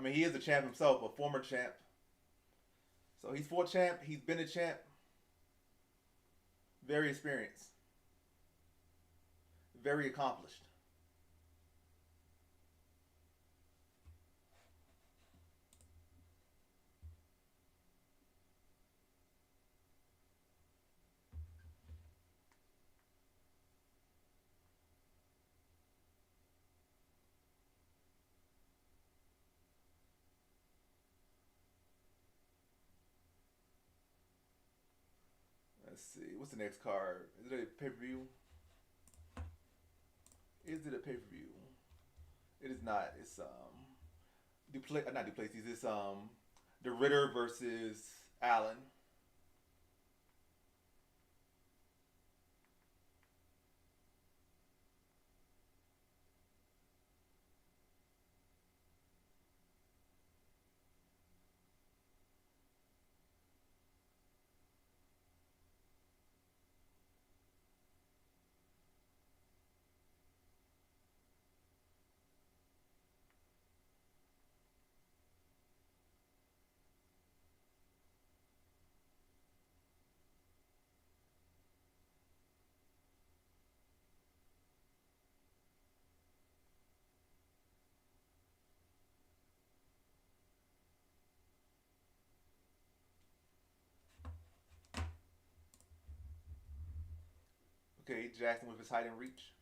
I mean, he is a champ himself, a former champ. So he's fought champ. He's been a champ. Very experienced. Very accomplished. Let's see. What's the next card? Is it a pay per view? Is it a pay per view? It is not. It's not Duplessis. It's the Ritter versus Allen. Okay, Jackson with his height and reach.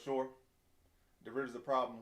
sure. The Ritter's a problem.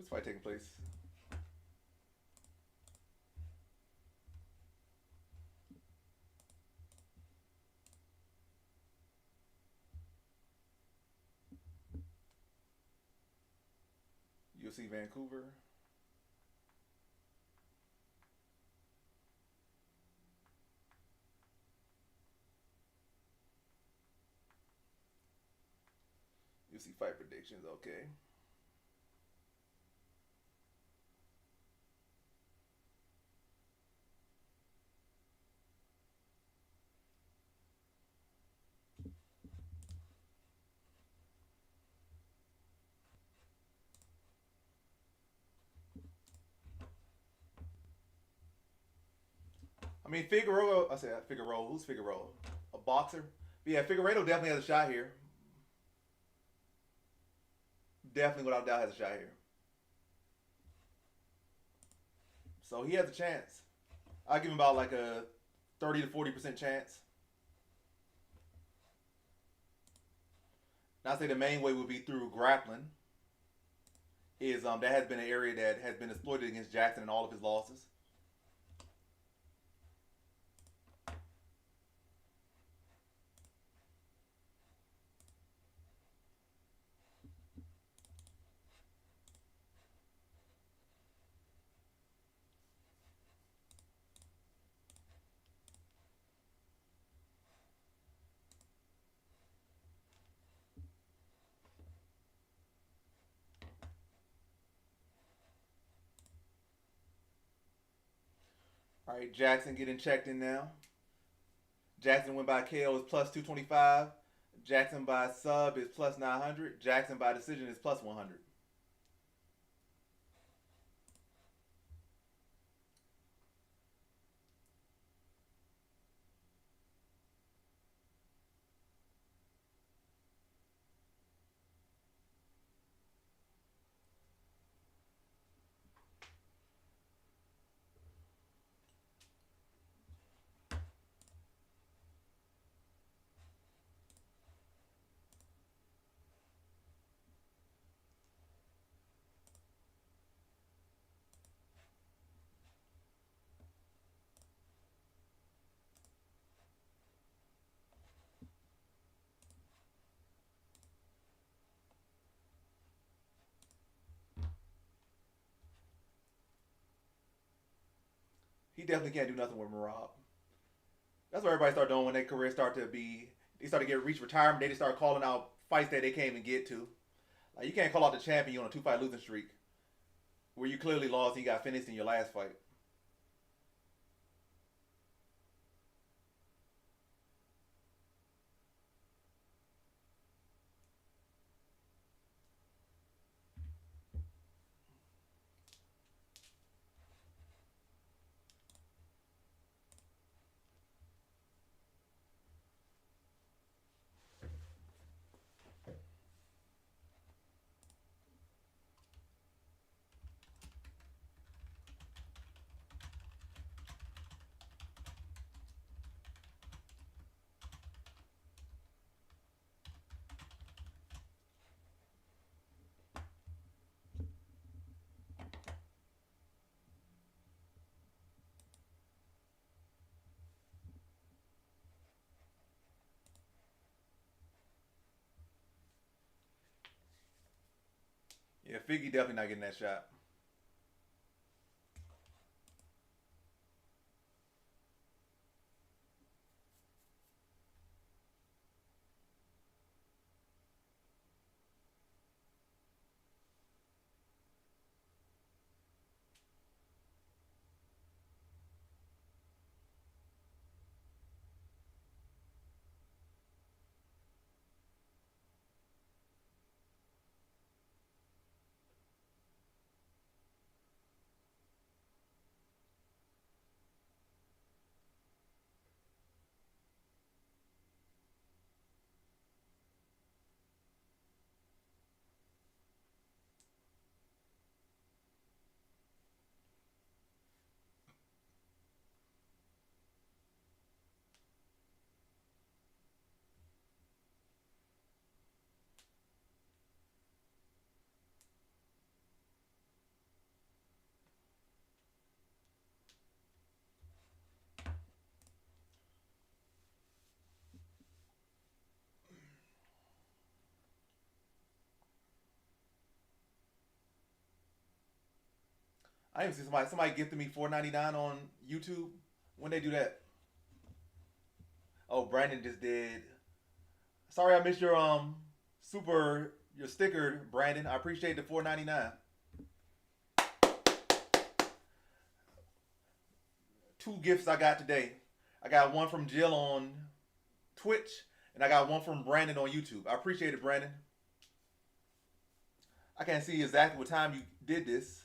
Where's the fight taking place? UFC Vancouver. UFC fight predictions. Okay. I mean, Figueroa. I said Figueroa. Who's Figueroa? A boxer. But yeah, Figueroa definitely has a shot here. Definitely, without doubt, has a shot here. So he has a chance. I give him about like a 30 to 40% chance. And I say the main way would be through grappling. Is that has been an area that has been exploited against Jackson in all of his losses. All right, Jackson getting checked in now. Jackson went by KO is plus 225. Jackson by sub is plus 900. Jackson by decision is plus 100. He definitely can't do nothing with Marab. That's what everybody started doing when their career started to be. They started to get reach retirement. They just started calling out fights that they can't even get to. Like you can't call out the champion on a 2 fight losing streak where you clearly lost and you got finished in your last fight. Yeah, Figgy definitely not getting that shot. I even see somebody gifted me $4.99 on YouTube. When they do that? Oh, Brandon just did. Sorry, I missed your sticker, Brandon. I appreciate the $4.99. Two gifts I got today. I got one from Jill on Twitch, and I got one from Brandon on YouTube. I appreciate it, Brandon. I can't see exactly what time you did this,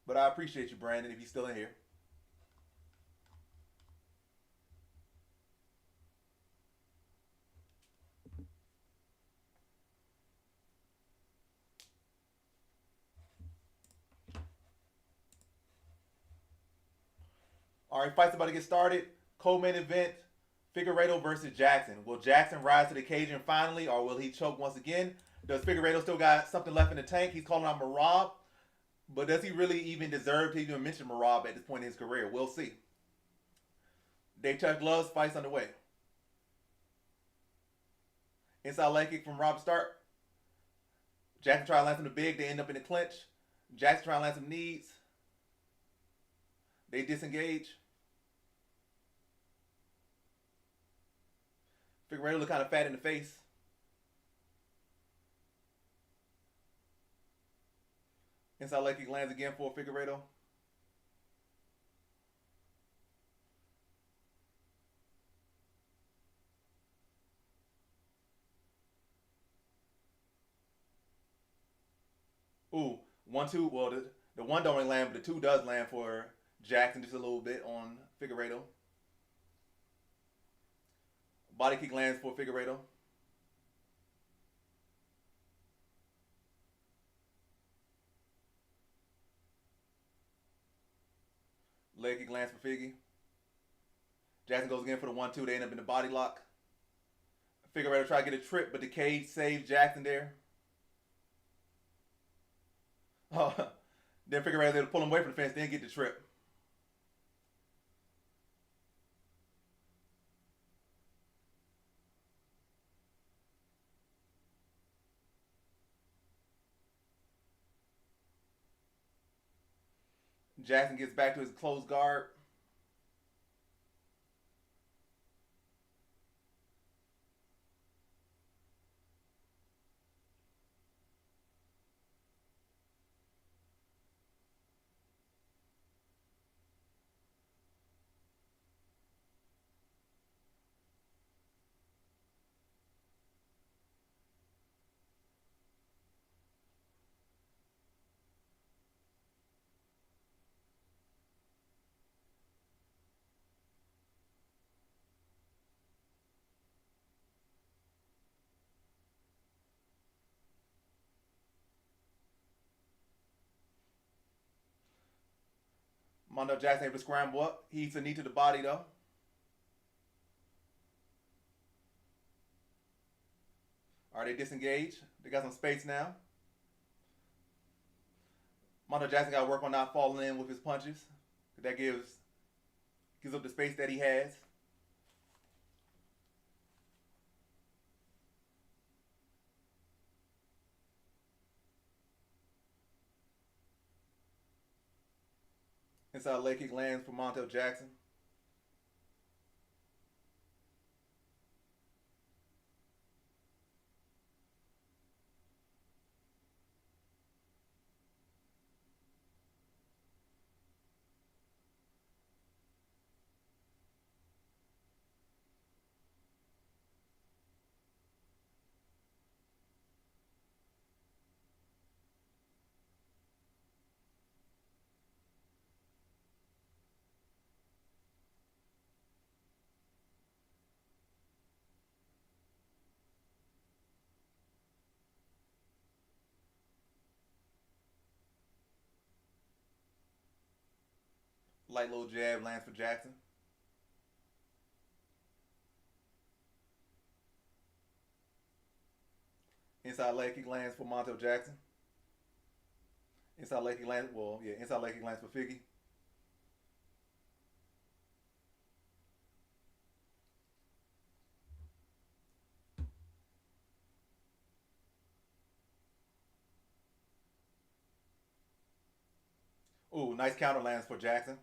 but I appreciate you, Brandon, if you're still in here. All right, fight's about to get started. Co-main event: Figueiredo versus Jackson. Will Jackson rise to the occasion finally, or will he choke once again? Does Figueiredo still got something left in the tank? He's calling out Marab, but does he really even deserve to even mention Marab at this point in his career? We'll see. Dave Chuck Loves fights underway. Inside leg kick from Rob start. Jackson trying to land some the big. They end up in the clinch. Jackson trying to land some knees. They disengage. Figueiredo look kind of fat in the face. Inside leg kick lands again for Figueiredo. Ooh, 1-2. Well, the one don't really land, but the two does land for Jackson just a little bit on Figueiredo. Body kick lands for Figueiredo. Leg kick lands for Figgy. Jackson goes again for the 1-2. They end up in the body lock. Figueiredo try to get a trip, but the cage saves Jackson there. Oh, then Figueiredo able to pull him away from the fence, then get the trip. Jackson gets back to his closed guard. Mondo Jackson able to scramble up. He eats a knee to the body though. All right, they disengage. They got some space now. Mondo Jackson got to work on not falling in with his punches. That gives up the space that he has. Inside leg kick lands for Montel Jackson. Light little jab lands for Jackson. Inside leg kick lands for Montel Jackson. Inside leg kick lands. Well, yeah, inside leg kick lands for Figgy. Ooh, nice counter lands for Jackson.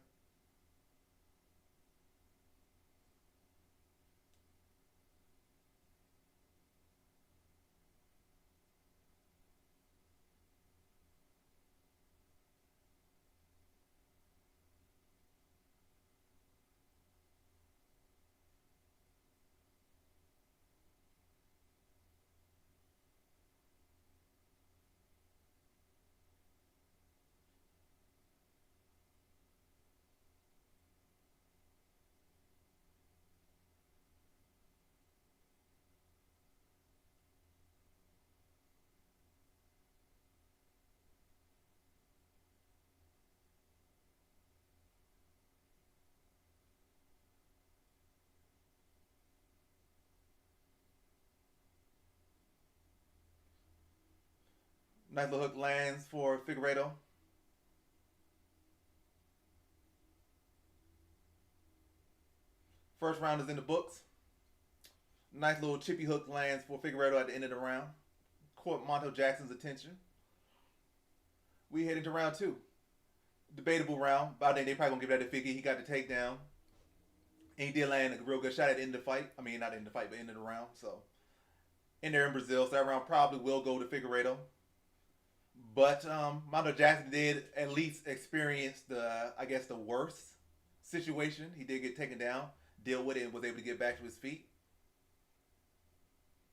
Nice little hook lands for Figueredo. First round is in the books. Nice little chippy hook lands for Figueredo at the end of the round. Caught Montel Jackson's attention. We head into round two. Debatable round. But I think they probably gonna give that to Figgy. He got the takedown. And he did land a real good shot at the end of the fight. I mean, not in the fight, but end of the round. So in there in Brazil, so that round probably will go to Figueredo. But Montel Jackson did at least experience the, I guess, the worst situation. He did get taken down, deal with it, and was able to get back to his feet.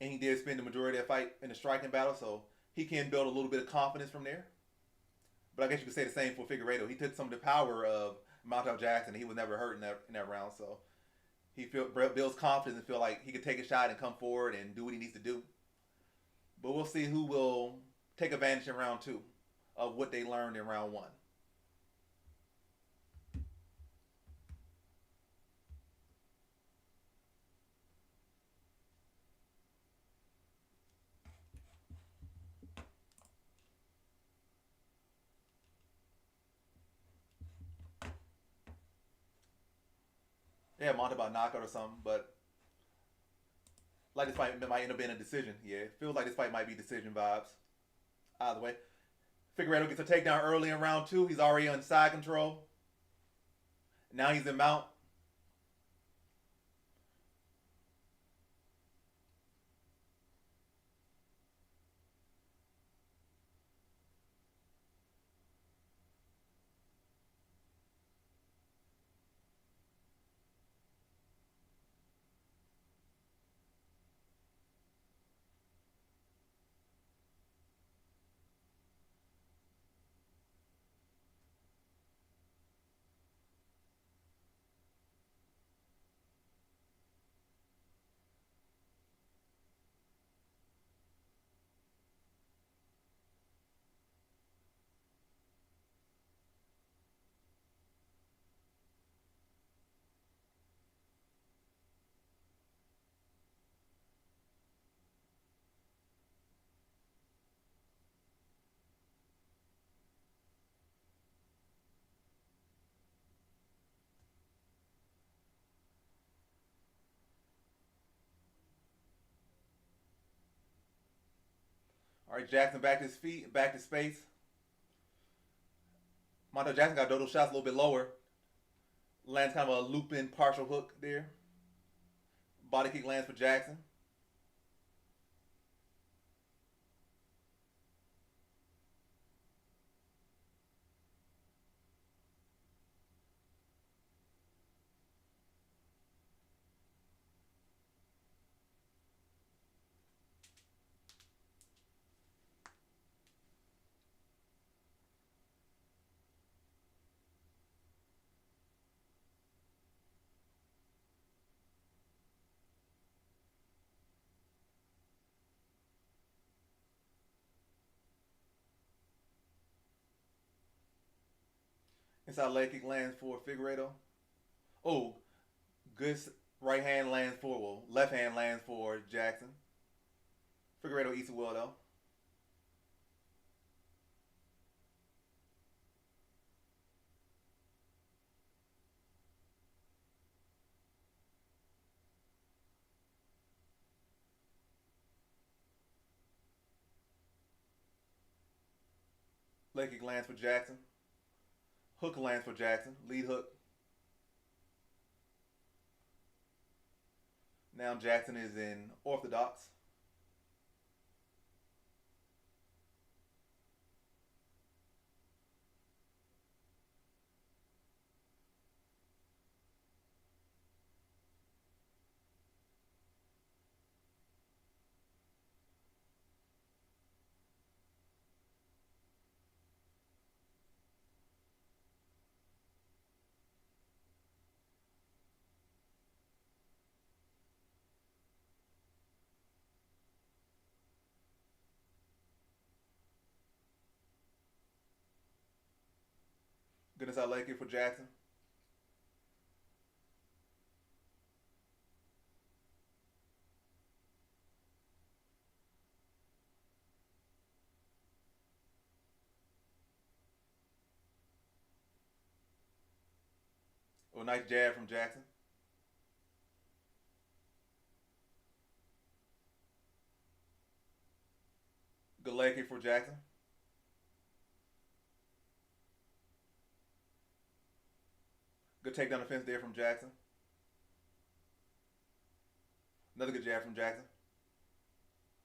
And he did spend the majority of that fight in the striking battle, so he can build a little bit of confidence from there. But I guess you could say the same for Figueredo. He took some of the power of Montel Jackson. He was never hurt in that round, so he builds confidence and feel like he could take a shot and come forward and do what he needs to do. But we'll see who will take advantage in round two of what they learned in round one. Yeah, Monte by knockout or something, but like this fight might end up being a decision. Yeah, it feels like this fight might be decision vibes. Either way, Figueredo gets a takedown early in round two. He's already on side control. Now he's in mount. All right, Jackson back to his feet, back to space. Montel Jackson got those shots a little bit lower. Lands kind of a looping partial hook there. Body kick lands for Jackson. Inside leg kick lands for Figueredo. Oh, good right hand lands for, well, left hand lands for Jackson. Figueredo eats it well though. Leg kick lands for Jackson. Hook lands for Jackson. Lead hook. Now Jackson is in orthodox. Good inside leg kick for Jackson. Oh, nice jab from Jackson. Good leg kick for Jackson. Good takedown defense there from Jackson. Another good jab from Jackson.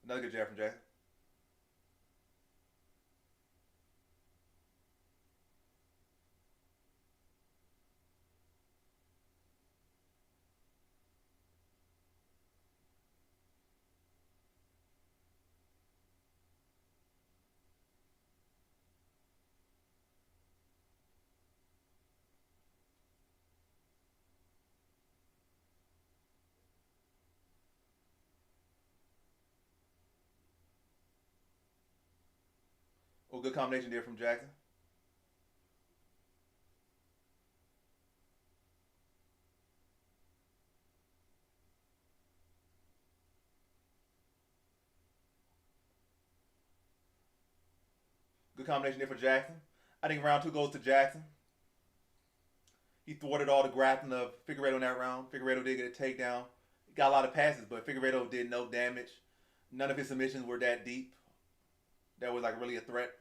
Another good jab from Jackson. Oh, good combination there from Jackson. Good combination there for Jackson. I think round two goes to Jackson. He thwarted all the grappling of Figueredo in that round. Figueredo did get a takedown. He got a lot of passes, but Figueredo did no damage. None of his submissions were that deep. That was like really a threat.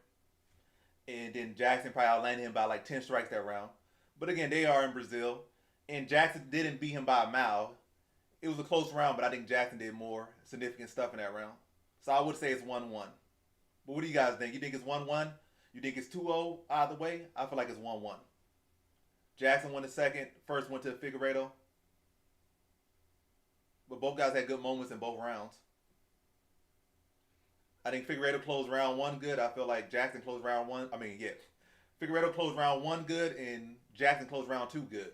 And then Jackson probably outlanded him by like 10 strikes that round. But again, they are in Brazil. And Jackson didn't beat him by a mile. It was a close round, but I think Jackson did more significant stuff in that round. So I would say it's 1-1. But what do you guys think? You think it's 1-1? You think it's 2-0 either way? I feel like it's 1-1. Jackson won the second. First went to Figueredo. But both guys had good moments in both rounds. I think Figueredo closed round one good. I feel like Jackson closed round one. I mean, yeah. Figueredo closed round one good, and Jackson closed round two good.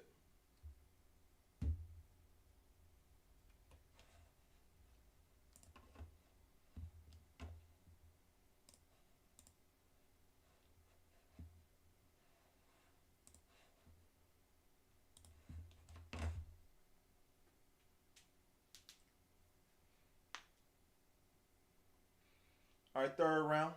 All right, third round.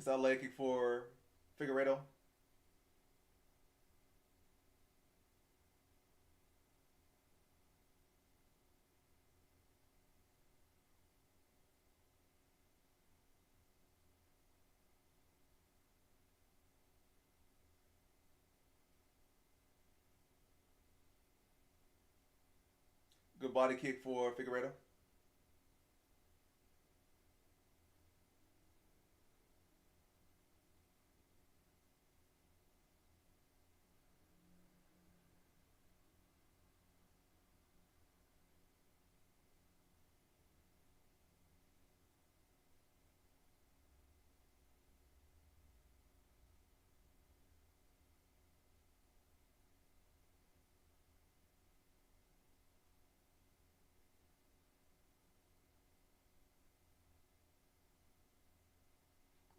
Inside leg kick for Figueredo. Good body kick for Figueredo.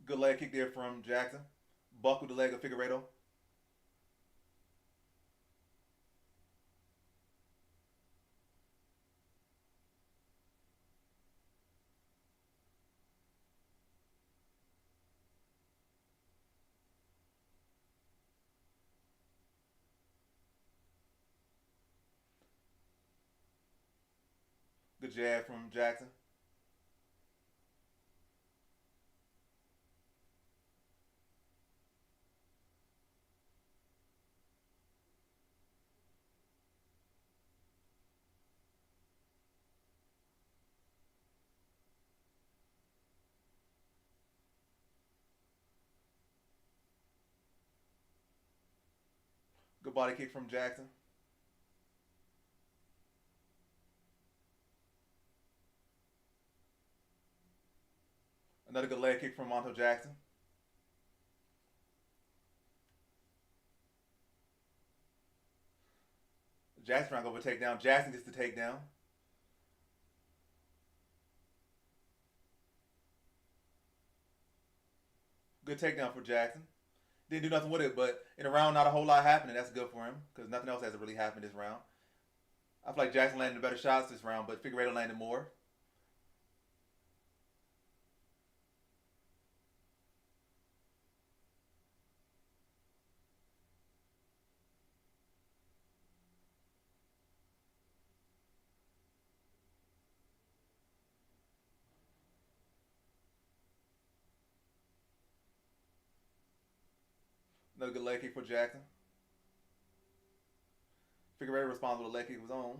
Good leg kick there from Jackson. Buck with the leg of Figueredo. Good jab from Jackson. Good body kick from Jackson. Another good leg kick from Monto Jackson. Jackson trying to go for a takedown. Jackson gets the takedown. Good takedown for Jackson. Didn't do nothing with it, but in a round, not a whole lot happening. That's good for him because nothing else hasn't really happened this round. I feel like Jackson landed better shots this round, but Figueredo landed more. Another good leg kick for Jackson. Figueredo responds with a leg kick of his own.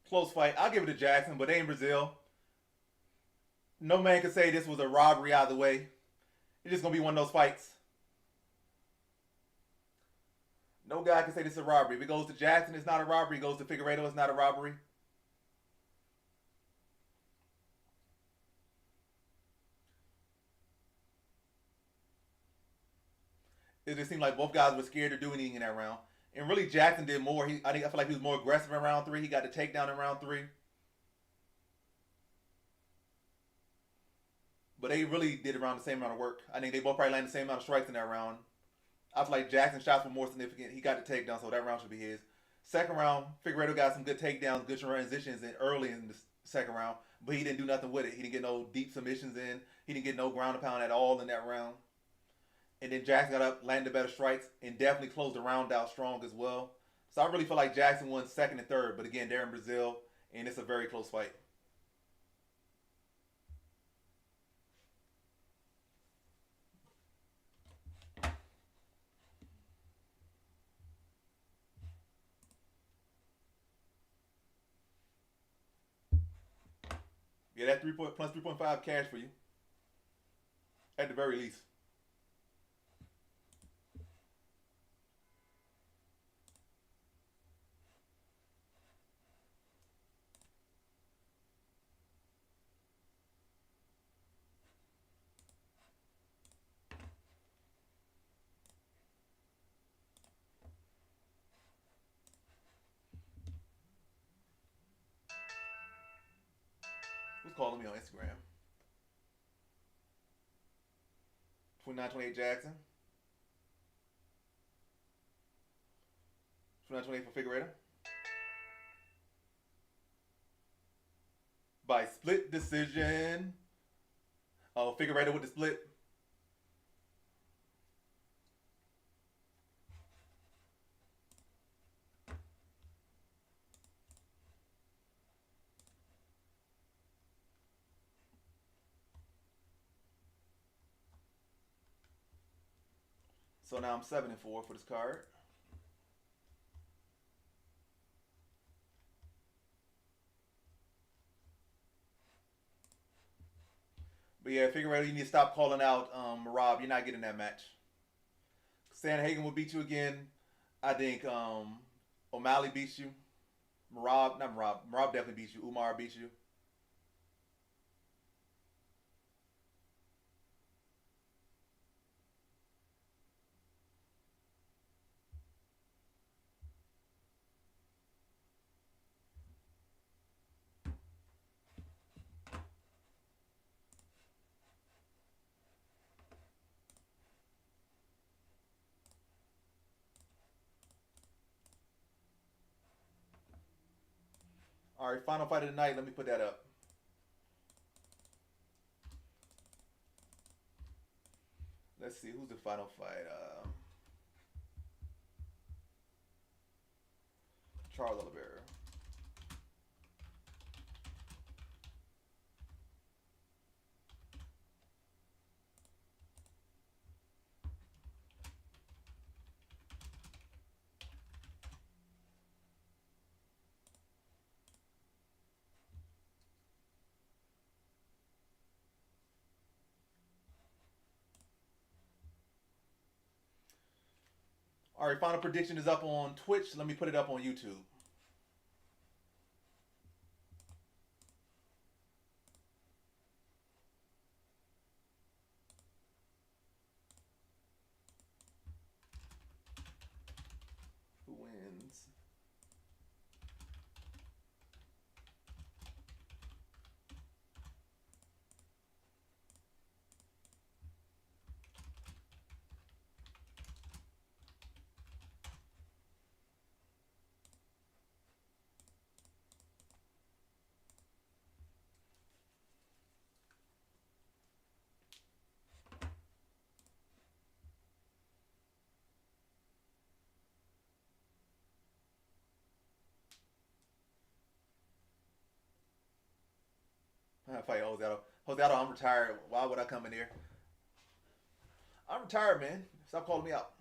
Close fight. I'll give it to Jackson, but they in Brazil. No man can say this was a robbery either way. It's just gonna be one of those fights. No guy can say this is a robbery. If it goes to Jackson, it's not a robbery. It goes to Figueredo, it's not a robbery. It just seemed like both guys were scared to do anything in that round. And really, Jackson did more. I feel like he was more aggressive in round three. He got the takedown in round three. But they really did around the same amount of work. I think they both probably landed the same amount of strikes in that round. I feel like Jackson's shots were more significant. He got the takedown, so that round should be his. Second round, Figueredo got some good takedowns, good transitions early in the second round, but he didn't do nothing with it. He didn't get no deep submissions in. He didn't get no ground and pound at all in that round. And then Jackson got up, landed better strikes, and definitely closed the round out strong as well. So I really feel like Jackson won second and third, but again, they're in Brazil, and it's a very close fight. Get that 3.5 cash for you at the very least. Who's calling me on Instagram? 2928 Jackson. 2928 for Figueredo. By split decision. Oh, Figueredo with the split. So now I'm 7-4 for this card. But yeah, Figueredo, you need to stop calling out Rob. You're not getting that match. Sandhagen will beat you again. I think O'Malley beats you. Not Marab. Marab definitely beats you. Umar beats you. All right, final fight of the night. Let me put that up. Let's see who's the final fight. Charles Oliveira. All right, final prediction is up on Twitch. Let me put it up on YouTube. Who wins? I fight Jose Aldo. Jose Aldo, I'm retired. Why would I come in here? I'm retired, man. Stop calling me out.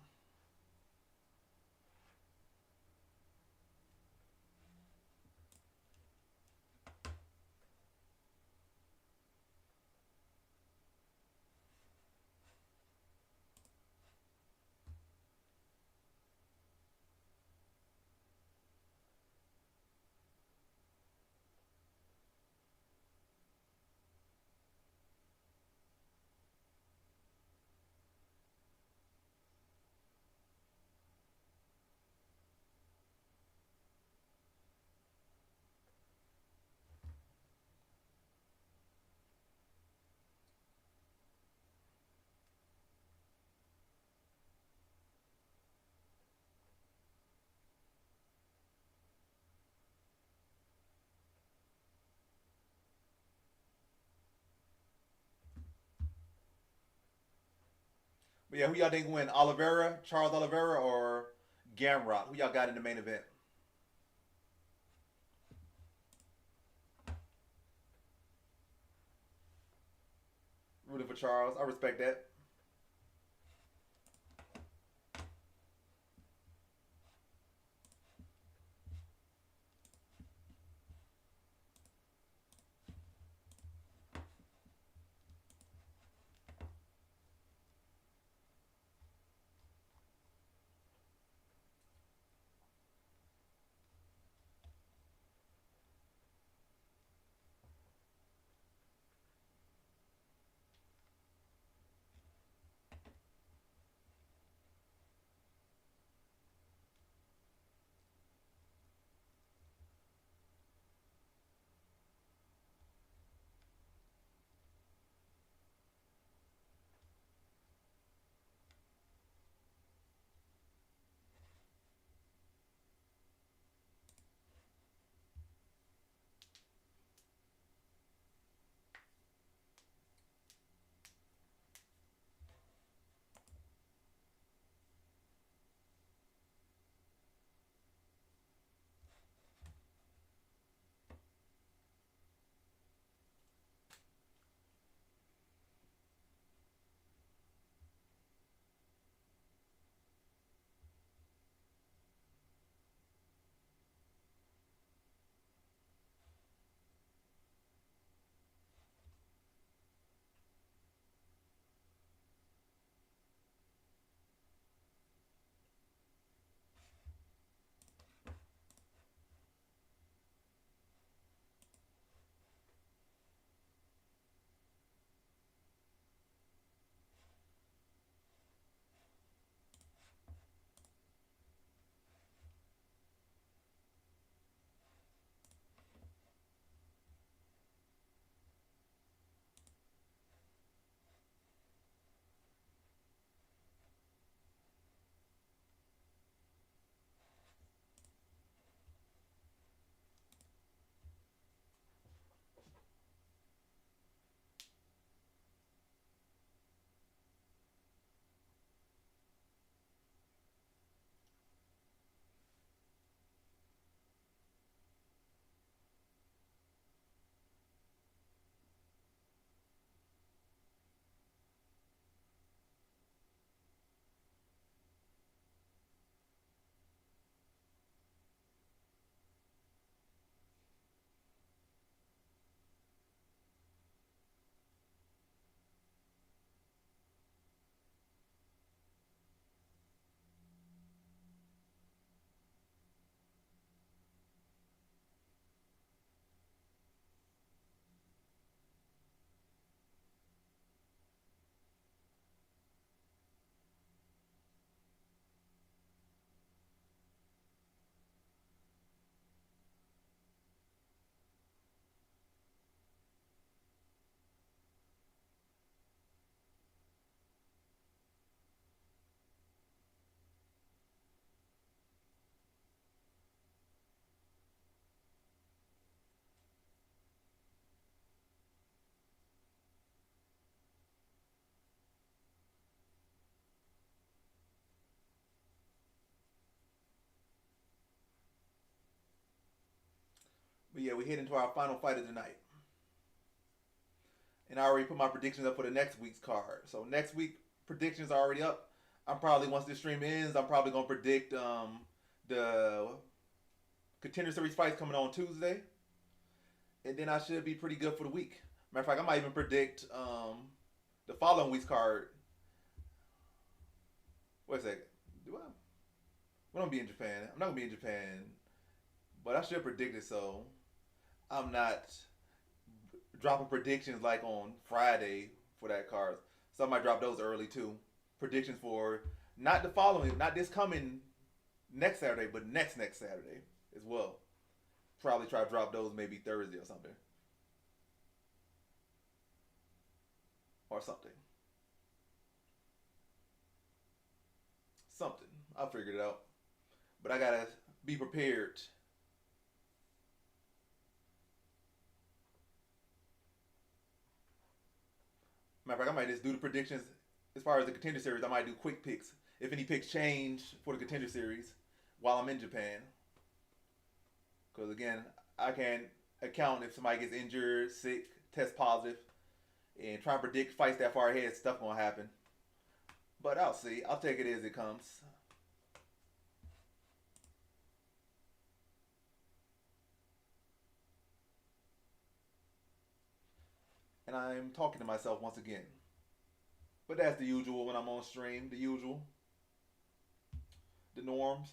But yeah, who y'all think win? Oliveira, Charles Oliveira, or Gamrot? Who y'all got in the main event? Rooting for Charles. I respect that. But yeah, we head into our final fight of the night. And I already put my predictions up for the next week's card. So next week predictions are already up. I'm probably, once this stream ends, I'm probably gonna predict the Contender Series fights coming on Tuesday, and then I should be pretty good for the week. Matter of fact, I might even predict the following week's card. Wait a second. Do I? When I'm gonna be in Japan, I'm not gonna be in Japan, but I should predict it so I'm not dropping predictions like on Friday for that card. So I might drop those early too. Predictions for not the following, not this coming next Saturday, but next Saturday as well. Probably try to drop those maybe Thursday or something. Or something. Something. I'll figure it out. But I gotta be prepared. Matter of fact, I might just do the predictions as far as the Contender Series. I might do quick picks if any picks change for the Contender Series while I'm in Japan. Because again, I can account if somebody gets injured, sick, test positive, and try and predict fights that far ahead. Stuff gonna happen. But I'll see. I'll take it as it comes. And I'm talking to myself once again. But that's the usual when I'm on stream. The usual. The norms.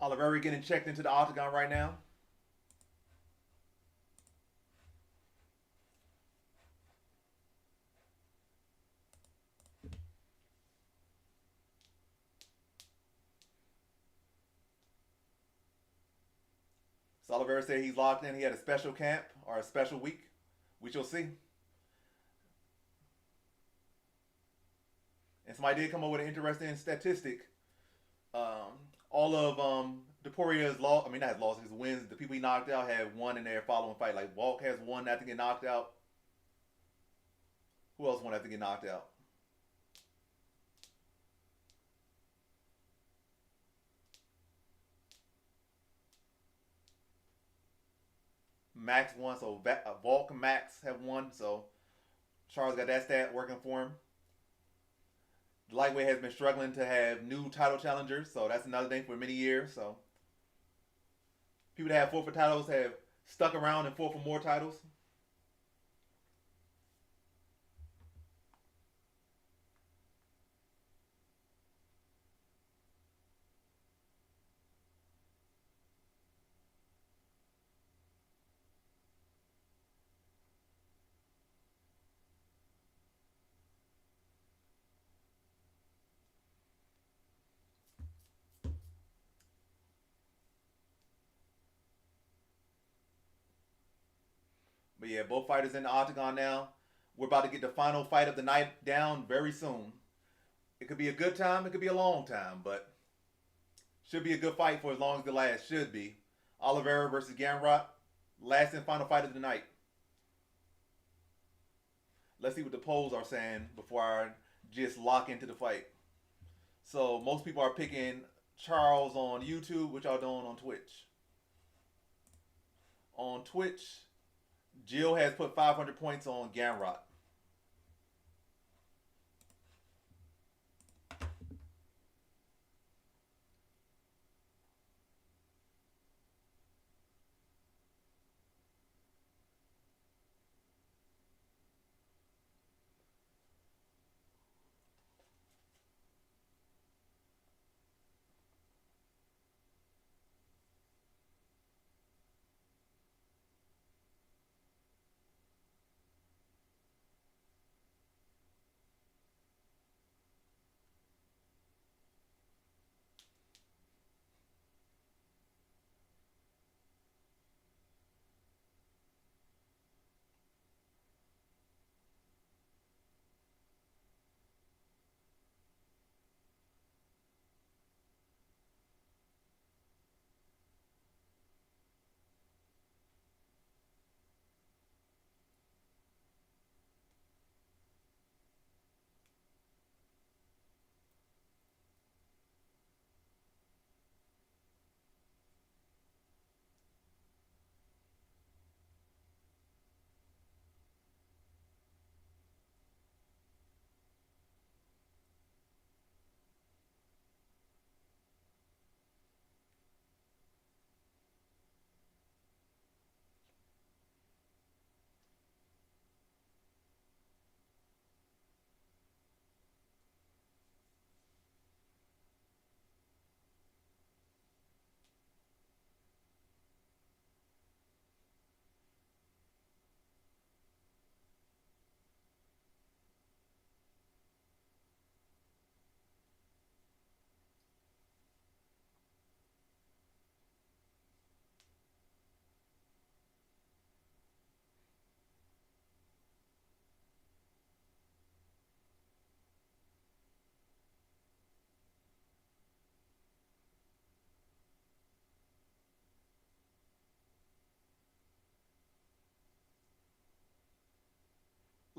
Oliveira getting checked into the octagon right now. So Oliveira said he's locked in. He had a special camp or a special week We shall see. And somebody did come up with an interesting statistic. Um, all of Duporia's law, I mean not his losses, his wins. The people he knocked out had won in their following fight. Like Walk has won after getting knocked out. Who else won after getting knocked out? Max won, so Volk and Max have won. So Charles got that stat working for him. The lightweight has been struggling to have new title challengers, so that's another thing for many years. So people that have fought for titles have stuck around and fought for more titles. But yeah, both fighters in the octagon now. We're about to get the final fight of the night down very soon. It could be a good time, it could be a long time, but should be a good fight for as long as the last should be. Oliveira versus Gamrot, last and final fight of the night. Let's see what the polls are saying before I just lock into the fight. So most people are picking Charles on YouTube, which y'all doing on Twitch. On Twitch, Jill has put 500 points on Gamrot.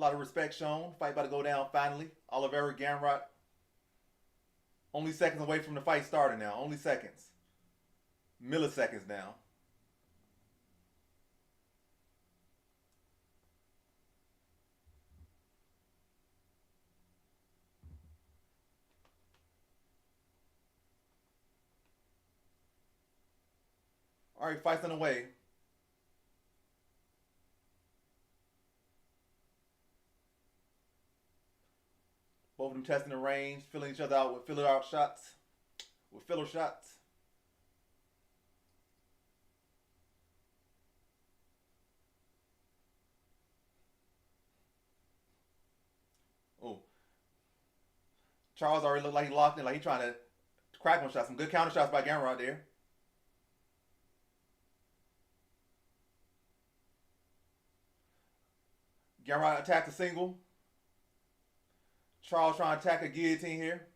A lot of respect shown. Fight about to go down finally. Oliveira Gamrot. Only seconds away from the fight starting now. Only seconds. Milliseconds now. All right, fight's on the way. Both of them testing the range, filling each other out with filler out shots. With filler shots. Oh, Charles already looked like he locked in, like he trying to crack one shot. Some good counter shots by Gamrot there. Gamrot attacks a single. Charles trying to attack a guillotine here.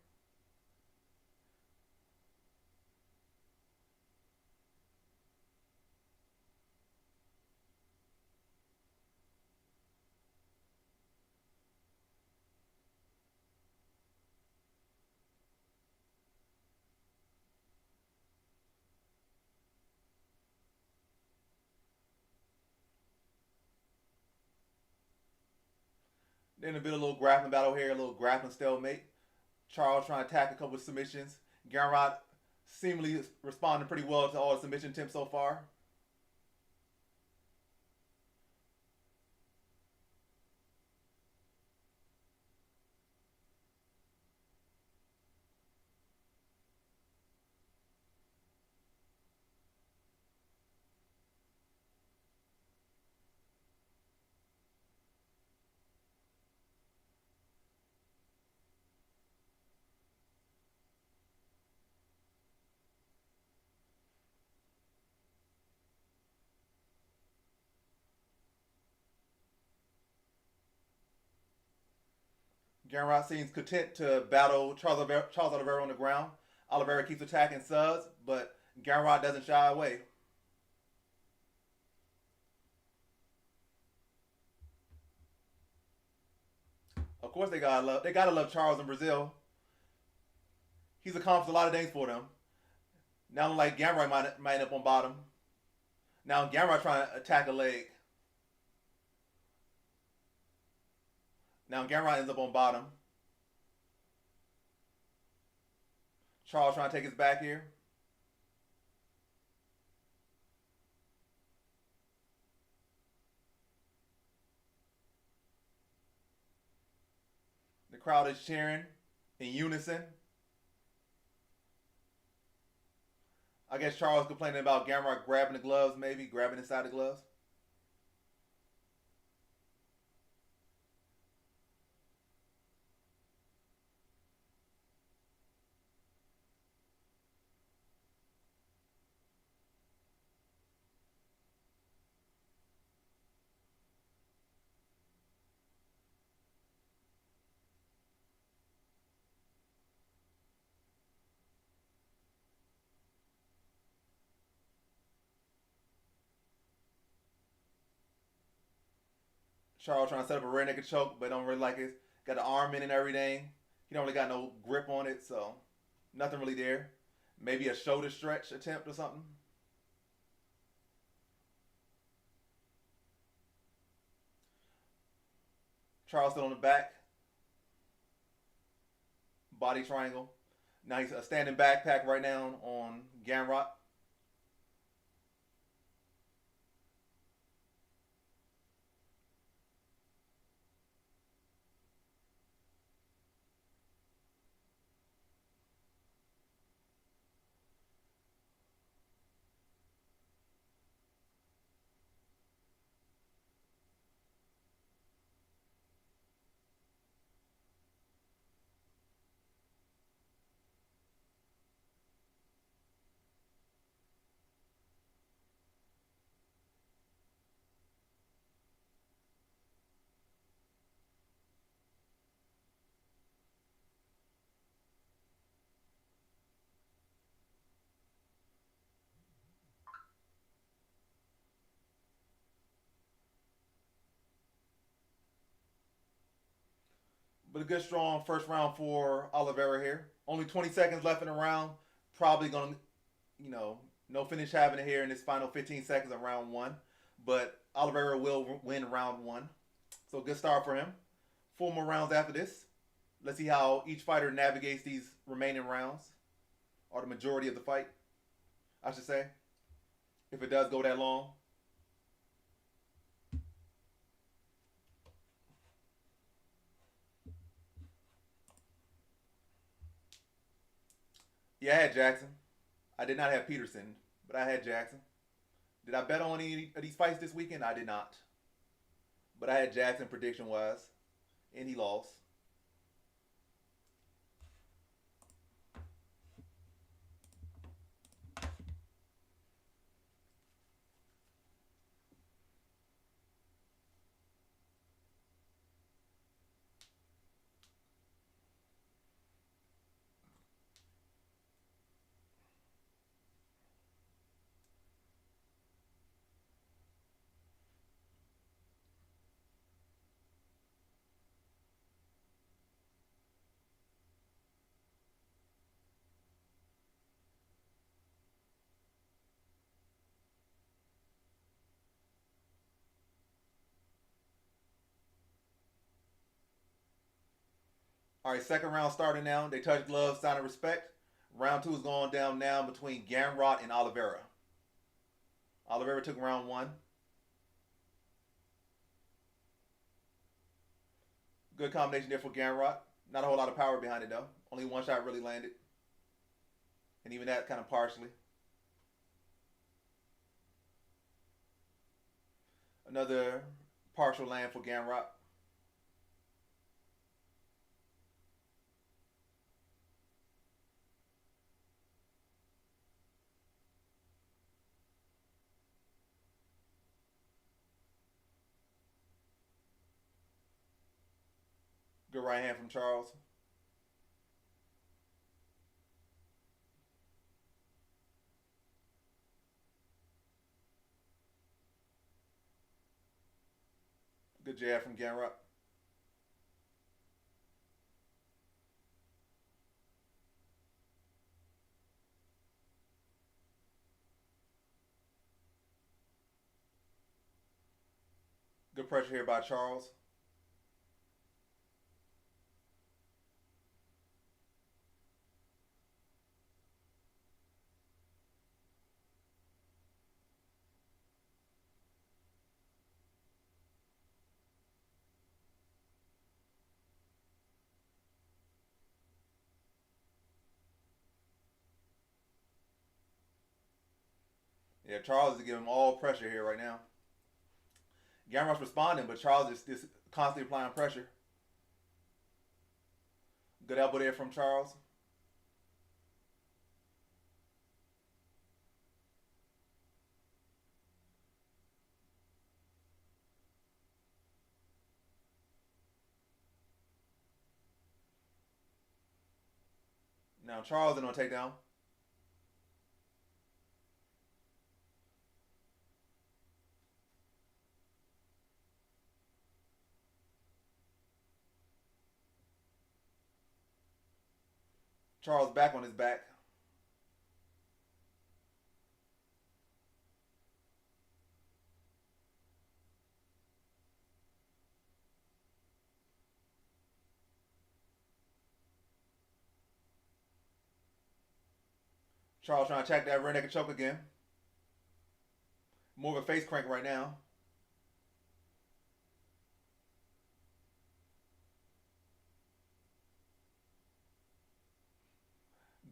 Then a bit of a little grappling battle here, a little grappling stalemate. Charles trying to attack a couple of submissions. Gamrot seemingly responding pretty well to all the submission attempts so far. Gamrot seems content to battle Charles Oliveira on the ground. Oliveira keeps attacking Suggs, but Gamrot doesn't shy away. Of course, they gotta love Charles in Brazil. He's accomplished a lot of things for them. Now, like Gamrot might end up on bottom. Now Gamrot trying to attack a leg. Now Gamrot ends up on bottom. Charles trying to take his back here. The crowd is cheering in unison. I guess Charles complaining about Gamrot grabbing the gloves, maybe grabbing inside the gloves. Charles trying to set up a rear naked choke, but don't really like it. Got the arm in and everything. He don't really got no grip on it, so nothing really there. Maybe a shoulder stretch attempt or something. Charles still on the back. Body triangle. Now he's a standing backpack right now on Gamrot. But a good strong first round for Oliveira here. Only 20 seconds left in the round. Probably gonna, no finish having it here in this final 15 seconds of round one. But Oliveira will win round one. So good start for him. 4 more rounds after this. Let's see how each fighter navigates these remaining rounds, or the majority of the fight, I should say, if it does go that long. Yeah, I had Jackson. I did not have Peterson, but I had Jackson. Did I bet on any of these fights this weekend? I did not. But I had Jackson prediction wise, and he lost. All right, second round starting now. They touch gloves, sign of respect. Round two is going down now between Gamrot and Oliveira. Oliveira took round one. Good combination there for Gamrot. Not a whole lot of power behind it though. Only one shot really landed, and even that kind of partially. Another partial land for Gamrot. Good right hand from Charles. Good jab from Gamrot. Good pressure here by Charles. Yeah, Charles is giving him all pressure here right now. Gamrot's responding, but Charles is constantly applying pressure. Good elbow there from Charles. Now Charles is on takedown. Charles back on his back. Charles trying to attack that rear naked choke again. More of a face crank right now.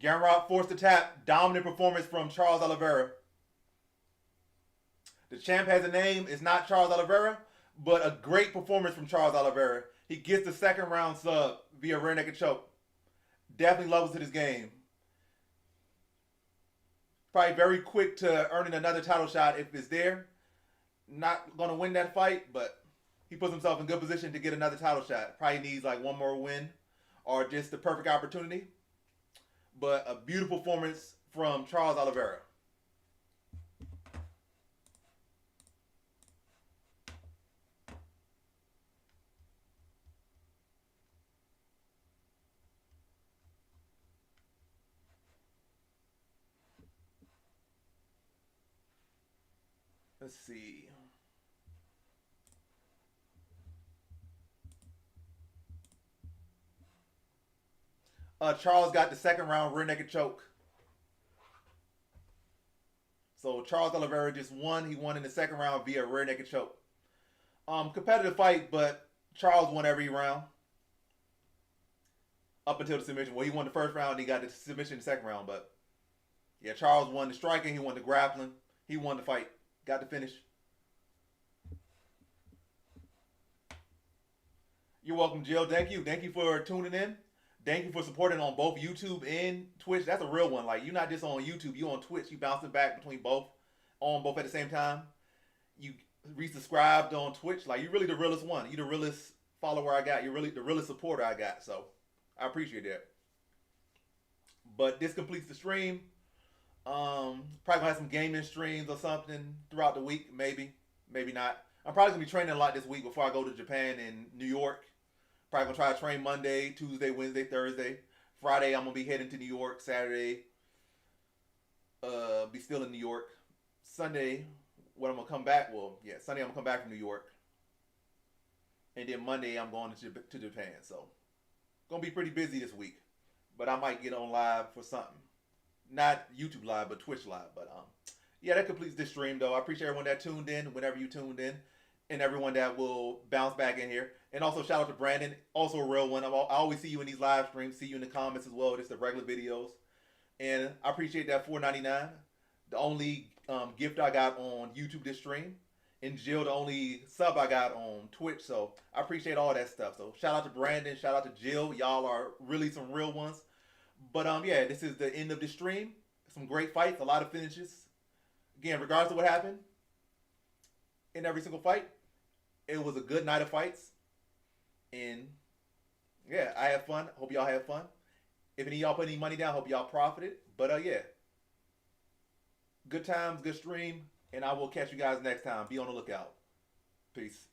Gamrot forced to tap. Dominant performance from Charles Oliveira. The champ has a name. It's not Charles Oliveira, but a great performance from Charles Oliveira. He gets the second round sub via rear naked choke. Definitely levels to this game. Probably very quick to earning another title shot if it's there. Not going to win that fight, but he puts himself in good position to get another title shot. Probably needs like one more win or just the perfect opportunity. But a beautiful performance from Charles Oliveira. Let's see. Charles got the second round rear naked choke. So Charles Oliveira just won. He won in the second round via rear naked choke. Competitive fight, but Charles won every round up until the submission. Well, he won the first round. And he got the submission in the second round, but yeah, Charles won the striking. He won the grappling. He won the fight. Got the finish. You're welcome, Jill. Thank you. Thank you for tuning in. Thank you for supporting on both YouTube and Twitch. That's a real one. Like, you're not just on YouTube. You on Twitch. You bouncing back between both. On both at the same time. You resubscribed on Twitch. Like, you're really the realest one. You're the realest follower I got. You're really the realest supporter I got. So, I appreciate that. But this completes the stream. Probably gonna have some gaming streams or something throughout the week. Maybe. Maybe not. I'm probably gonna be training a lot this week before I go to Japan and New York. Probably gonna try to train Monday, Tuesday, Wednesday, Thursday. Friday, I'm gonna be heading to New York. Saturday, be still in New York. Sunday, when I'm gonna come back. Well, yeah, Sunday I'm gonna come back from New York, and then Monday I'm going to Japan. So Gonna be pretty busy this week, but I might get on live for something. Not YouTube live, but Twitch live. But yeah, that completes this stream though. I appreciate everyone that tuned in, whenever you tuned in, and everyone that will bounce back in here. And also shout out to Brandon, also a real one. I always see you in these live streams, see you in the comments as well. Just the regular videos, and I appreciate that $4.99. The only gift I got on YouTube this stream, and Jill the only sub I got on Twitch. So I appreciate all that stuff. So shout out to Brandon, shout out to Jill. Y'all are really some real ones. But yeah, this is the end of the stream. Some great fights, a lot of finishes. Again, regardless of what happened in every single fight, it was a good night of fights. And yeah, I had fun. Hope y'all had fun. If any of y'all put any money down, hope y'all profited. But yeah, good times, good stream, and I will catch you guys next time. Be on the lookout. Peace.